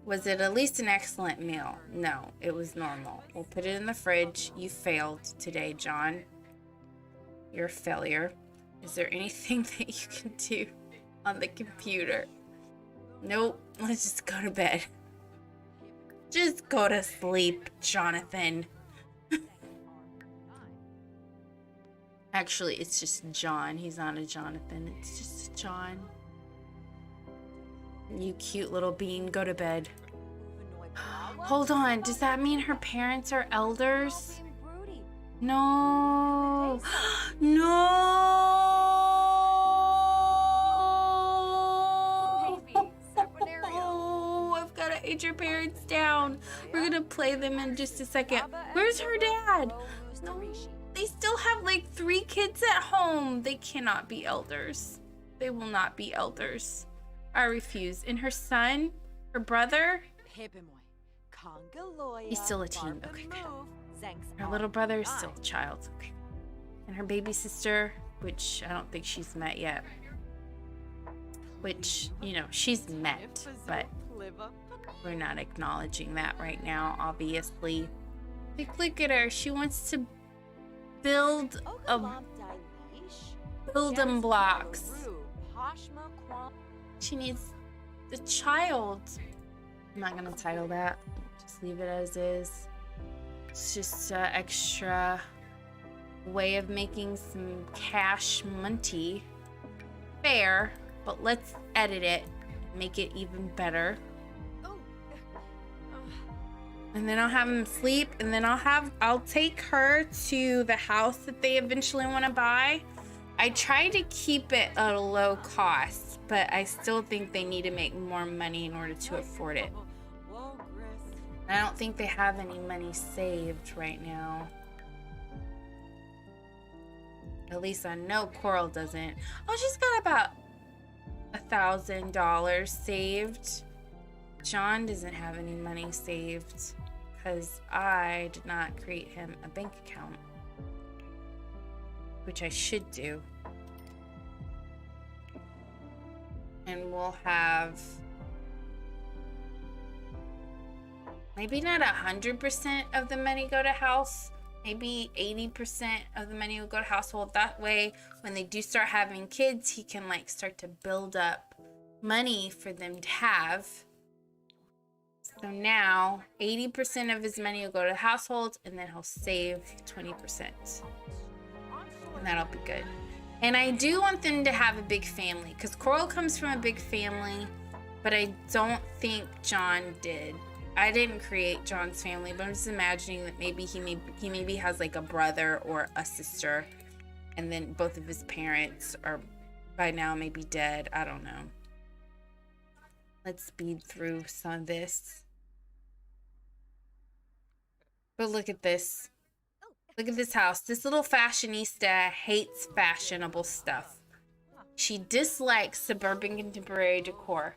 Speaker 1: Was it at least an excellent meal? No, it was normal. We'll put it in the fridge. You failed today, John. You're a failure. Is there anything that you can do on the computer? Nope. Let's just go to bed. Just go to sleep, Jonathan. Actually, it's just John. He's not a Jonathan. It's just a John. You cute little bean. Go to bed. Hold on. Does that mean her parents are elders? No. No. Oh, I've got to age your parents down. We're going to play them in just a second. Where's her dad? No. They still have like 3 kids at home. They cannot be elders. They will not be elders. I refuse. And her son, her brother, he's still a teen. Okay, good. Her little brother is still a child. Okay. and her baby sister, which I don't think she's met yet. Which, you know, she's met, but we're not acknowledging that right now, obviously. Like, look at her. She wants to build building blocks. She needs the child. I'm not gonna title that. Just leave it as is. It's just an extra way of making some cash money. Fair, but let's edit it and make it even better. And then I'll have him sleep, and then I'll take her to the house that they eventually want to buy. I try to keep it at a low cost, but I still think they need to make more money in order to afford it. I don't think they have any money saved right now. At least I know Coral doesn't. Oh, she's got about $1,000 saved. John doesn't have any money saved because I did not create him a bank account, which I should do. And we'll have maybe not 100% of the money go to house. Maybe 80% of the money will go to household. That way, when they do start having kids, he can like start to build up money for them to have. So now 80% of his money will go to household, and then he'll save 20%. And that'll be good. And I do want them to have a big family, because Coral comes from a big family, but I don't think John did. I didn't create John's family, but I'm just imagining that maybe he maybe has like a brother or a sister, and then both of his parents are by now maybe dead. I don't know. Let's speed through some of this. But look at this. Look at this house. This little fashionista hates fashionable stuff. She dislikes suburban contemporary decor,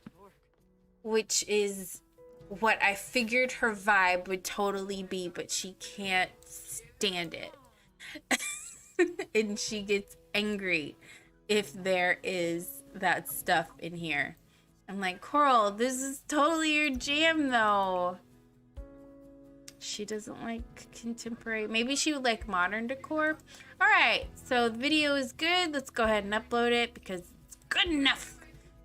Speaker 1: which is what I figured her vibe would totally be, but she can't stand it. And she gets angry if there is that stuff in here. I'm like, Coral, this is totally your jam though. She doesn't like contemporary. Maybe she would like modern decor. All right, so the video is good. Let's go ahead and upload it because it's good enough.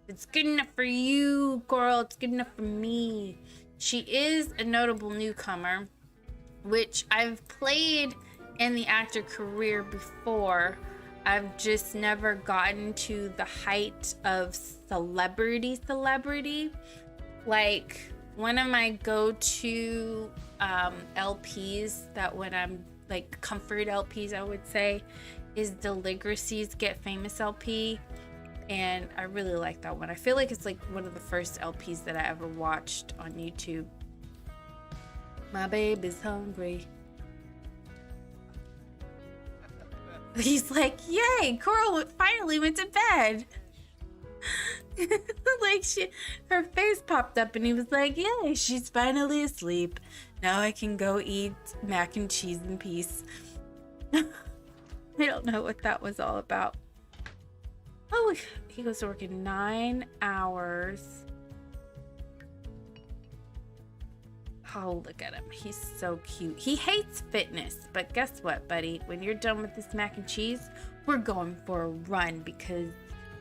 Speaker 1: It's good enough for you, Coral. It's good enough for me. She is a notable newcomer, which I've played in the actor career before. I've just never gotten to the height of celebrity. Like, one of my go-to LPs that when I'm like comfort LPs, I would say, is Deligracy's Get Famous LP. And I really like that one. I feel like it's like one of the first LPs that I ever watched on YouTube. My baby's hungry. He's like, yay, Coral finally went to bed. Like her face popped up and he was like, yay, she's finally asleep. Now I can go eat mac and cheese in peace. I don't know what that was all about. Oh, he goes to work in 9 hours. Oh, look at him. He's so cute. He hates fitness, but guess what, buddy? When you're done with this mac and cheese, we're going for a run because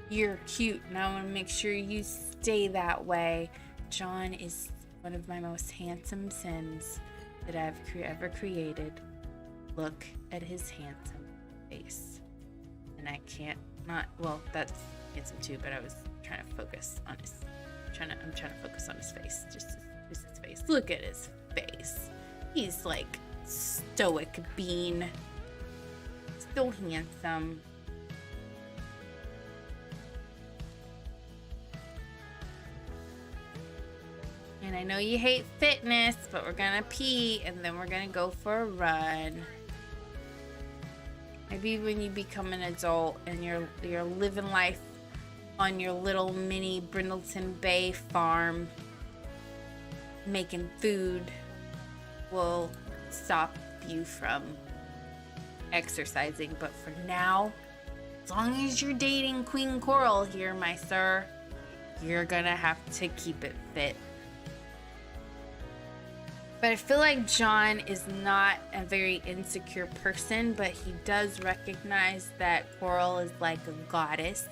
Speaker 1: you're cute, and I want to make sure you stay that way. John is one of my most handsome Sims that I've ever created. Look at his handsome face. And I can't not, well, that's handsome too, but I was trying to focus on his, I'm trying to focus on his face, just his face. Look at his face. He's like stoic bean. Still handsome. And I know you hate fitness, but we're gonna pee and then we're gonna go for a run. Maybe when you become an adult and you're living life on your little mini Brindleton Bay farm, making food will stop you from exercising. But for now, as long as you're dating Queen Coral here, my sir, you're gonna have to keep it fit. But I feel like John is not a very insecure person, but he does recognize that Coral is like a goddess.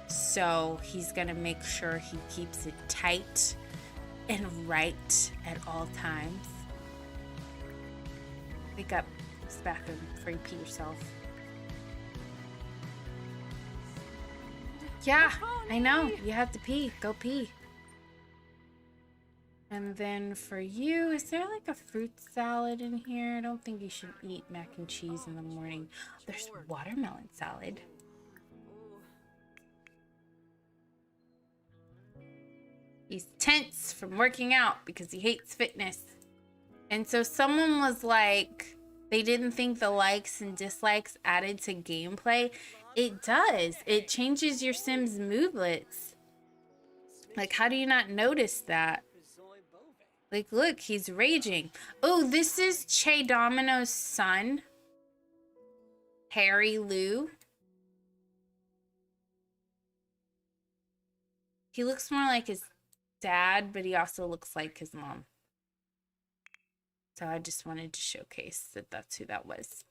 Speaker 1: So he's gonna make sure he keeps it tight and right at all times. Wake up, this bathroom before you pee yourself. Yeah, I know. You have to pee. Go pee. And then for you, is there like a fruit salad in here? I don't think you should eat mac and cheese in the morning. There's watermelon salad. He's tense from working out because he hates fitness. And so someone was like, they didn't think the likes and dislikes added to gameplay. It does. It changes your Sim's moodlets. Like, how do you not notice that? Like, look, he's raging. Oh, this is Che Domino's son, Harry Lou. He looks more like his dad, but he also looks like his mom. So I just wanted to showcase that that's who that was.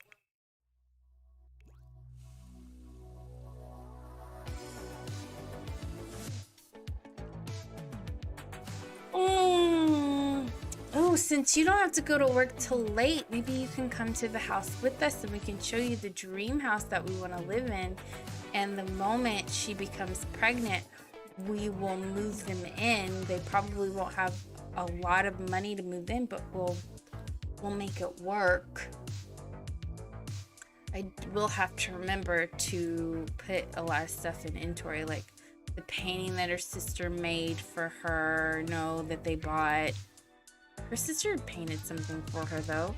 Speaker 1: Oh, since you don't have to go to work till late, maybe you can come to the house with us and we can show you the dream house that we want to live in. And the moment she becomes pregnant, we will move them in. They probably won't have a lot of money to move in, but we'll make it work. I will have to remember to put a lot of stuff in inventory, like the painting that her sister made for her, that they bought. Her sister painted something for her though,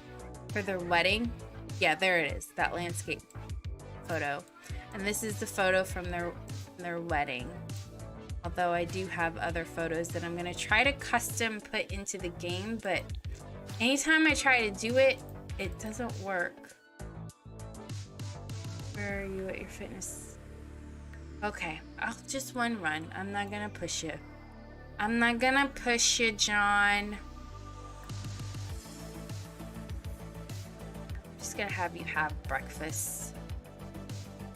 Speaker 1: for their wedding. Yeah, there it is, that landscape photo. And this is the photo from their wedding. Although I do have other photos that I'm gonna try to custom put into the game, but anytime I try to do it, it doesn't work. Where are you at your fitness? Okay, I'll just one run. I'm not gonna push you. I'm not gonna push you, John. I'm just gonna have you have breakfast.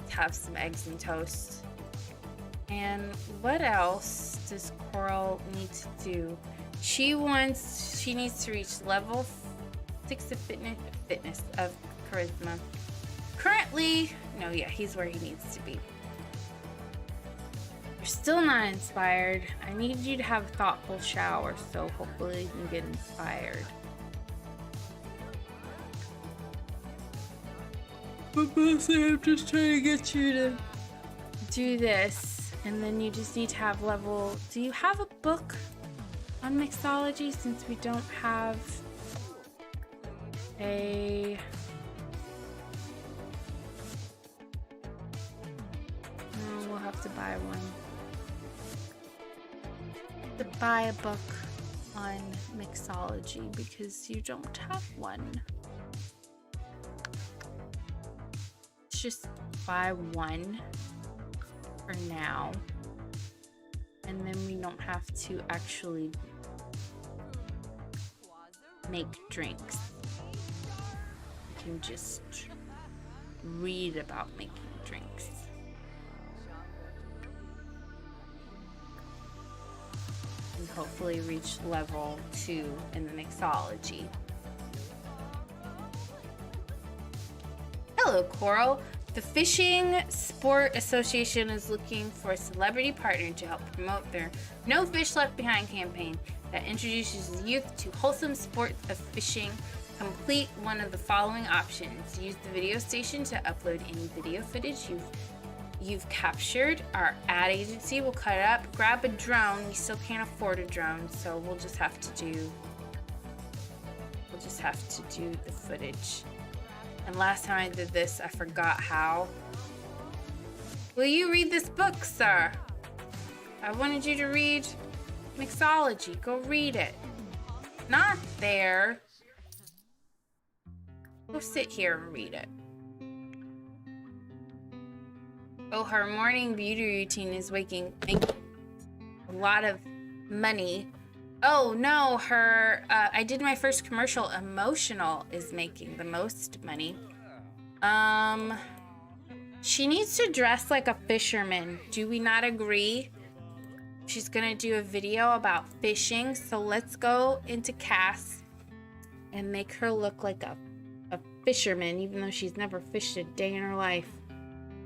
Speaker 1: Have some eggs and toast. And what else does Coral need to do? She needs to reach level 6 of fitness of charisma. Currently, no, yeah, he's where he needs to be. You're still not inspired. I need you to have a thoughtful shower, so hopefully you can get inspired. But mostly I'm just trying to get you to do this. And then you just need to have level... Do you have a book on mixology, since we don't have a... No, we'll have to buy one. To buy a book on mixology because you don't have one. Let's just buy one for now, and then we don't have to actually make drinks. We can just read about making drinks. And hopefully reach level 2 in the mixology. Hello, Coral. The Fishing Sport Association is looking for a celebrity partner to help promote their No Fish Left Behind campaign that introduces youth to wholesome sports of fishing. Complete one of the following options. Use the video station to upload any video footage you've captured. Our ad agency will cut it up. Grab a drone. We still can't afford a drone, so we'll just have to do the footage. And last time I did this, I forgot how. Will you read this book, sir? I wanted you to read mixology. Go read it. Not there. Go sit here and read it. Oh, her morning beauty routine is making a lot of money. Oh no, her I did my first commercial. Emotional is making the most money. She needs to dress like a fisherman. Do we not agree? She's gonna do a video about fishing, so let's go into Cass and make her look like a fisherman, even though she's never fished a day in her life.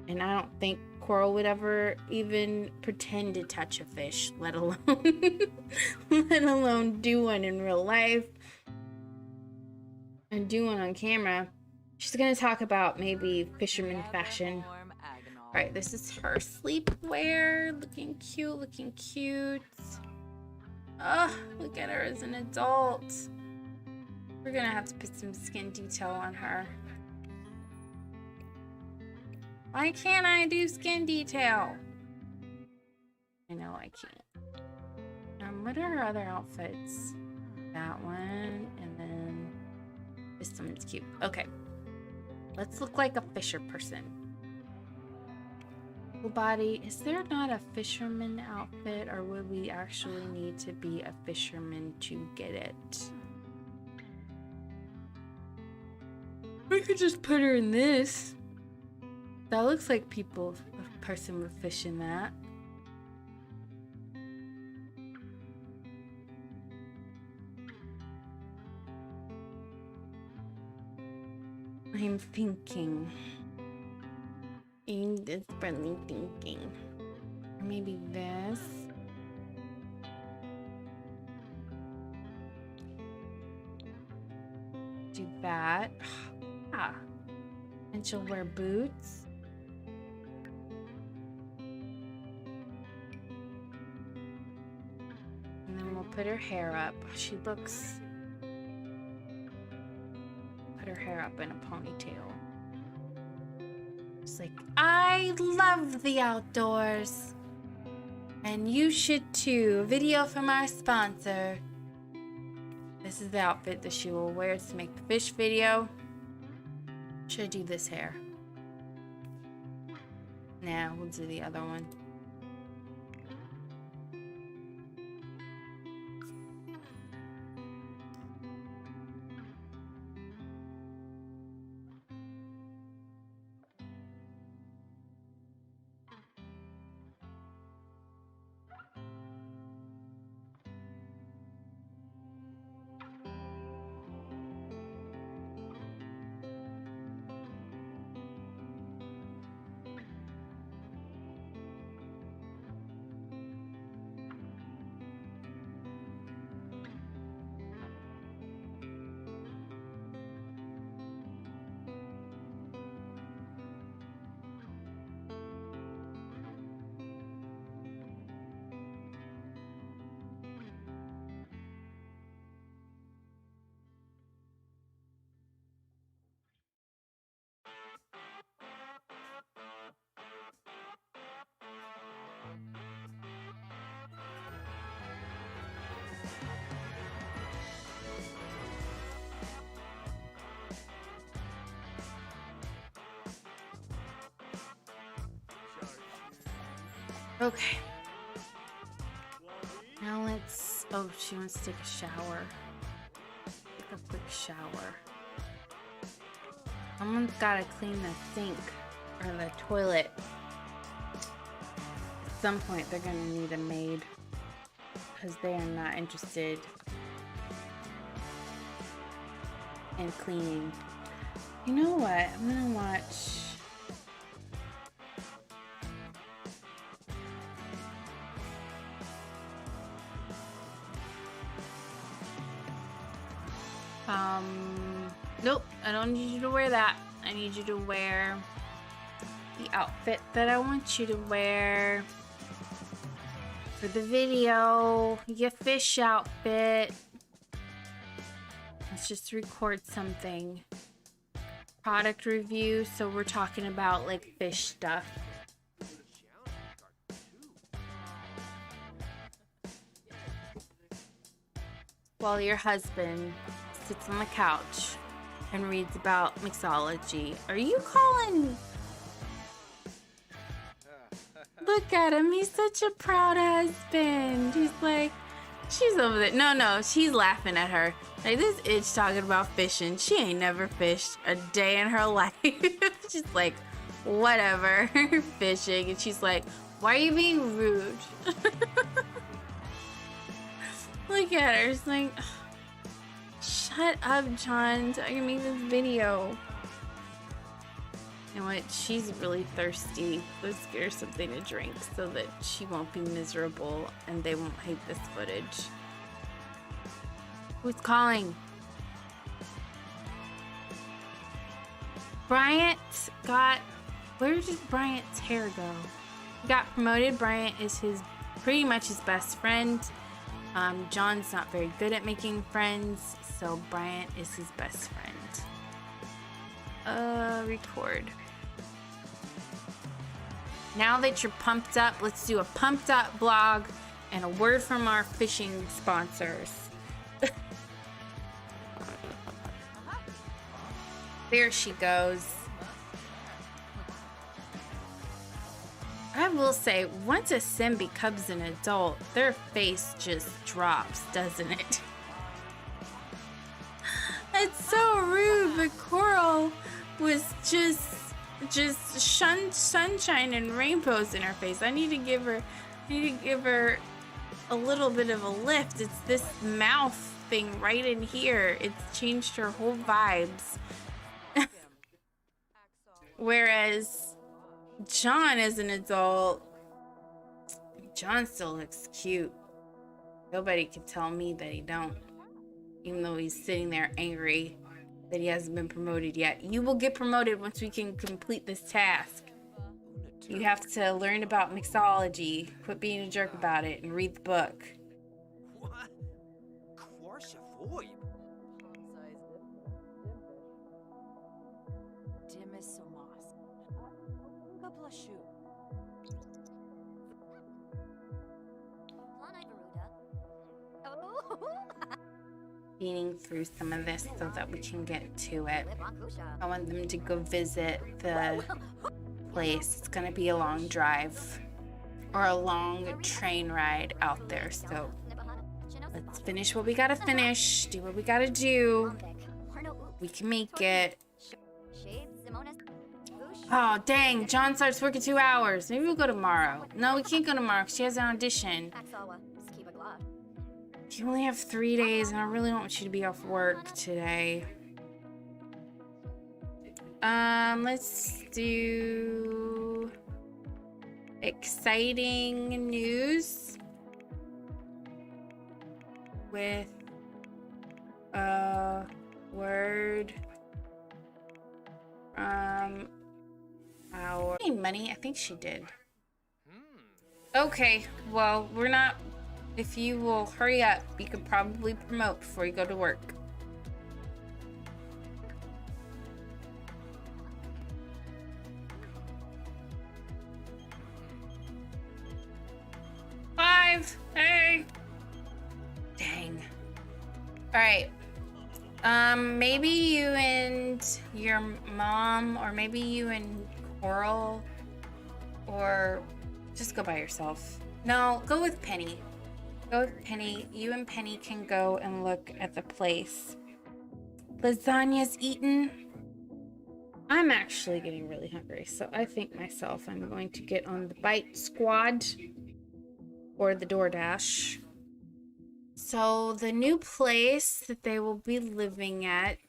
Speaker 1: And I don't think Coral would ever even pretend to touch a fish, let alone let alone do one in real life and do one on camera. She's gonna talk about maybe fisherman fashion. All right, this is her sleepwear. Looking cute, looking cute. Oh, look at her as an adult. We're gonna have to put some skin detail on her. Why can't I do skin detail? I know I can't. What are her other outfits? That one, and then this one's cute. Okay, let's look like a fisher person. Full body. Is there not a fisherman outfit, or would we actually need to be a fisherman to get it? We could just put her in this. That looks like a person would fish in that. I'm thinking. I'm desperately thinking. Or maybe this. Do that. Ah. And she'll wear boots. And then we'll put her hair up. She looks... Put her hair up in a ponytail. It's like, I love the outdoors. And you should too. A video from our sponsor. This is the outfit that she will wear to make the fish video. Should I do this hair? Nah, we'll do the other one. Okay. Now let's... Oh, she wants to take a shower. Take a quick shower. Someone's gotta clean the sink or the toilet. At some point, they're gonna need a maid because they are not interested in cleaning. You know what? I'm gonna watch... Nope, I don't need you to wear that. I need you to wear the outfit that I want you to wear for the video. Your fish outfit. Let's just record something. Product review, so we're talking about like fish stuff. While your husband sits on the couch and reads about mixology. Are you calling Look at him. He's such a proud husband. He's like, she's over there. No, she's laughing at her. Like, this itch talking about fishing. She ain't never fished a day in her life. She's like, whatever, fishing. And she's like, why are you being rude? Look at her. It's like, shut up, John. I can make this video. You know what? She's really thirsty. Let's get her something to drink so that she won't be miserable and they won't hate this footage. Who's calling? Bryant got... Where did Bryant's hair go? He got promoted. Bryant is pretty much his best friend. John's not very good at making friends, so Bryant is his best friend. Record. Now that you're pumped up, let's do a pumped up vlog and a word from our fishing sponsors. There she goes. I will say, once a sim becomes an adult, their face just drops, doesn't it? It's so rude, but Coral was just sunshine and rainbows in her face. I need to give her a little bit of a lift. It's this mouth thing right in here. It's changed her whole vibes. Whereas John, as an adult, John still looks cute. Nobody can tell me that he don't. Even though he's sitting there angry that he hasn't been promoted yet. You will get promoted once we can complete this task. You have to learn about mixology, quit being a jerk about it, and read the book. Eating through some of this so that we can get to it. I want them to go visit the place. It's gonna be a long drive or a long train ride out there, so let's finish what we gotta finish, do what we gotta do. We can make it. Oh dang, John starts work in 2 hours. Maybe we'll go tomorrow. No, we can't go tomorrow because she has an audition. You only have 3 days, and I really don't want you to be off work today. Let's do exciting news with a word from our money. I think she did. Okay, well, we're not. If you will hurry up, you could probably promote before you go to work. Five. Hey. Dang. All right. Maybe you and your mom, or maybe you and Coral, or just go by yourself. No, go with Penny. Go with Penny. You and Penny can go and look at the place. Lasagna's eaten. I'm actually getting really hungry, so I think myself I'm going to get on the Bite Squad or the DoorDash. So the new place that they will be living at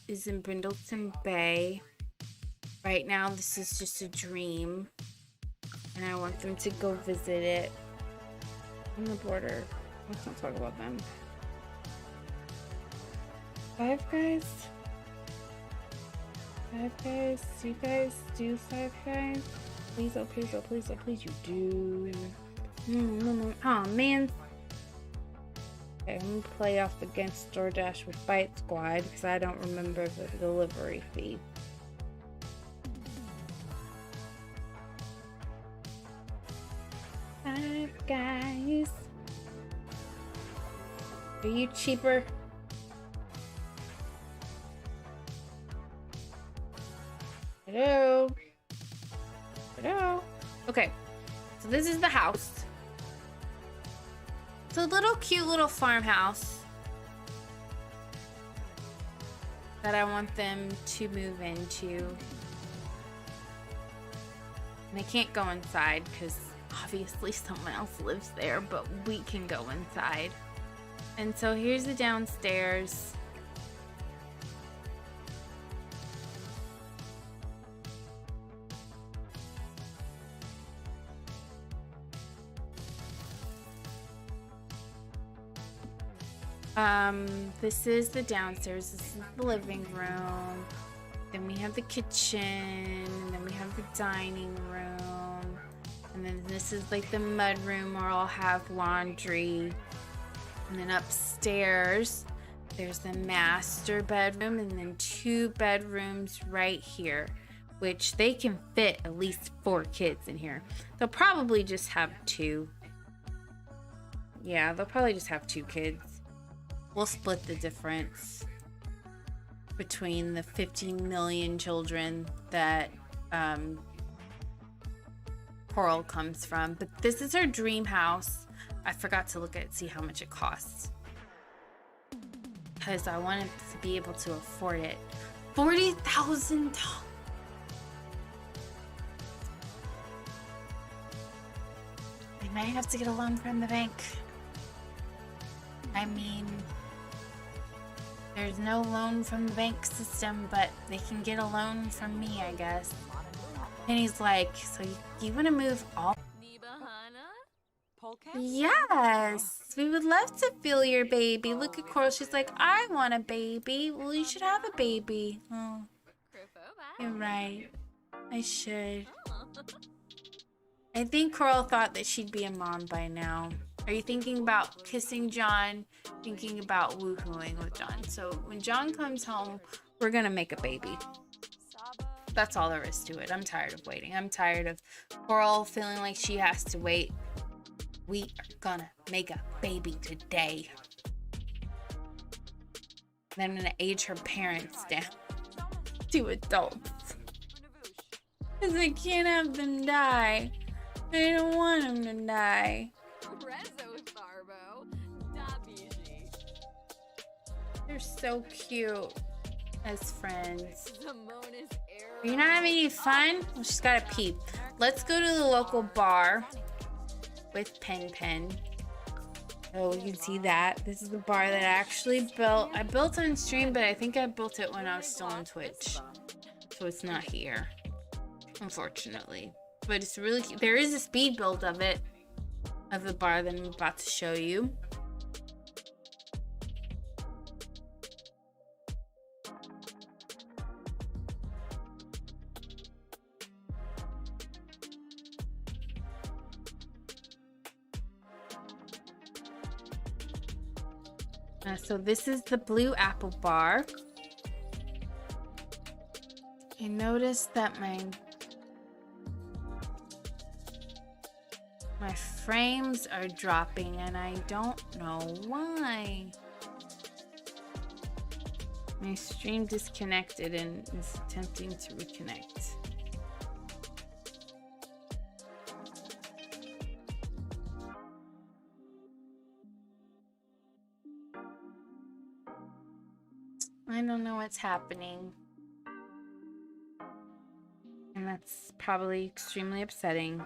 Speaker 1: is in Brindleton Bay. Right now, this is just a dream, and I want them to go visit it on the border. Let's not talk about them. Five Guys? Five Guys? You guys do Five Guys? Please, oh please, oh please, oh please, you do. No. Oh man. Okay, I'm gonna play off against DoorDash with Bite Squad because I don't remember the delivery fee. Five Guys. Are you cheaper? Hello? Hello? Okay. So this is the house. It's a little cute little farmhouse that I want them to move into. And I can't go inside because obviously someone else lives there, but we can go inside. And so here's the downstairs. This is the downstairs. This is the living room. Then we have the kitchen. And then we have the dining room. And then this is like the mud room where I'll have laundry. And then upstairs, there's the master bedroom and then 2 bedrooms right here, which they can fit at least 4 kids in here. They'll probably just have 2. Yeah, they'll probably just have 2 kids. We'll split the difference between the 15 million children that Coral comes from. But this is her dream house. I forgot to look at see how much it costs because I wanted to be able to afford it. $40,000. I might have to get a loan from the bank. I mean, there's no loan from the bank system, but they can get a loan from me, I guess. And he's like, so you want to move all? Yes, we would love to feel your baby. Look at Coral. She's like, I want a baby. Well, you should have a baby. Oh, you're right. I should. I think Coral thought that she'd be a mom by now. Are you thinking about kissing John? Thinking about woohooing with John? So when John comes home, we're gonna make a baby. That's all there is to it. I'm tired of waiting. I'm tired of Coral feeling like she has to wait. We are gonna make a baby today. Then I'm gonna age her parents down to adults. Because I can't have them die. I don't want them to die. They're so cute as friends. Are you not having any fun? Well, she's got to pee. Let's go to the local bar with Pen. Oh, you can see that. This is the bar that I actually built. I built on stream, but I think I built it when I was still on Twitch. So it's not here, unfortunately. But it's really cute. There is a speed build of it, of the bar that I'm about to show you. So this is the Blue Apple bar. I noticed that my frames are dropping and I don't know why. My stream disconnected and is attempting to reconnect. I don't know what's happening. And that's probably extremely upsetting.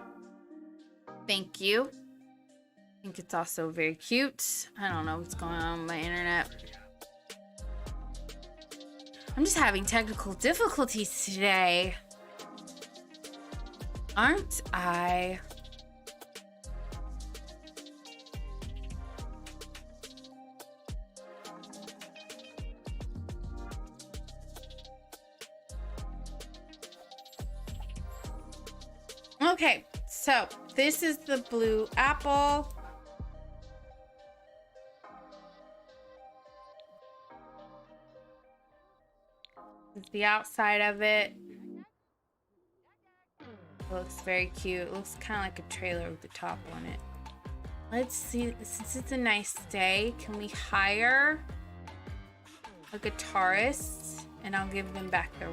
Speaker 1: Thank you. I think it's also very cute. I don't know what's going on with my internet. I'm just having technical difficulties today. Aren't I? Okay, so this is the Blue Apple. This is the outside of it. It looks very cute. It looks kind of like a trailer with the top on it. Let's see, since it's a nice day, can we hire a guitarist? And I'll give her back her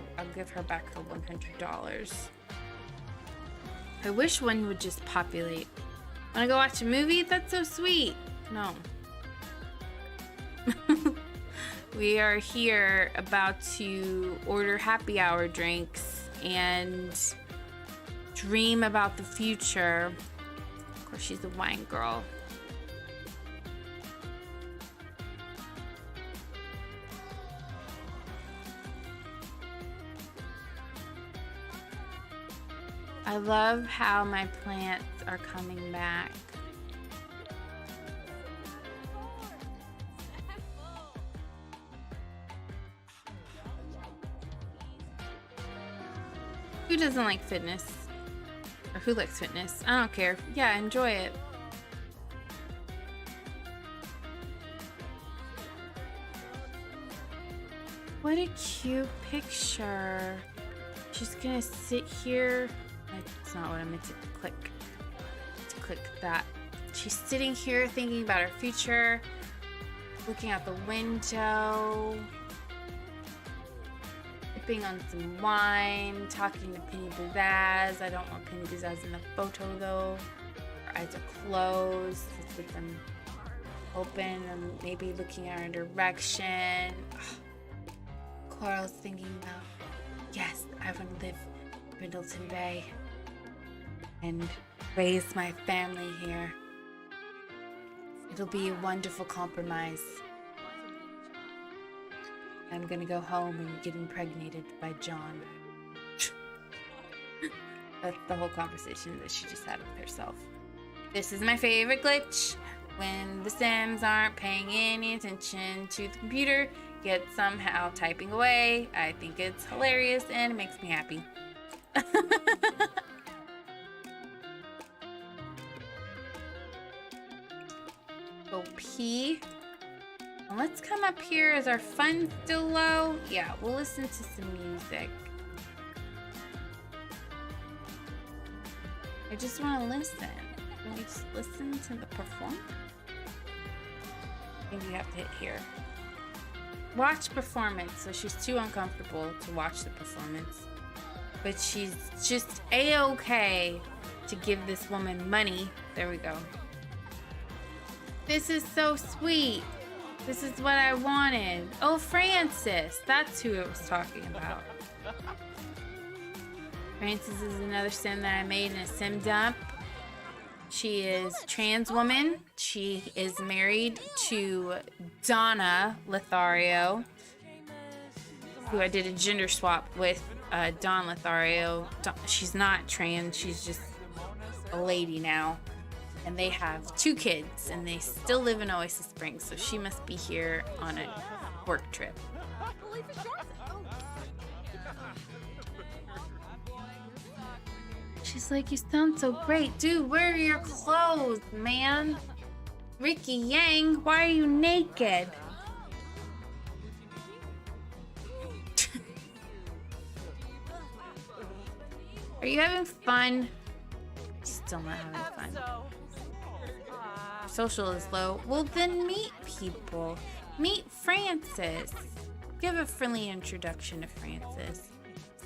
Speaker 1: $100. I wish one would just populate. Wanna go watch a movie? That's so sweet. No. We are here about to order happy hour drinks and dream about the future. Of course, she's a wine girl. I love how my plants are coming back. Who doesn't like fitness? Or who likes fitness? I don't care. Yeah, enjoy it. What a cute picture. She's gonna sit here. That's not what I meant to click. To click that. She's sitting here thinking about her future, looking out the window, sipping on some wine, talking to Penny Pizzazz. I don't want Penny Pizzazz in the photo though. Her eyes are closed, just with them open, and maybe looking at her direction. Coral's thinking about, yes, I want to live in Brindleton Bay and raise my family here. It'll be a wonderful compromise. I'm gonna go home and get impregnated by John. That's the whole conversation that she just had with herself. This is my favorite glitch. When the Sims aren't paying any attention to the computer, yet somehow typing away. I think it's hilarious and it makes me happy. Go pee. And let's come up here. Is our fun still low? Yeah, we'll listen to some music. I just want to listen. Can we just listen to the performance? Maybe you have to hit here. Watch performance. So she's too uncomfortable to watch the performance. But she's just A-okay to give this woman money. There we go. This is so sweet. This is what I wanted. Oh, Francis. That's who it was talking about. Francis is another sim that I made in a sim dump. She is a trans woman. She is married to Donna Lothario, who I did a gender swap with. Don Lothario. She's not trans. She's just a lady now. And they have 2 kids, and they still live in Oasis Springs, so she must be here on a work trip. She's like, you sound so great. Dude, where are your clothes, man? Ricky Yang, why are you naked? Are you having fun? Still not having fun. Social is low. Well, then meet people. Meet Francis. Give a friendly introduction to Francis.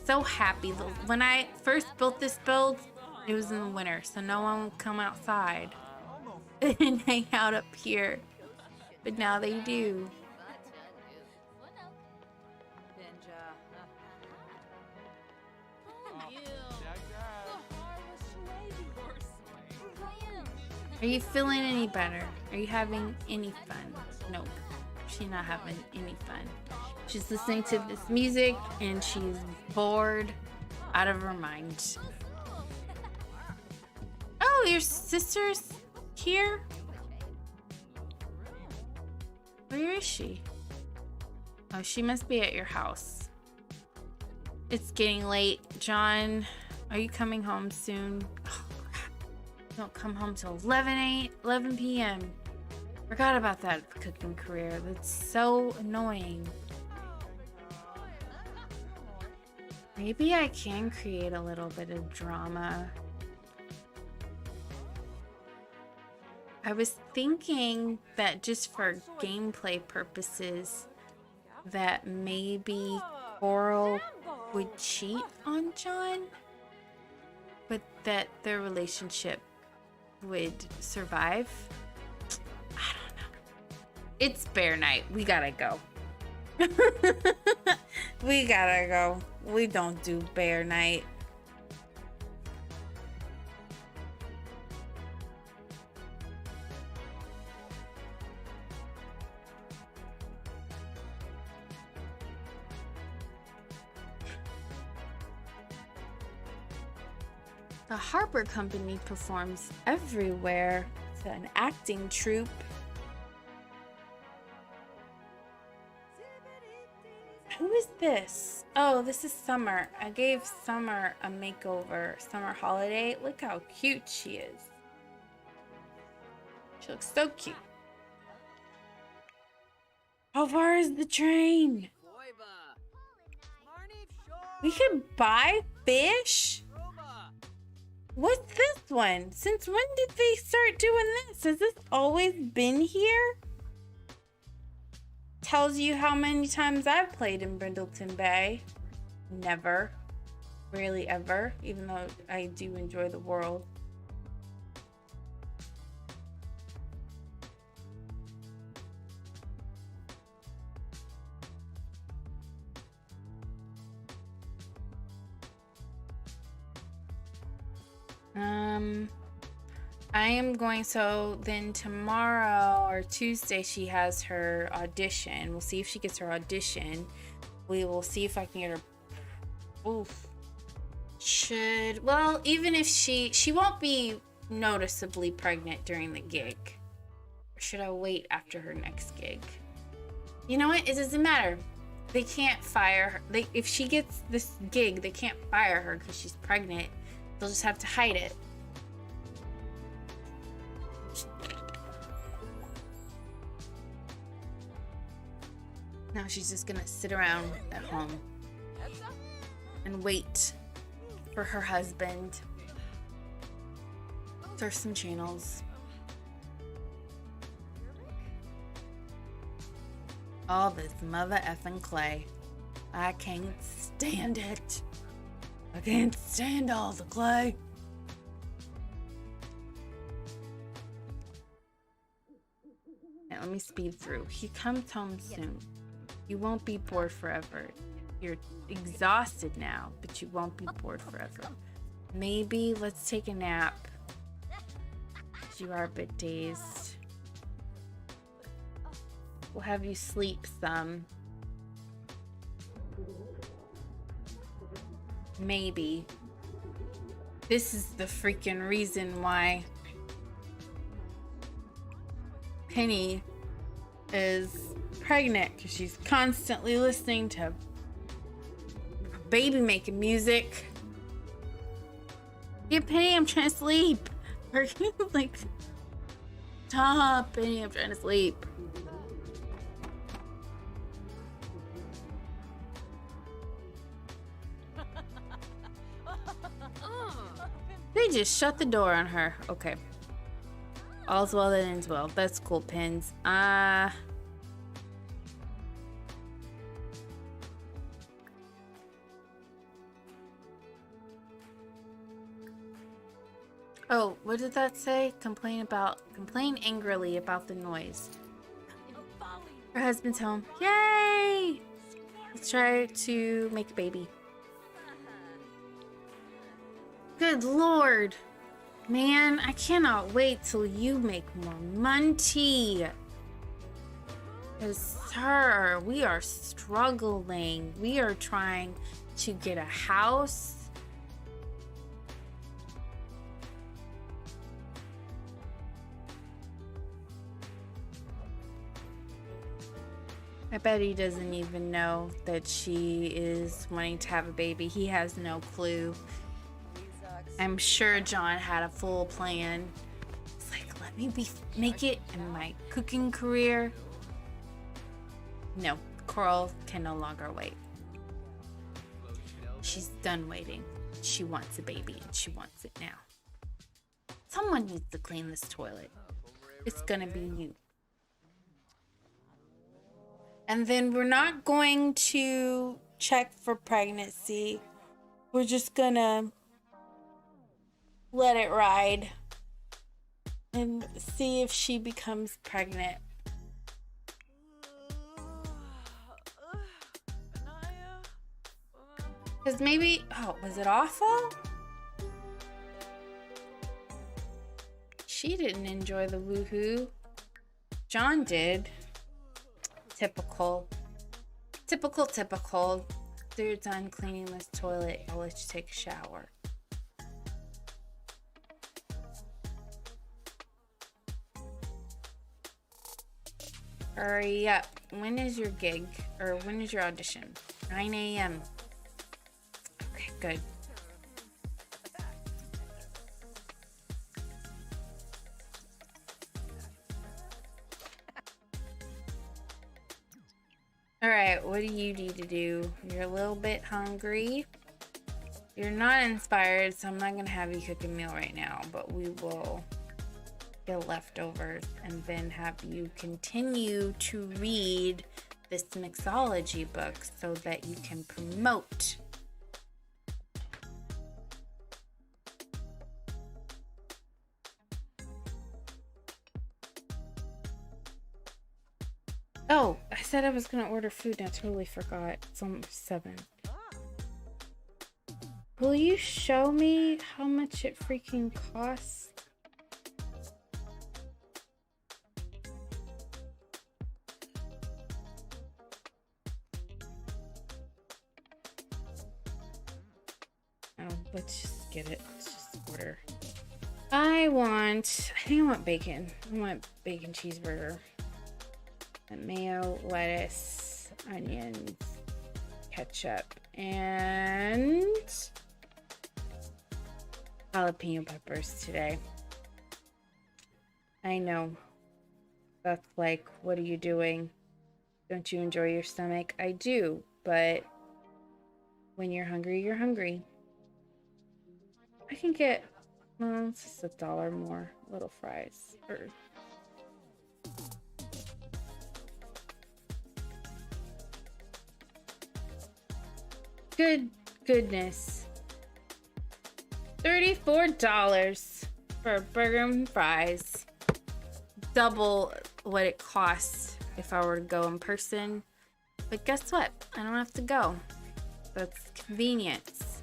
Speaker 1: So happy. When I first built this build, it was in the winter, so no one would come outside and hang out up here. But now they do. Are you feeling any better? Are you having any fun? Nope. She's not having any fun. She's listening to this music and she's bored out of her mind. Oh, your sister's here? Where is she? Oh, she must be at your house. It's getting late. John, are you coming home soon? Oh, crap. Don't come home till 11 p.m. Forgot about that cooking career. That's so annoying. Maybe I can create a little bit of drama. I was thinking that just for gameplay purposes, that maybe Coral would cheat on John. But that their relationship would survive. I don't know. It's bear night. We gotta go. We gotta go. We don't do bear night. The Harper Company performs everywhere. It's an acting troupe. Who is this? Oh, this is Summer. I gave Summer a makeover. Summer Holiday. Look how cute she is. She looks so cute. How far is the train? We could buy fish? What's this one? Since when did they start doing this? Has this always been here? Tells you how many times I've played in Brindleton Bay. Never. Rarely ever, even though I do enjoy the world. I am going, so then tomorrow or Tuesday she has her audition. We'll see if she gets her audition. We will see if I can get her. Oof. Well, even if she won't be noticeably pregnant during the gig. Or should I wait after her next gig? You know what? It doesn't matter. They can't fire her. If she gets this gig, they can't fire her because she's pregnant. They'll just have to hide it. Now she's just gonna sit around at home and wait for her husband. Surf some channels. All this mother effing clay. I can't stand it. I can't stand all the clay. Now let me speed through. He comes home soon. You won't be bored forever. You're exhausted now, but you won't be bored forever. Maybe let's take a nap. You are a bit dazed. We'll have you sleep some. Maybe. This is the freaking reason why Penny is pregnant, because she's constantly listening to baby making music. Yeah, Penny, I'm trying to sleep. Like, stop, Penny, I'm trying to sleep. They just shut the door on her. Okay. All's well that ends well. That's cool, Pins. Oh, what did that say? Complain angrily about the noise. Her husband's home. Yay! Let's try to make a baby. Good Lord. Man, I cannot wait till you make more money. Because, sir, we are struggling. We are trying to get a house. I bet he doesn't even know that she is wanting to have a baby. He has no clue. I'm sure John had a full plan. It's like, let me make it in my cooking career. No, Coral can no longer wait. She's done waiting. She wants a baby and she wants it now. Someone needs to clean this toilet. It's gonna be you. And then we're not going to check for pregnancy. We're just gonna let it ride and see if she becomes pregnant. Because maybe, oh, was it awful? She didn't enjoy the woohoo. John did. Typical. Typical. They're done cleaning this toilet. I'll let you take a shower. Hurry up. When is your gig? Or when is your audition? 9 a.m. Okay, good. Alright, what do you need to do? You're a little bit hungry. You're not inspired, so I'm not going to have you cook a meal right now, but we will get leftovers and then have you continue to read this mixology book so that you can promote. Oh, I said I was gonna order food and I totally forgot. It's almost 7. Will you show me how much it freaking costs? Oh, let's just get it. Let's just order. I think I want bacon. I want bacon cheeseburger. And mayo, lettuce, onions, ketchup, and jalapeno peppers today. I know. That's like, what are you doing? Don't you enjoy your stomach? I do, but when you're hungry, you're hungry. I can get, well, it's just $1 more. Little fries. Or good goodness. $34 for a burger and fries. Double what it costs if I were to go in person. But guess what? I don't have to go. That's convenience.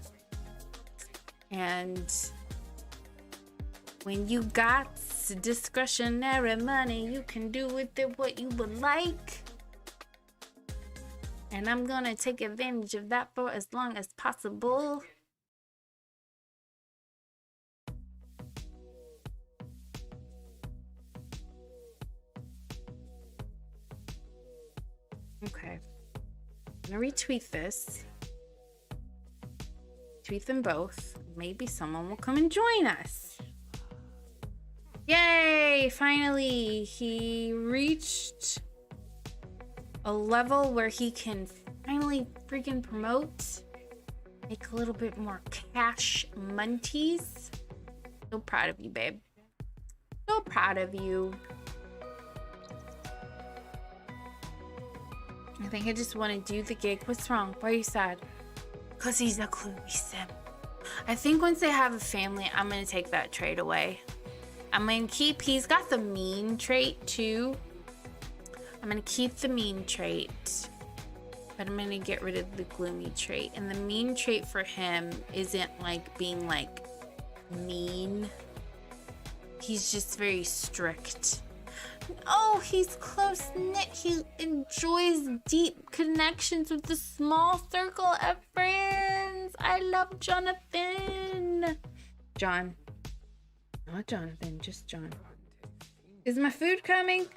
Speaker 1: And when you got discretionary money, you can do with it what you would like. And I'm gonna take advantage of that for as long as possible. Okay. I'm gonna retweet this. Tweet them both. Maybe someone will come and join us. Yay! Finally, he reached a level where he can finally freaking promote, make a little bit more cash munties. So proud of you, babe. So proud of you. I think I just want to do the gig. What's wrong? Why are you sad? Because he's a gloomy sim. I think once I have a family, I'm going to take that trait away. I'm going to keep, he's got the mean trait too. I'm going to keep the mean trait, but I'm going to get rid of the gloomy trait. And the mean trait for him isn't like being like mean. He's just very strict. Oh, he's close-knit. He enjoys deep connections with the small circle of friends. I love Jonathan. John. Not Jonathan, just John. Is my food coming?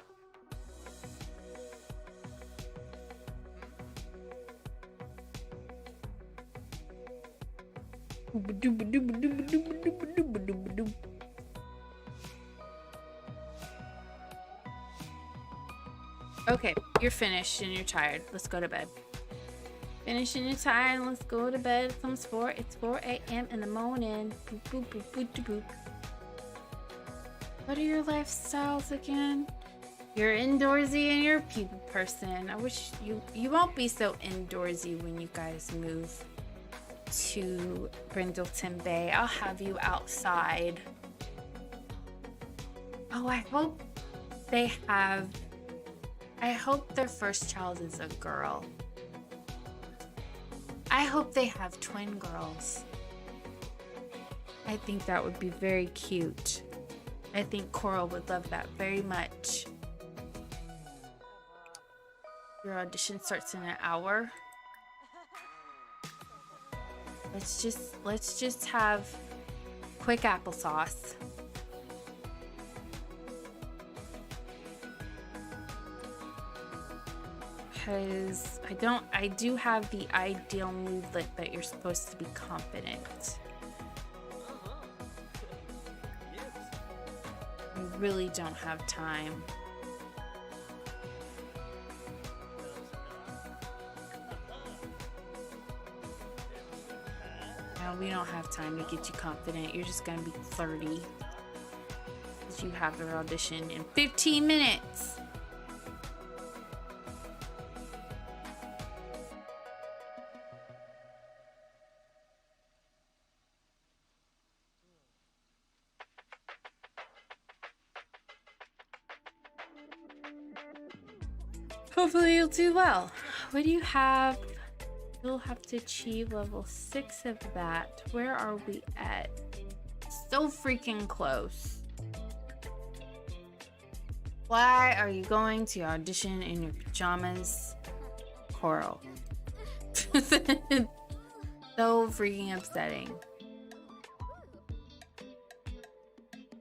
Speaker 1: Okay, you're finished and you're tired. Let's go to bed. Finished and you're tired. Let's go to bed. It's 4 a.m. in the morning. Boop, boop, boop, boop, boop, boop. What are your lifestyles again? You're indoorsy and you're a people person. I wish you won't be so indoorsy when you guys move. to Brindleton Bay. I'll have you outside. Oh, I hope their first child is a girl. I hope they have twin girls. I think that would be very cute. I think Coral would love that very much. Your audition starts in an hour. Let's just have quick applesauce. Because I do have the ideal moodlet that you're supposed to be confident. We really don't have time. No, we don't have time to get you confident. You're just gonna be flirty. Because you have your audition in 15 minutes. Hopefully you'll do well. What do you have? You'll have to achieve level 6 of that. Where are we at? So freaking close. Why are you going to audition in your pajamas, Coral? So freaking upsetting.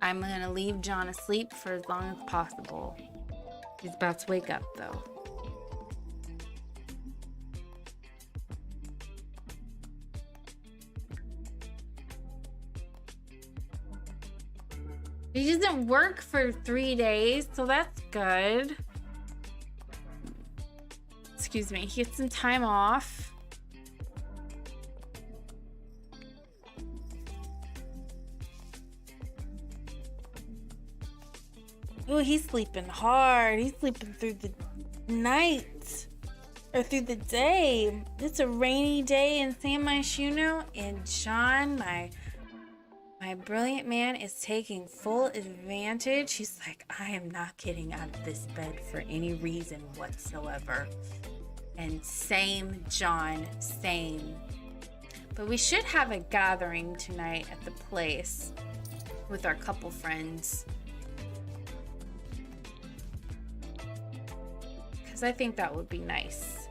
Speaker 1: I'm gonna leave John asleep for as long as possible. He's about to wake up though. He doesn't work for 3 days, so that's good. Excuse me, he gets some time off. Oh, he's sleeping hard. He's sleeping through the night or through the day. It's a rainy day in San Myshuno, and John, my brilliant man, is taking full advantage. He's like, I am not getting out of this bed for any reason whatsoever. And same, John, same. But we should have a gathering tonight at the place with our couple friends. Because I think that would be nice.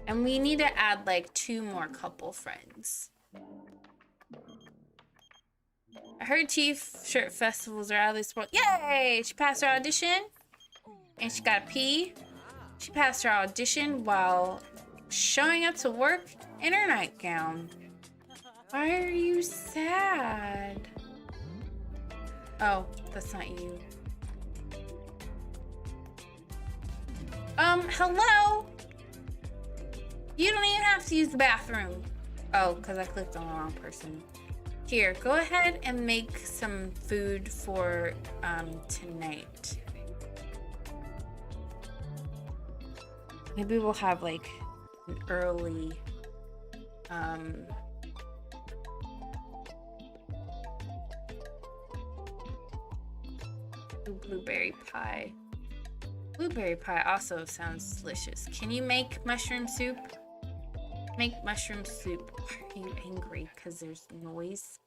Speaker 1: And we need to add like 2 more couple friends. I heard T-shirt festivals are out of this world. Yay! She passed her audition. And she got a P. She passed her audition while showing up to work in her nightgown. Why are you sad? Oh, that's not you. Hello? You don't even have to use the bathroom. Oh, because I clicked on the wrong person. Here, go ahead and make some food for tonight. Maybe we'll have like an early blueberry pie. Blueberry pie also sounds delicious. Can you make mushroom soup? Make mushroom soup. Why are you angry? Because there's noise.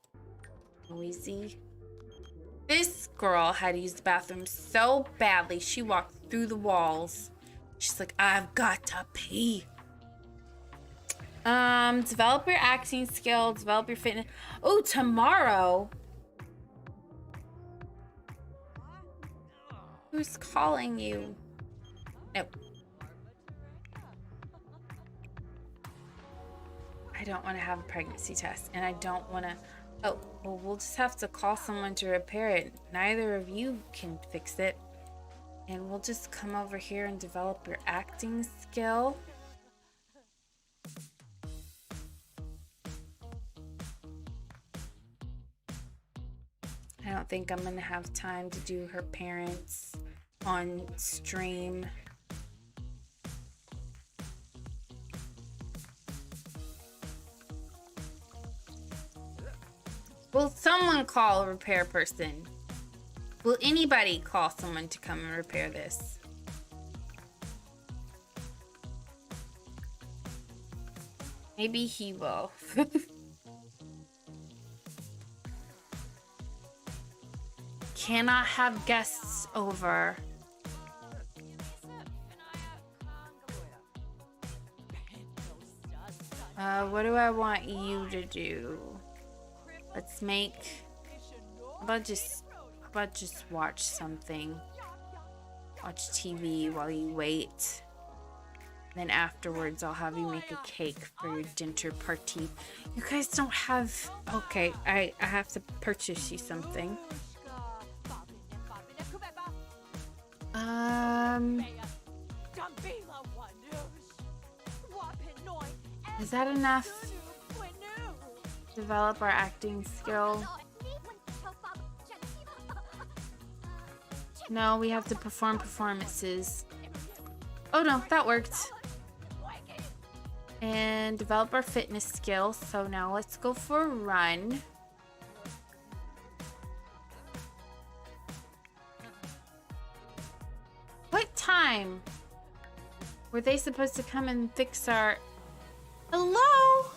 Speaker 1: Noisy. This girl had to use the bathroom so badly, she walked through the walls. She's like, I've got to pee. Develop your acting skill, develop your fitness. Oh, tomorrow. Who's calling you? Nope. I don't want to have a pregnancy test, and I don't want to. Oh, well, we'll just have to call someone to repair it. Neither of you can fix it. And we'll just come over here and develop your acting skill. I don't think I'm going to have time to do her parents on stream. Will someone call a repair person? Will anybody call someone to come and repair this? Maybe he will. Cannot have guests over. What do I want you to do? Let's make... How about just watch something? Watch TV while you wait. Then afterwards, I'll have you make a cake for your dinner party. You guys don't have... Okay, I have to purchase you something. Is that enough? Develop our acting skill. No, we have to perform performances. Oh no, that worked. And develop our fitness skill. So now let's go for a run. What time were they supposed to come and fix our... Hello?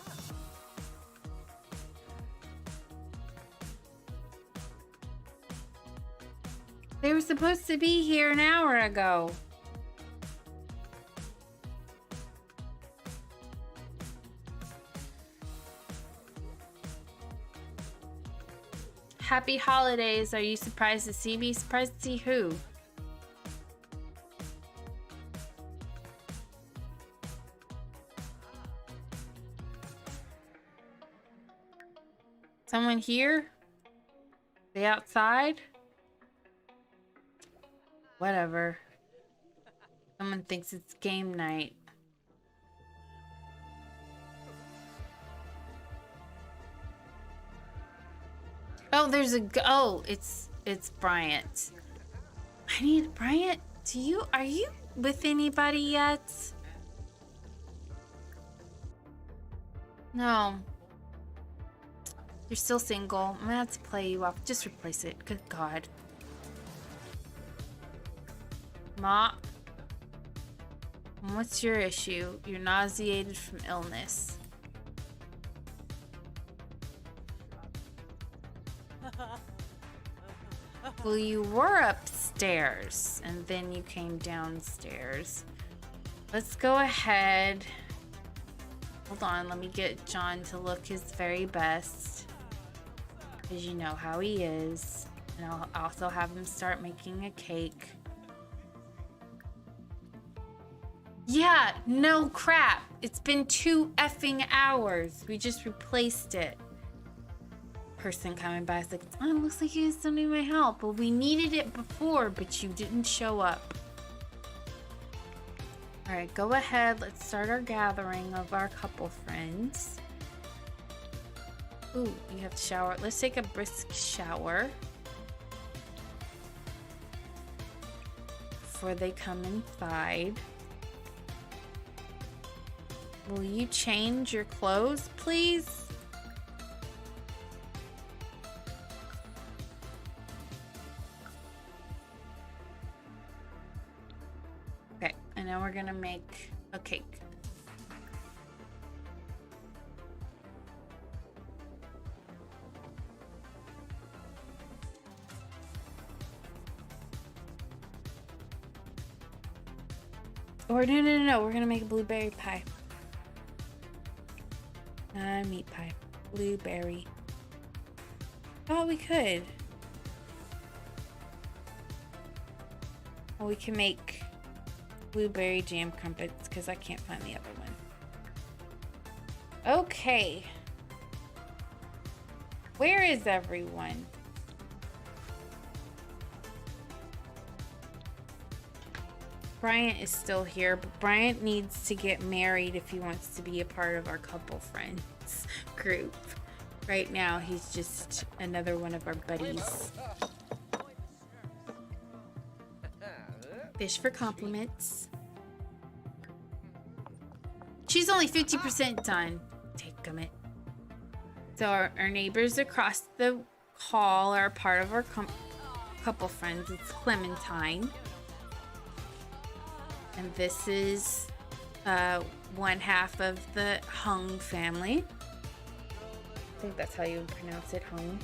Speaker 1: They were supposed to be here an hour ago. Happy holidays. Are you surprised to see me? Surprised to see who? Someone here? They outside? Whatever. Someone thinks it's game night. Oh, there's a... Oh, it's Bryant. I need... Bryant, are you with anybody yet? No. You're still single. I'm gonna have to play you off. Just replace it. Good God. Ma. What's your issue? You're nauseated from illness. Well, you were upstairs and then you came downstairs. Let's go ahead. Hold on, let me get John to look his very best. Because you know how he is. And I'll also have him start making a cake. Yeah, no crap. It's been 2 effing hours. We just replaced it. Person coming by is like, oh, it looks like you guys don't need my help. Well, we needed it before, but you didn't show up. Alright, go ahead. Let's start our gathering of our couple friends. Ooh, you have to shower. Let's take a brisk shower before they come inside. Will you change your clothes, please? Okay, and now we're gonna make a cake. Or no, we're gonna make a blueberry pie. Meat pie. Blueberry. Oh, we could. Well, we can make blueberry jam crumpets because I can't find the other one. Okay. Where is everyone? Bryant is still here, but Bryant needs to get married if he wants to be a part of our couple friends group. Right now, he's just another one of our buddies. Fish for compliments. She's only 50% done. Take it. So our neighbors across the hall are part of our couple friends. It's Clementine. And this is one half of the Hung family. I think that's how you would pronounce it, Hung.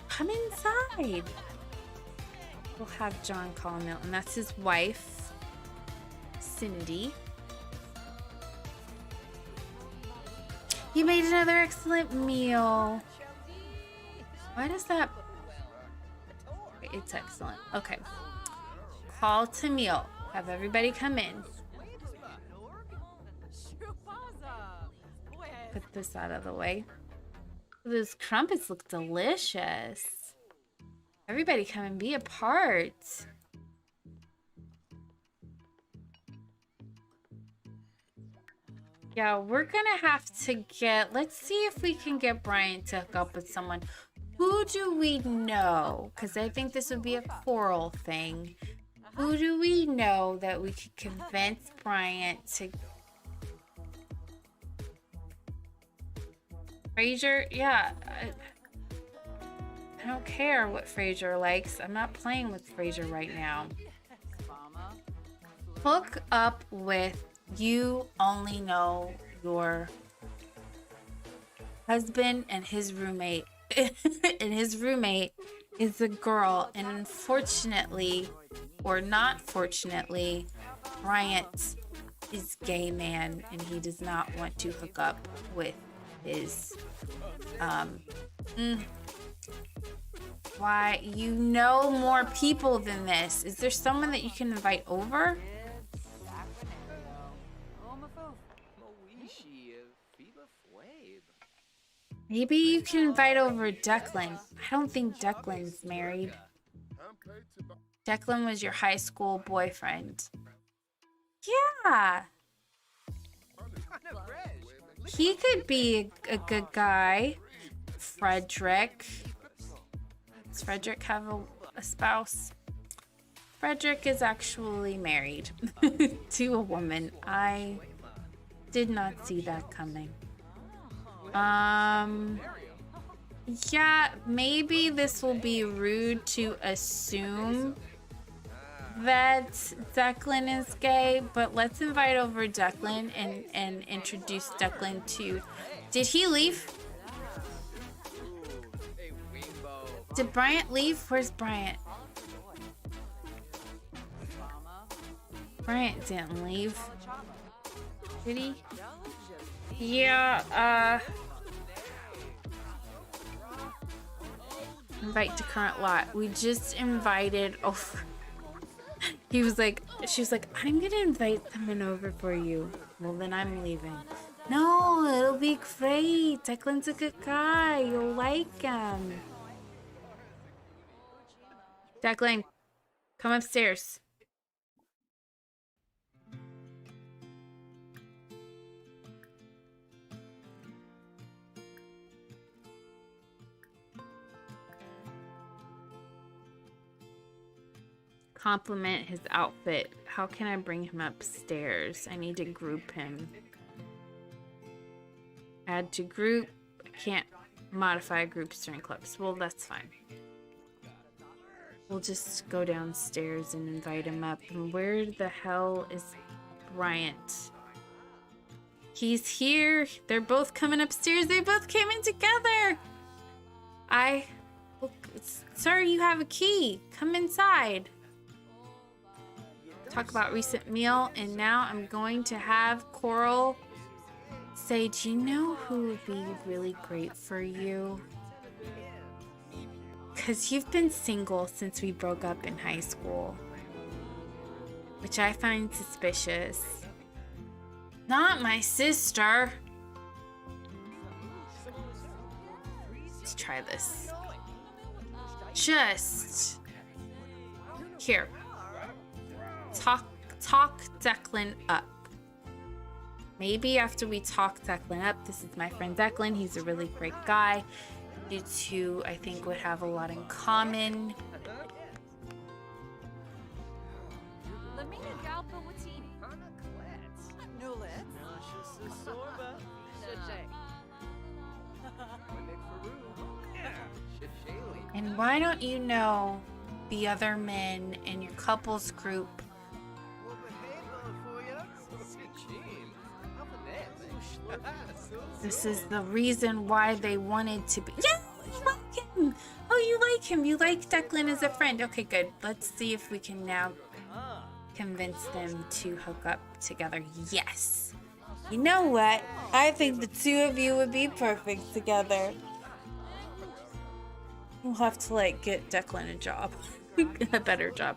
Speaker 1: Come inside. We'll have John call him out, and that's his wife, Cindy. You made another excellent meal. Why does that... It's excellent. Okay. Call to meal. Have everybody come in. Put this out of the way. Those crumpets look delicious. Everybody come and be a part. Yeah, we're gonna have to get... Let's see if we can get Brian to hook up with someone. Who do we know? Because I think this would be a Coral thing. Who do we know that we could convince Bryant to... Fraser? Yeah. I don't care what Fraser likes. I'm not playing with Fraser right now. Hook up with... You only know your husband and his roommate. And his roommate is a girl. And unfortunately, or not fortunately, Bryant is gay man. And he does not want to hook up with his... Why? You know more people than this. Is there someone that you can invite over? Maybe you can invite over Declan. I don't think Declan's married. Declan was your high school boyfriend. Yeah. He could be a good guy. Frederick. Does Frederick have a spouse? Frederick is actually married to a woman. I did not see that coming. Yeah, maybe this will be rude to assume that Declan is gay, but let's invite over Declan and introduce Declan to... Did he leave? Did Bryant leave? Where's Bryant? Bryant didn't leave. Did he? Yeah, invite to current lot. We just invited over. He was like, she was like, I'm gonna invite someone over for you. Well, then I'm leaving. No, it'll be great. Declan's a good guy. You'll like him. Declan, come upstairs. Compliment his outfit. How can I bring him upstairs? I need to group him. Add to group. I can't modify groups during clubs. Well, that's fine. We'll just go downstairs and invite him up. And where the hell is Bryant? He's here. They're both coming upstairs. They both came in together. Look, sir, you have a key. Come inside. Talk about recent meal, and now I'm going to have Coral say, do you know who would be really great for you? Because you've been single since we broke up in high school, which I find suspicious. Not my sister. Let's try this. Just here. Talk Declan up. Maybe after we talk Declan up, this is my friend Declan. He's a really great guy. You two, I think, would have a lot in common. And why don't you know the other men in your couples group? This is the reason why they wanted to be. Yeah, you like him. Oh, you like him. You like Declan as a friend. Okay, good. Let's see if we can now convince them to hook up together. Yes. You know what? I think the two of you would be perfect together. We'll have to, like, get Declan a job. A better job.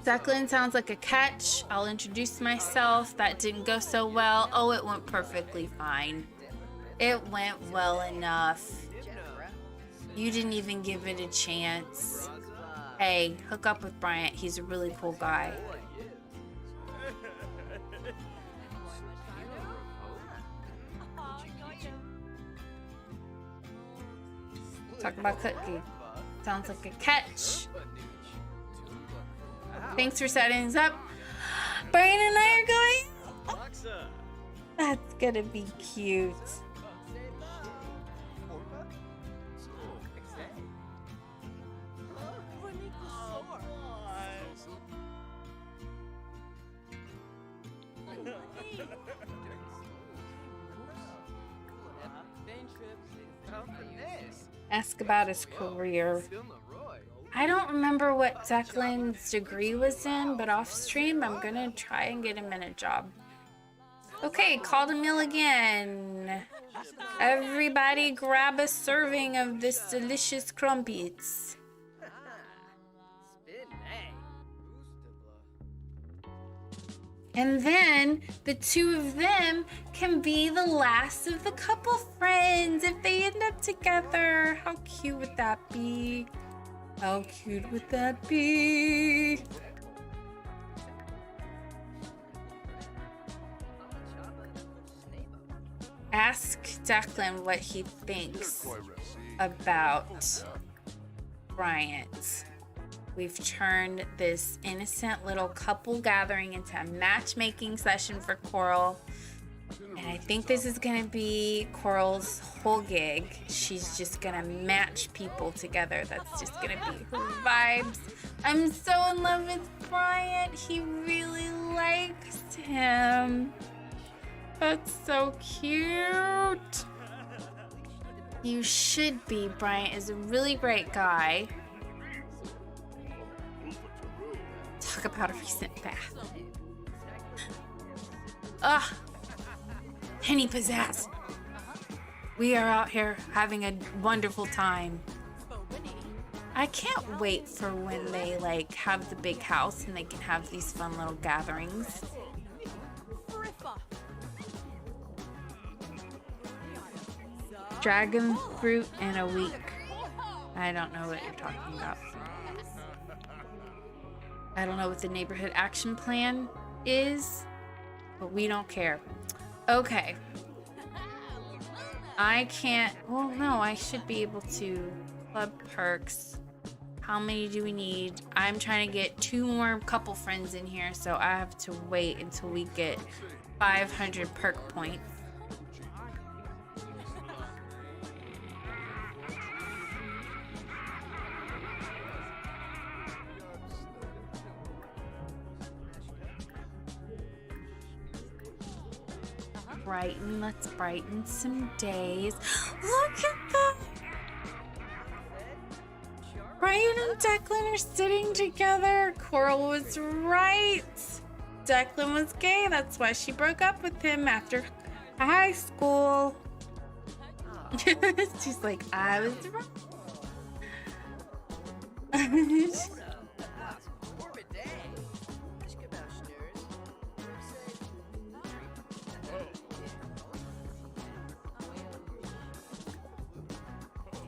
Speaker 1: Declan sounds like a catch. I'll introduce myself. That didn't go so well. Oh, it went perfectly fine. It went well enough. You didn't even give it a chance. Hey, hook up with Bryant. He's a really cool guy. Talk about Cookie. Sounds like a catch. Thanks for setting us up. Brian and I are going. That's gonna be cute. Ask about his career. I don't remember what Declan's degree was in, but off stream, I'm gonna try and get him in a job. Okay, call to meal again. Everybody grab a serving of this delicious crumpets. And then the two of them can be the last of the couple friends if they end up together. How cute would that be? How cute would that be? Ask Declan what he thinks about Bryant. We've turned this innocent little couple gathering into a matchmaking session for Coral. And I think this is going to be Coral's whole gig. She's just going to match people together. That's just going to be her vibes. I'm so in love with Bryant. He really likes him. That's so cute. You should be. Bryant is a really great guy. Talk about a recent bath. Ugh. Penny pizzazz. We are out here having a wonderful time. I can't wait for when they like have the big house and they can have these fun little gatherings. Dragon fruit in a week. I don't know what you're talking about. I don't know what the neighborhood action plan is, but we don't care. Okay. I can't, well, no, I should be able to. Club perks. How many do we need? I'm trying to get 2 more couple friends in here, so I have to wait until we get 500 perk points. Brighten, let's brighten some days. Look at that! Brian and Declan are sitting together. Coral was right. Declan was gay. That's why she broke up with him after high school. She's like, I was wrong.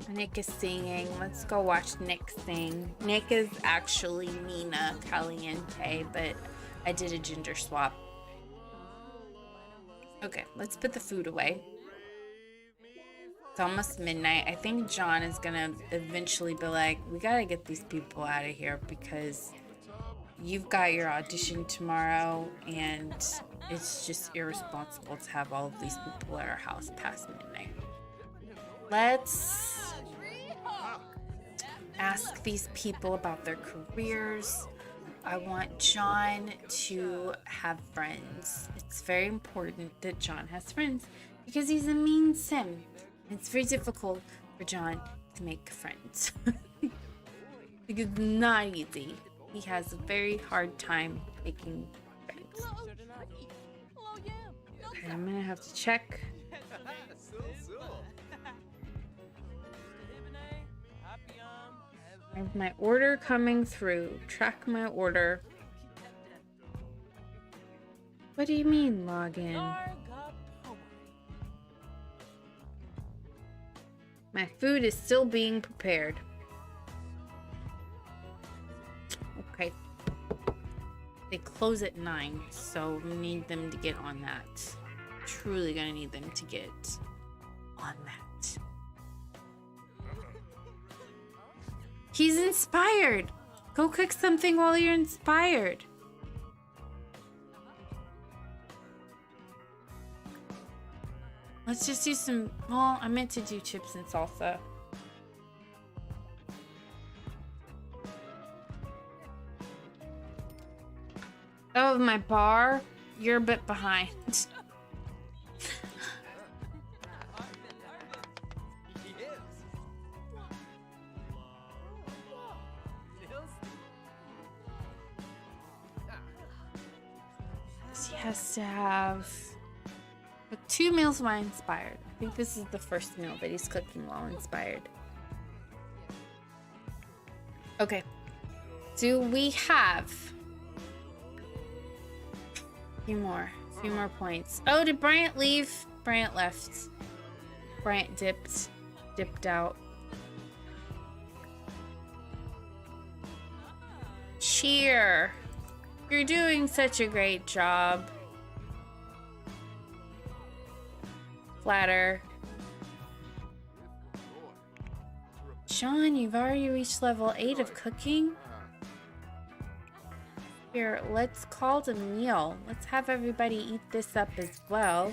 Speaker 1: Nick is singing. Let's go watch Nick sing. Nick is actually Nina Caliente, but I did a gender swap. Okay, let's put the food away. It's almost midnight. I think John is gonna eventually be like, we gotta get these people out of here because you've got your audition tomorrow, and it's just irresponsible to have all of these people at our house past midnight. Let's ask these people about their careers. I want John to have friends. It's very important that John has friends because he's a mean sim. It's very difficult for John to make friends. Because it's not easy. He has a very hard time making friends. Okay, I'm gonna have to check. I have my order coming through. Track my order. What do you mean, login? My food is still being prepared. Okay. They close at 9, so we need them to get on that. Truly gonna need them to get on that. He's inspired. Go cook something while you're inspired. Let's just do some, well, I meant to do chips and salsa. Oh, my bar, you're a bit behind. He has to have 2 meals while inspired. I think this is the first meal that he's cooking while inspired. Okay. Do we have a few more points? Oh, did Bryant leave? Bryant left. Bryant dipped out. Cheer. You're doing such a great job. Flatter. John, you've already reached level 8 of cooking. Here, let's call it a meal. Let's have everybody eat this up as well.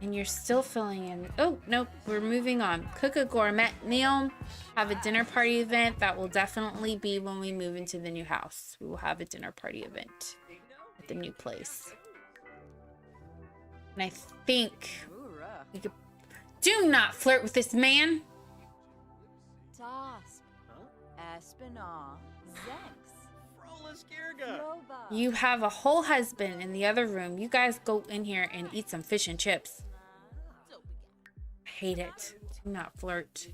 Speaker 1: And you're still filling in. Oh, nope, we're moving on. Cook a gourmet meal. Have a dinner party event. That will definitely be when we move into the new house. We will have a dinner party event at the new place. And I think we could... Do not flirt with this man! You have a whole husband in the other room. You guys go in here and eat some fish and chips. I hate it. Do not flirt.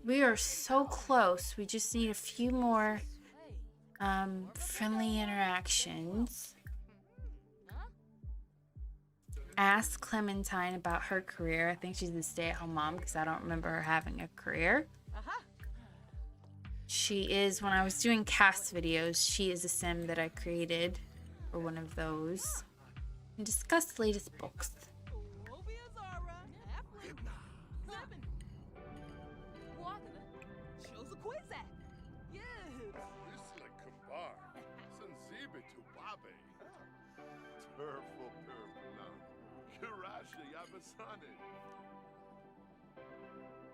Speaker 1: We are so close. We just need a few more friendly interactions. Ask Clementine about her career. I think she's a stay-at-home mom because I don't remember her having a career. She is, when I was doing cast videos, she is a sim that I created for one of those. And discuss the latest books.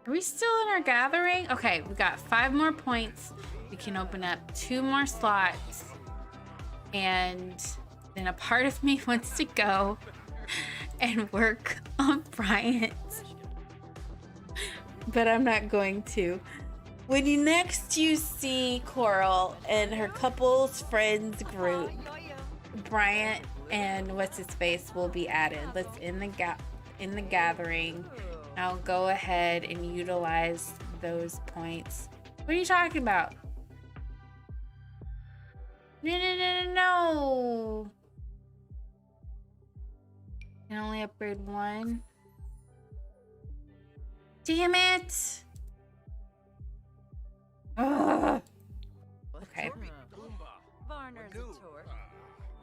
Speaker 1: Are we still in our gathering? Okay, we got 5 more points. We can open up 2 more slots. And then a part of me wants to go and work on Bryant. But I'm not going to. When you next see Coral and her couple's friends group, Bryant and what's his face will be added. Let's in the gathering. I'll go ahead and utilize those points. What are you talking about? No. Can only upgrade 1. Damn it. Ugh. Okay.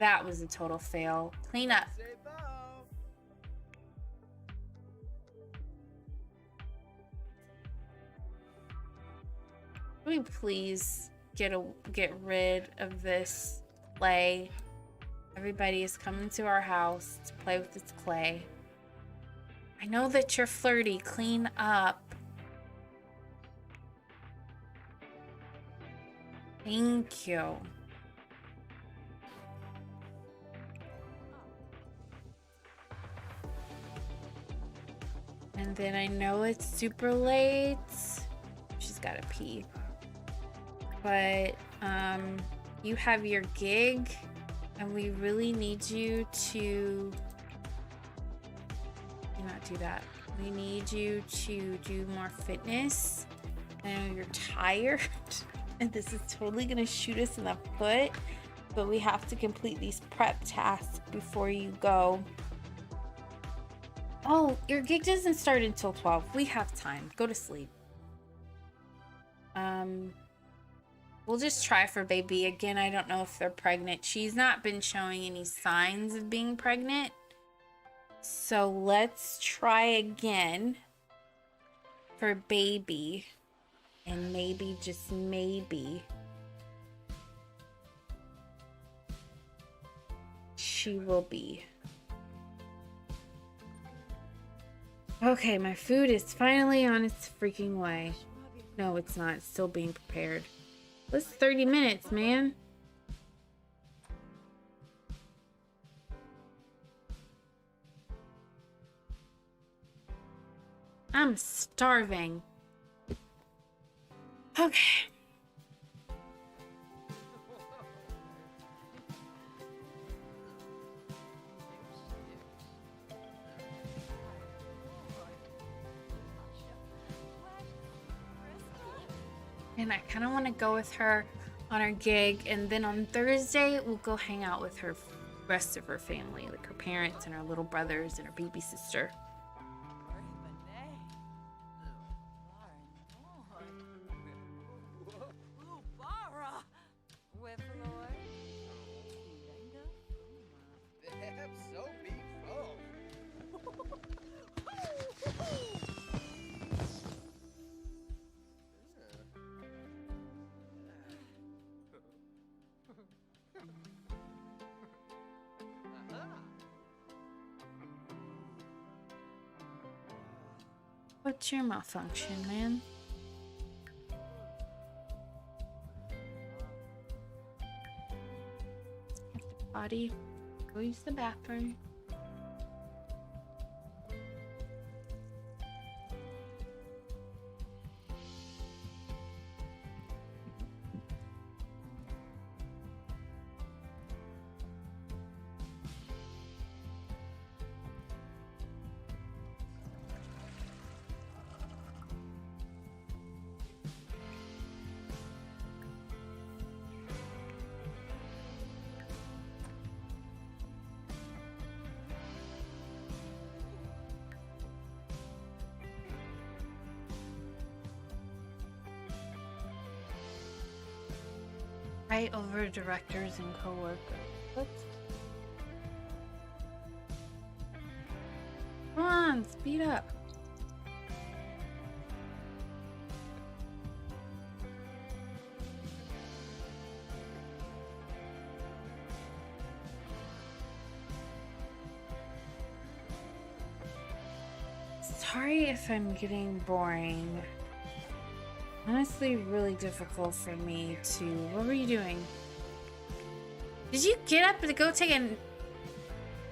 Speaker 1: That was a total fail. Clean up. Can we please get rid of this clay. Everybody is coming to our house to play with this clay. I know that you're flirty. Clean up. Thank you. And then I know it's super late. She's gotta pee. But you have your gig and we really need you to not do that. We need you to do more fitness. I know you're tired and this is totally gonna shoot us in the foot, but we have to complete these prep tasks before you go. Oh, your gig doesn't start until 12. We have time. Go to sleep. We'll just try for baby. Again, I don't know if they're pregnant. She's not been showing any signs of being pregnant. So let's try again for baby. And maybe, just maybe, she will be. Okay, my food is finally on its freaking way. No, it's not. It's still being prepared. That's 30 minutes, man. I'm starving. Okay. And I kind of want to go with her on her gig, and then on Thursday we'll go hang out with her rest of her family, like her parents and her little brothers and her baby sister. What's your malfunction, man? Have to potty. Go use the bathroom. Over directors and co-workers. What? Come on, speed up. Sorry if I'm getting boring. Honestly, really difficult for me to... What were you doing? Did you get up to go take a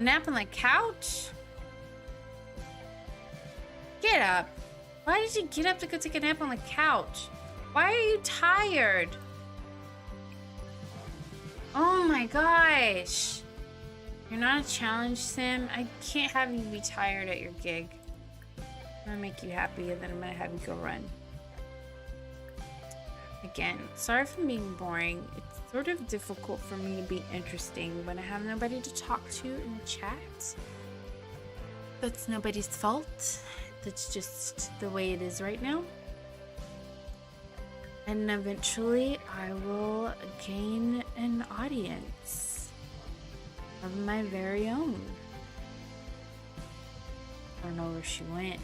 Speaker 1: nap on the couch? Get up. Why did you get up to go take a nap on the couch? Why are you tired? Oh my gosh. You're not a challenge sim. I can't have you be tired at your gig. I'm gonna make you happy and then I'm gonna have you go run. Again, sorry for being boring. It's sort of difficult for me to be interesting when I have nobody to talk to in the chat. That's nobody's fault. That's just the way it is right now. And eventually I will gain an audience of my very own. I don't know where she went.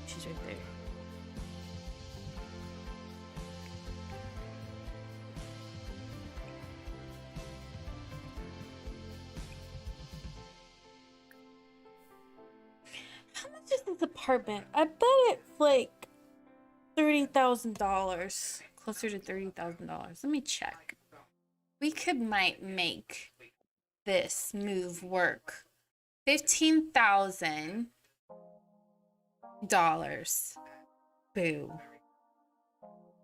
Speaker 1: She's right there. apartment. I bet it's like $30,000. Closer to $30,000. Let me check. We might make this move work. $15,000. Boo.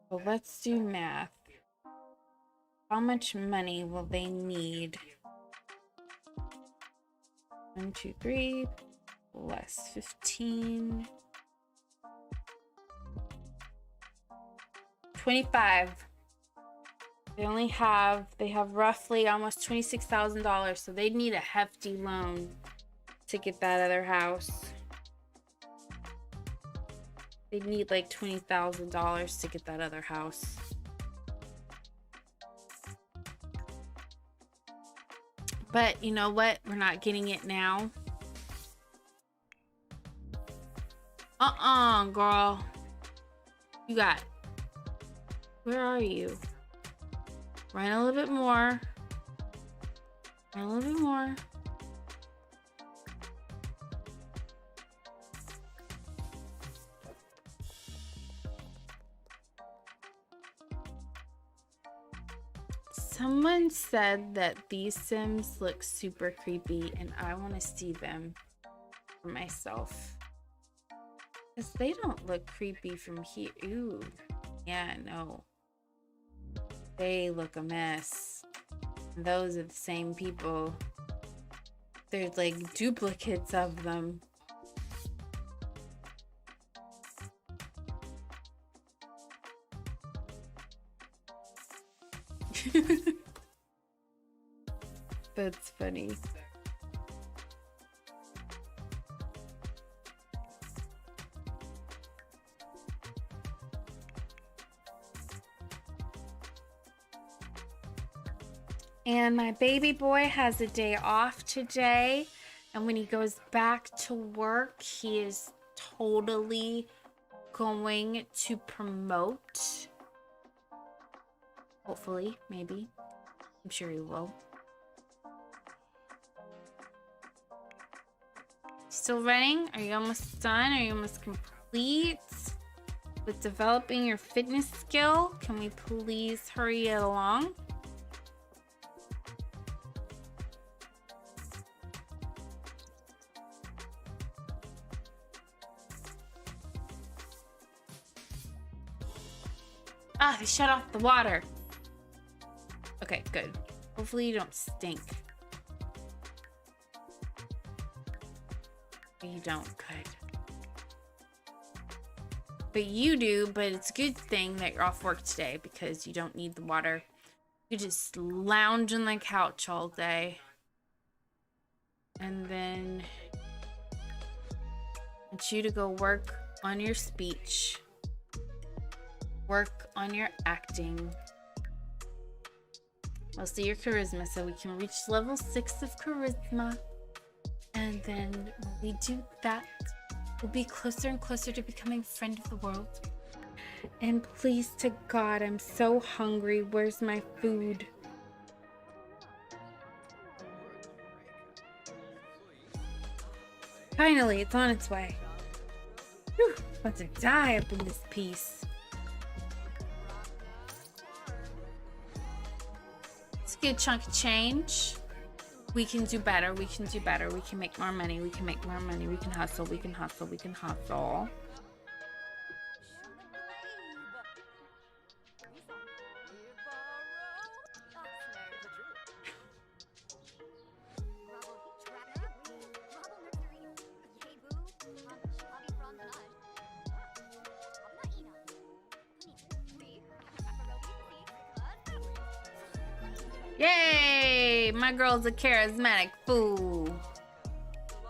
Speaker 1: Well, let's do math. How much money will they need? 1, 2, 3, less 15. 25. They have roughly almost $26,000, so they'd need a hefty loan to get that other house. They'd need like $20,000 to get that other house. But you know what? We're not getting it now. Girl. You got it. Where are you? Run a little bit more. Run a little bit more. Someone said that these Sims look super creepy, and I want to see them for myself. Because they don't look creepy from here. Ooh. Yeah, no. They look a mess. And those are the same people. There's like duplicates of them. That's funny. And my baby boy has a day off today. And when he goes back to work, he is totally going to promote. Hopefully, maybe. I'm sure he will. Still running? Are you almost done? Are you almost complete with developing your fitness skill? Can we please hurry it along? Ah, they shut off the water. Okay, good. Hopefully you don't stink. You don't, good. But you do, but it's a good thing that you're off work today because you don't need the water. You just lounge on the couch all day. And then I want you to go work on your speech. Work on your acting. Mostly your charisma, so we can reach level 6 of charisma. And then when we do that, we'll be closer and closer to becoming friend of the world. And please to God, I'm so hungry. Where's my food? Finally, it's on its way. Whew, about to die up in this piece. It's a good chunk of change. We can do better. We can do better. We can make more money. We can make more money. We can hustle. We can hustle. We can hustle. Yay! My girl's a charismatic fool.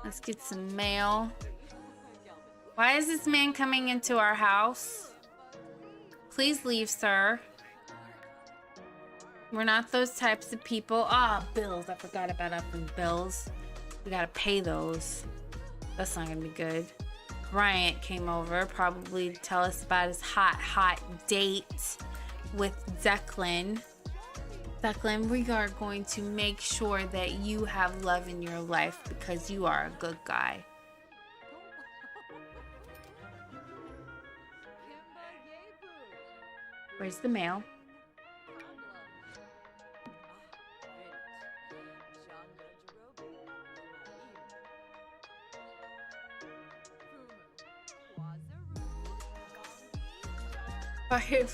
Speaker 1: Let's get some mail. Why is this man coming into our house? Please leave, sir. We're not those types of people. Ah, bills. I forgot about upping bills. We gotta pay those. That's not gonna be good. Bryant came over, probably to tell us about his hot date with Declan. Declan, we are going to make sure that you have love in your life because you are a good guy. Where's the mail?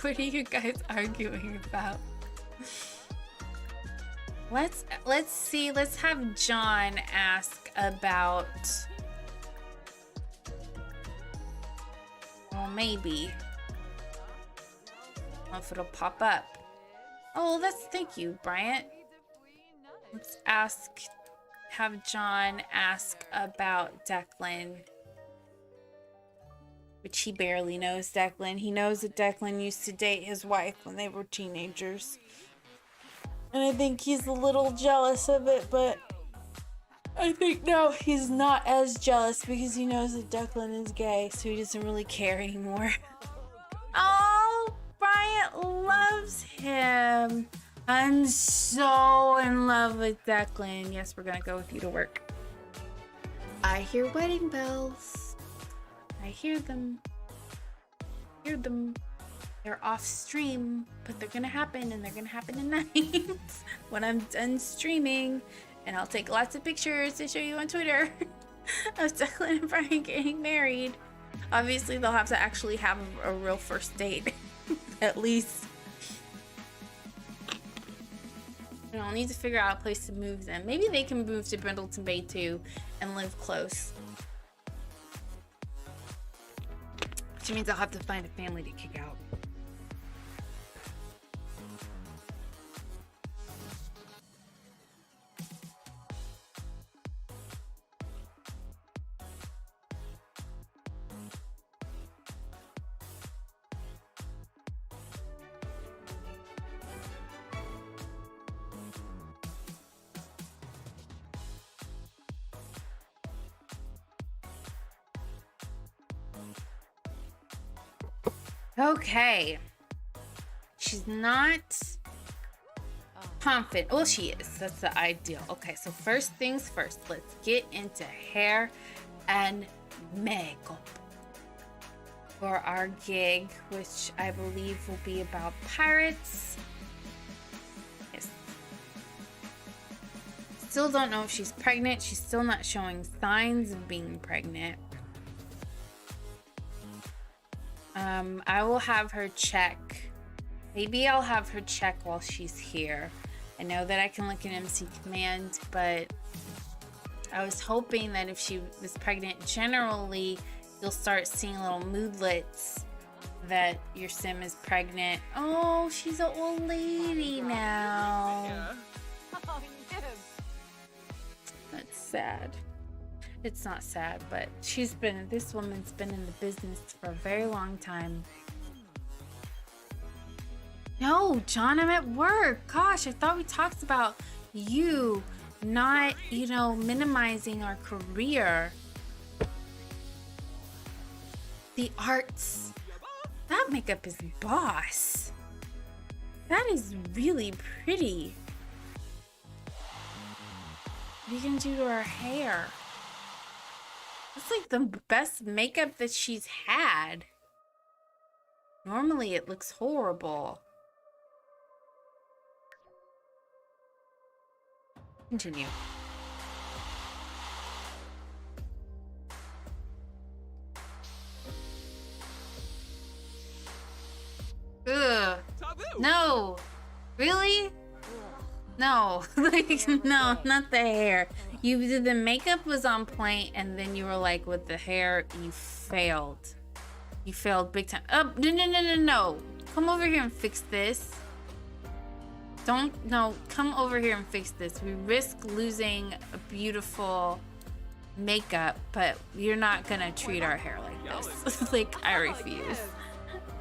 Speaker 1: What are you guys arguing about? Let's see. Let's have John ask about. Well, maybe. I don't know if it'll pop up. Oh, thank you, Bryant. Let's have John ask about Declan. Which he barely knows Declan. He knows that Declan used to date his wife when they were teenagers. And I think he's a little jealous of it, but I think now he's not as jealous because he knows that Declan is gay, so he doesn't really care anymore. Oh, Bryant loves him. I'm so in love with Declan. Yes, we're gonna go with you to work. I hear wedding bells. I hear them. They're off stream, but they're gonna happen, and they're gonna happen tonight when I'm done streaming, and I'll take lots of pictures to show you on Twitter of Declan and Brian getting married. Obviously, they'll have to actually have a real first date, at least. And I'll need to figure out a place to move them. Maybe they can move to Brindleton Bay too and live close. Which means I'll have to find a family to kick out. Okay. She's not confident. Well, she is. That's the ideal. Okay, so first things first. Let's get into hair and makeup for our gig, which I believe will be about pirates. Yes. Still don't know if she's pregnant. She's still not showing signs of being pregnant. I will have her check. Maybe I'll have her check while she's here. I know that I can look at MC Command, but I was hoping that if she was pregnant, generally you'll start seeing little moodlets that your sim is pregnant. Oh, she's an old lady now. That's sad. It's not sad, but this woman's been in the business for a very long time. No, John, I'm at work. Gosh, I thought we talked about you not, minimizing our career. The arts. That makeup is boss. That is really pretty. What are you gonna do to her hair? That's like the best makeup that she's had. Normally it looks horrible. Continue. Ugh. No. Really? No. Like, no, not the hair. The makeup was on point, and then you were like, with the hair, you failed. You failed big time. Oh, no. Come over here and fix this. Come over here and fix this. We risk losing a beautiful makeup, but you're not gonna treat our hair like this. Like, I refuse.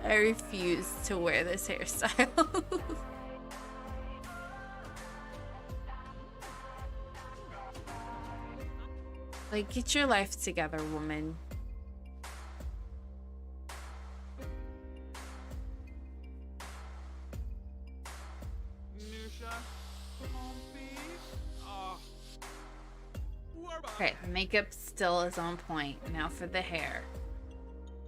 Speaker 1: I refuse to wear this hairstyle. Like, get your life together, woman. Okay, the makeup still is on point. Now for the hair.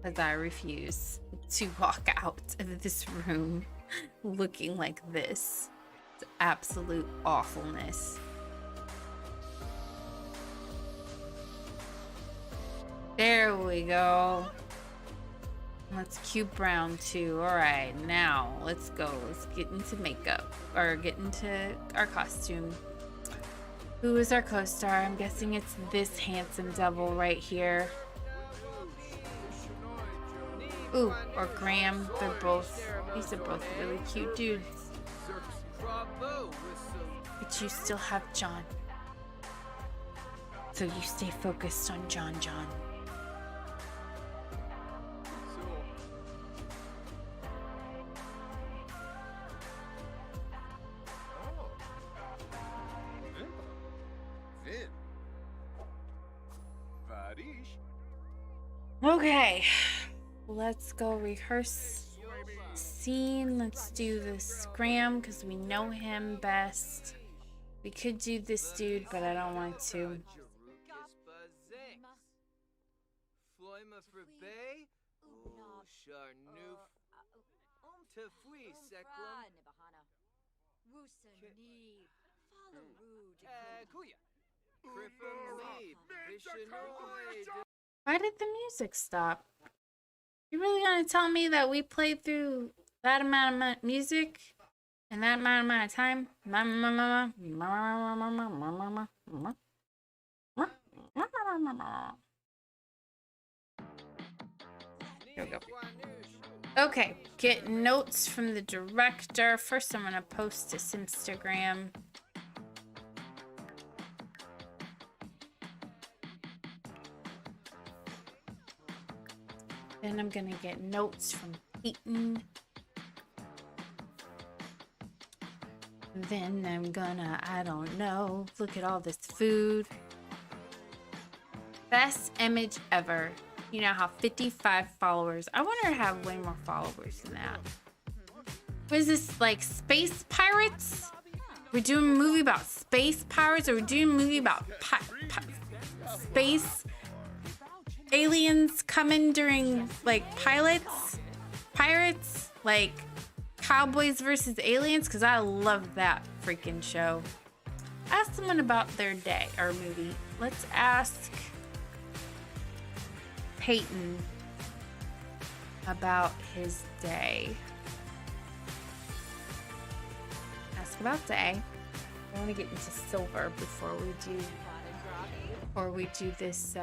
Speaker 1: Because I refuse to walk out of this room looking like this. It's absolute awfulness. There we go. Let's cube brown too. Alright, now let's go. Let's get into makeup. Or get into our costume. Who is our co-star? I'm guessing it's this handsome devil right here. Ooh, or Graham. These are both really cute dudes. But you still have John. So you stay focused on John. Okay, let's go rehearse scene. Let's do this Graham because we know him best. We could do this dude, but I don't want to. Why did the music stop? You really gonna tell me that we played through that amount of music in that amount of time? Here we go. Okay, get notes from the director. First, I'm gonna post to Instagram. Then I'm gonna get notes from Peyton. Then I'm gonna, I don't know, look at all this food. Best image ever. You now have 55 followers. I want to have way more followers than that. What is this, like space pirates? We're doing a movie about space pirates, or we're doing a movie about space aliens coming during like pirates, like cowboys versus aliens, because I love that freaking show. Ask someone about their day or movie. Let's ask Peyton about his day. Ask about day. I want to get into silver before we do this.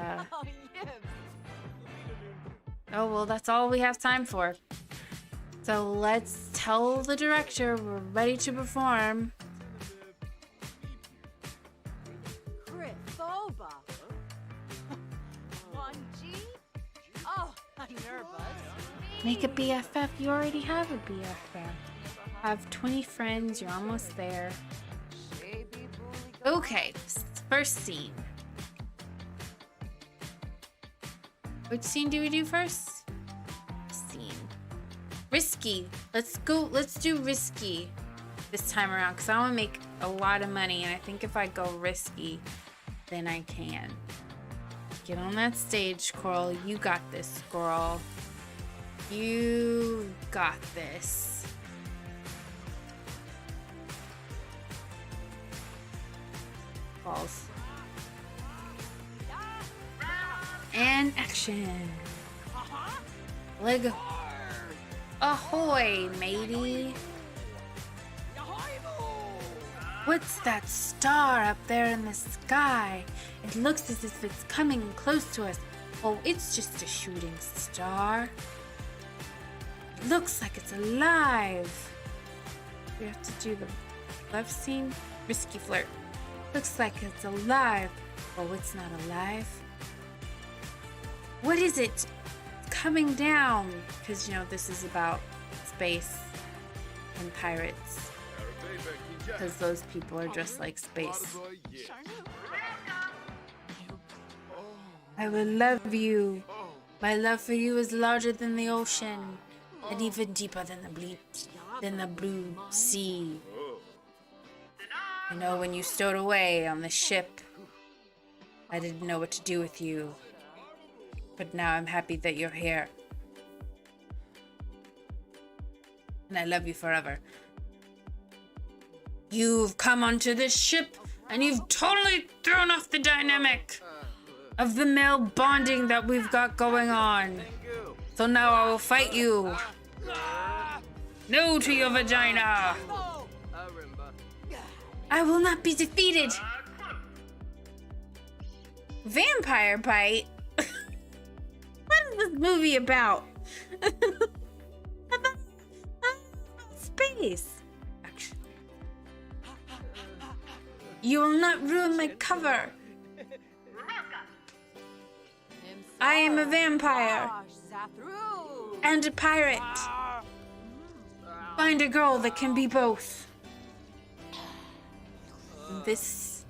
Speaker 1: Oh, well, that's all we have time for. So let's tell the director we're ready to perform. Make a BFF. You already have a BFF. Have 20 friends. You're almost there. Okay, first scene. Which scene do we do first? Scene. Risky. Let's do risky this time around, because I want to make a lot of money, and I think if I go risky, then I can. Get on that stage, Coral. You got this, girl. You got this. Balls. And action. Leg. Ahoy, matey. What's that star up there in the sky? It looks as if it's coming close to us. Oh, it's just a shooting star. It looks like it's alive. We have to do the love scene. Risky flirt. Looks like it's alive. Oh, it's not alive. What is it? It's coming down. Because, you know, this is about space and pirates. Because those people are just like space. I will love you. My love for you is larger than the ocean, and even deeper than the blue sea. You know, when you stowed away on the ship, I didn't know what to do with you. But now I'm happy that you're here. and I love you forever. You've come onto this ship, and you've totally thrown off the dynamic of the male bonding that we've got going on. So now I will fight you. No to your vagina. I will not be defeated. Vampire bite? What is this movie about? Space. Actually. You will not ruin my cover. I am a vampire. And a pirate. Find a girl that can be both. This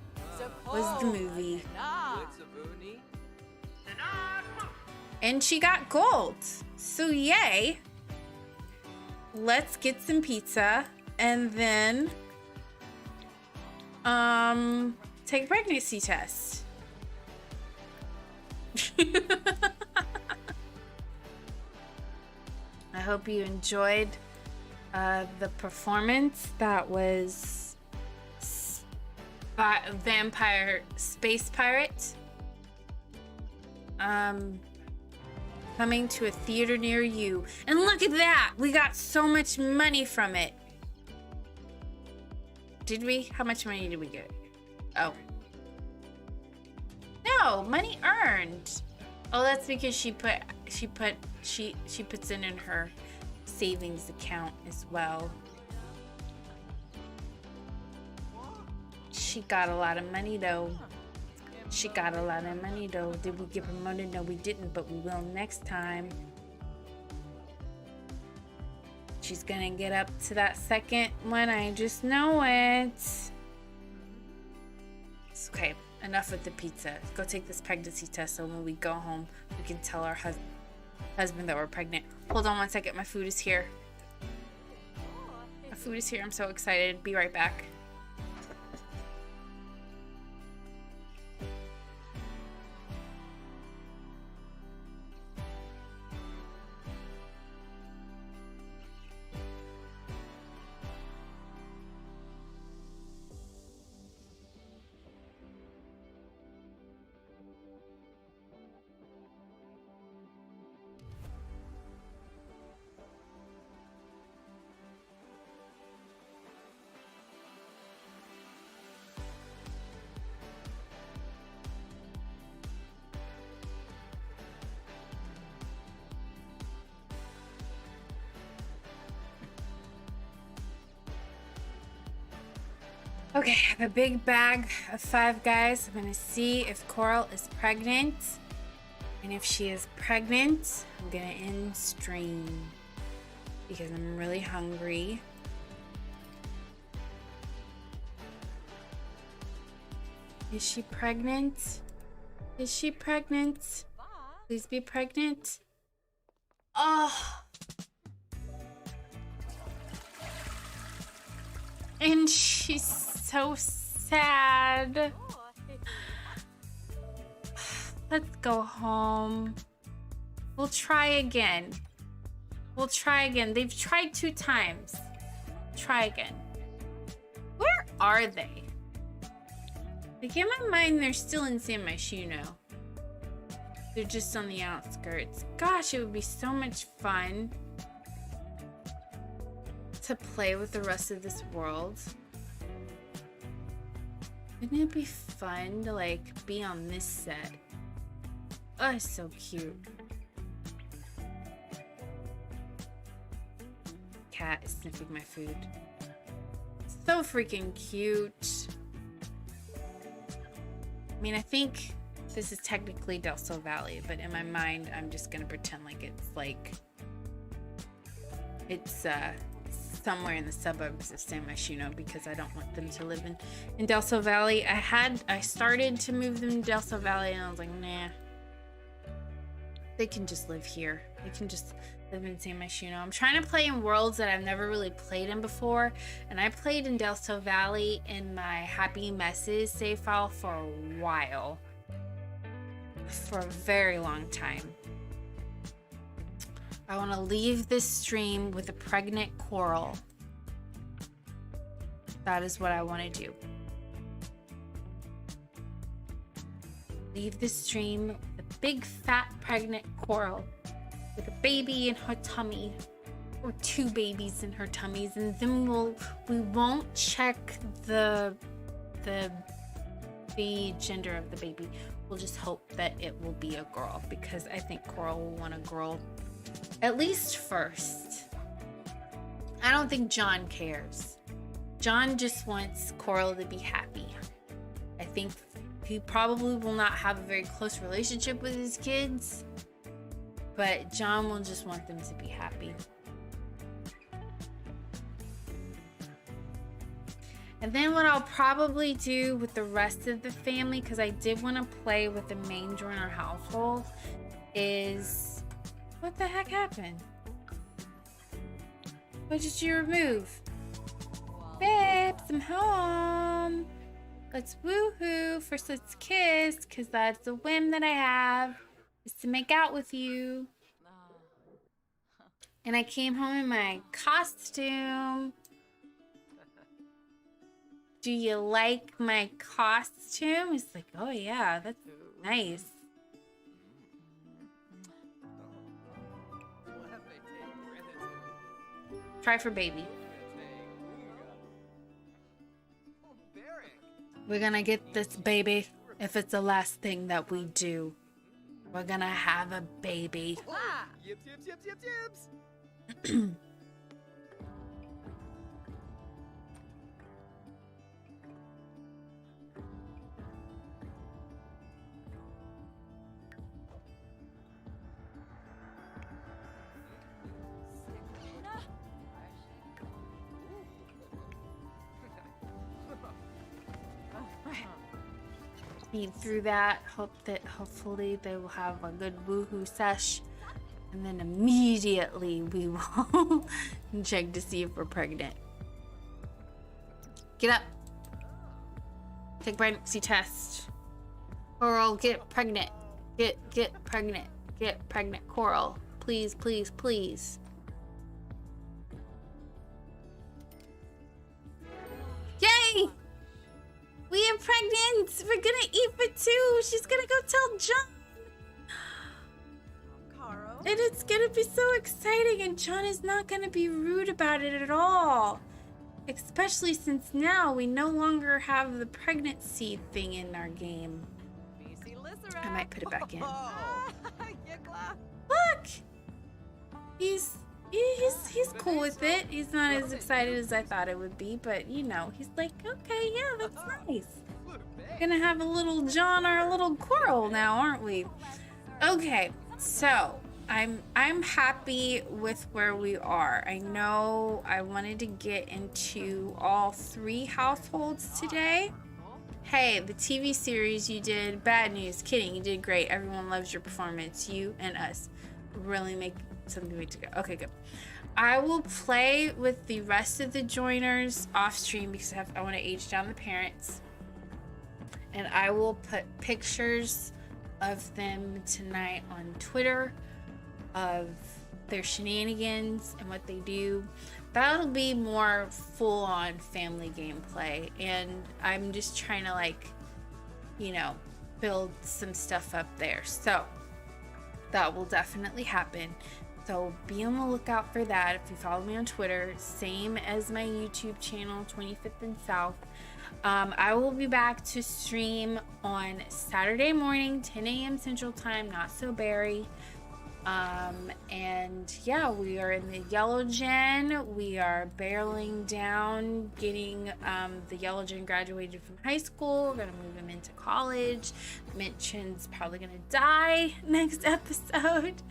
Speaker 1: was the movie. And she got gold. So yay. Let's get some pizza and then take a pregnancy test. I hope you enjoyed the performance. That was Vampire Space Pirate. Coming to a theater near you. And look at that! We got so much money from it. Did we? How much money did we get? Oh. No, money earned. Oh, that's because she puts it in her savings account as well. She got a lot of money though. Did we get promoted? No, we didn't, but we will next time. She's gonna get up to that second one. I just know it. It's okay. Enough with the pizza. Go take this pregnancy test so when we go home, we can tell our husband that we're pregnant. Hold on one second. My food is here. My food is here. I'm so excited. Be right back. Okay, I have a big bag of 5 Guys. I'm gonna see if Coral is pregnant. And if she is pregnant, I'm gonna end stream because I'm really hungry. Is she pregnant? Is she pregnant? Please be pregnant. Oh. And she's so sad. Let's go home. We'll try again. They've tried 2 times. Try again. Where are they? Like in my mind, they're still in San Myshuno. They're just on the outskirts. Gosh, it would be so much fun to play with the rest of this world. Wouldn't it be fun to like be on this set? Oh, it's so cute. Cat is sniffing my food. So freaking cute. I mean, I think this is technically Del Sol Valley, but in my mind, I'm just gonna pretend like it's somewhere in the suburbs of San Myshuno because I don't want them to live in Del Sol Valley. I started to move them to Del Sol Valley and I was like, nah. They can just live here. They can just live in San Myshuno. I'm trying to play in worlds that I've never really played in before. And I played in Del Sol Valley in my Happy Messes save file for a while. For a very long time. I want to leave this stream with a pregnant coral. That is what I want to do. Leave this stream with a big fat pregnant coral with a baby in her tummy, or 2 babies in her tummies, and then we won't check the gender of the baby. We'll just hope that it will be a girl, because I think Coral will want a girl at least first. I don't think John cares. John just wants Coral to be happy. I think he probably will not have a very close relationship with his kids, but John will just want them to be happy. And then what I'll probably do with the rest of the family, because I did want to play with the main Joyner household, is... What the heck happened? What did you remove? Babes, I'm home. Let's woohoo. First, let's kiss, because that's a whim that I have, is to make out with you. And I came home in my costume. Do you like my costume? He's like, oh yeah, that's nice. Try for baby. We're gonna get this baby if it's the last thing that we do. We're gonna have a baby.
Speaker 2: Yips, yips, yips, yips, yips.
Speaker 1: Feed through that. Hopefully they will have a good woohoo sesh, and then immediately we will check to see if we're pregnant. Get up. Take pregnancy test. Coral, get pregnant. Get pregnant. Get pregnant, Coral. Please, please, please. Yay! We are pregnant! We're gonna eat for 2! She's gonna go tell John! And it's gonna be so exciting, and John is not gonna be rude about it at all. Especially since now we no longer have the pregnancy thing in our game. I might put it back in. Look! He's cool with it. He's not as excited as I thought it would be, but you know, he's like, okay, yeah, that's nice. We're gonna have a little John or a little Coral now, aren't we? Okay, so I'm happy with where we are. I know I wanted to get into all 3 households today. Hey, the TV series you did, bad news, kidding, you did great. Everyone loves your performance. You and us really make something to go. Okay, good. I will play with the rest of the Joyners off stream because I want to age down the parents. And I will put pictures of them tonight on Twitter of their shenanigans and what they do. That'll be more full-on family gameplay, and I'm just trying to, like, you know, build some stuff up there. So that will definitely happen. So be on the lookout for that. If you follow me on Twitter, same as my YouTube channel, 25th and South. I will be back to stream on Saturday morning, 10 a.m. Central Time, not so berry. And yeah, we are in the yellow gen. We are barreling down, getting the yellow gen graduated from high school. We're gonna move him into college. Mention's probably gonna die next episode,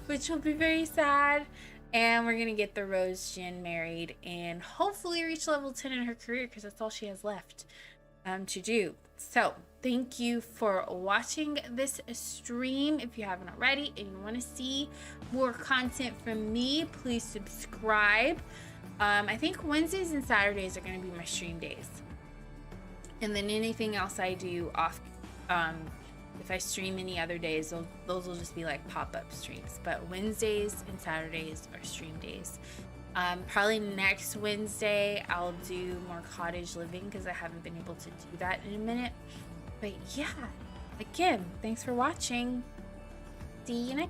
Speaker 1: which will be very sad. And we're gonna get the Rose Gen married and hopefully reach level 10 in her career, because that's all she has left to do. So thank you for watching this stream. If you haven't already and you want to see more content from me, please subscribe. I think Wednesdays and Saturdays are going to be my stream days, and then anything else I do off If I stream any other days, those will just be like pop-up streams. But Wednesdays and Saturdays are stream days. Probably next Wednesday I'll do more cottage living because I haven't been able to do that in a minute. But yeah, again, thanks for watching. See you next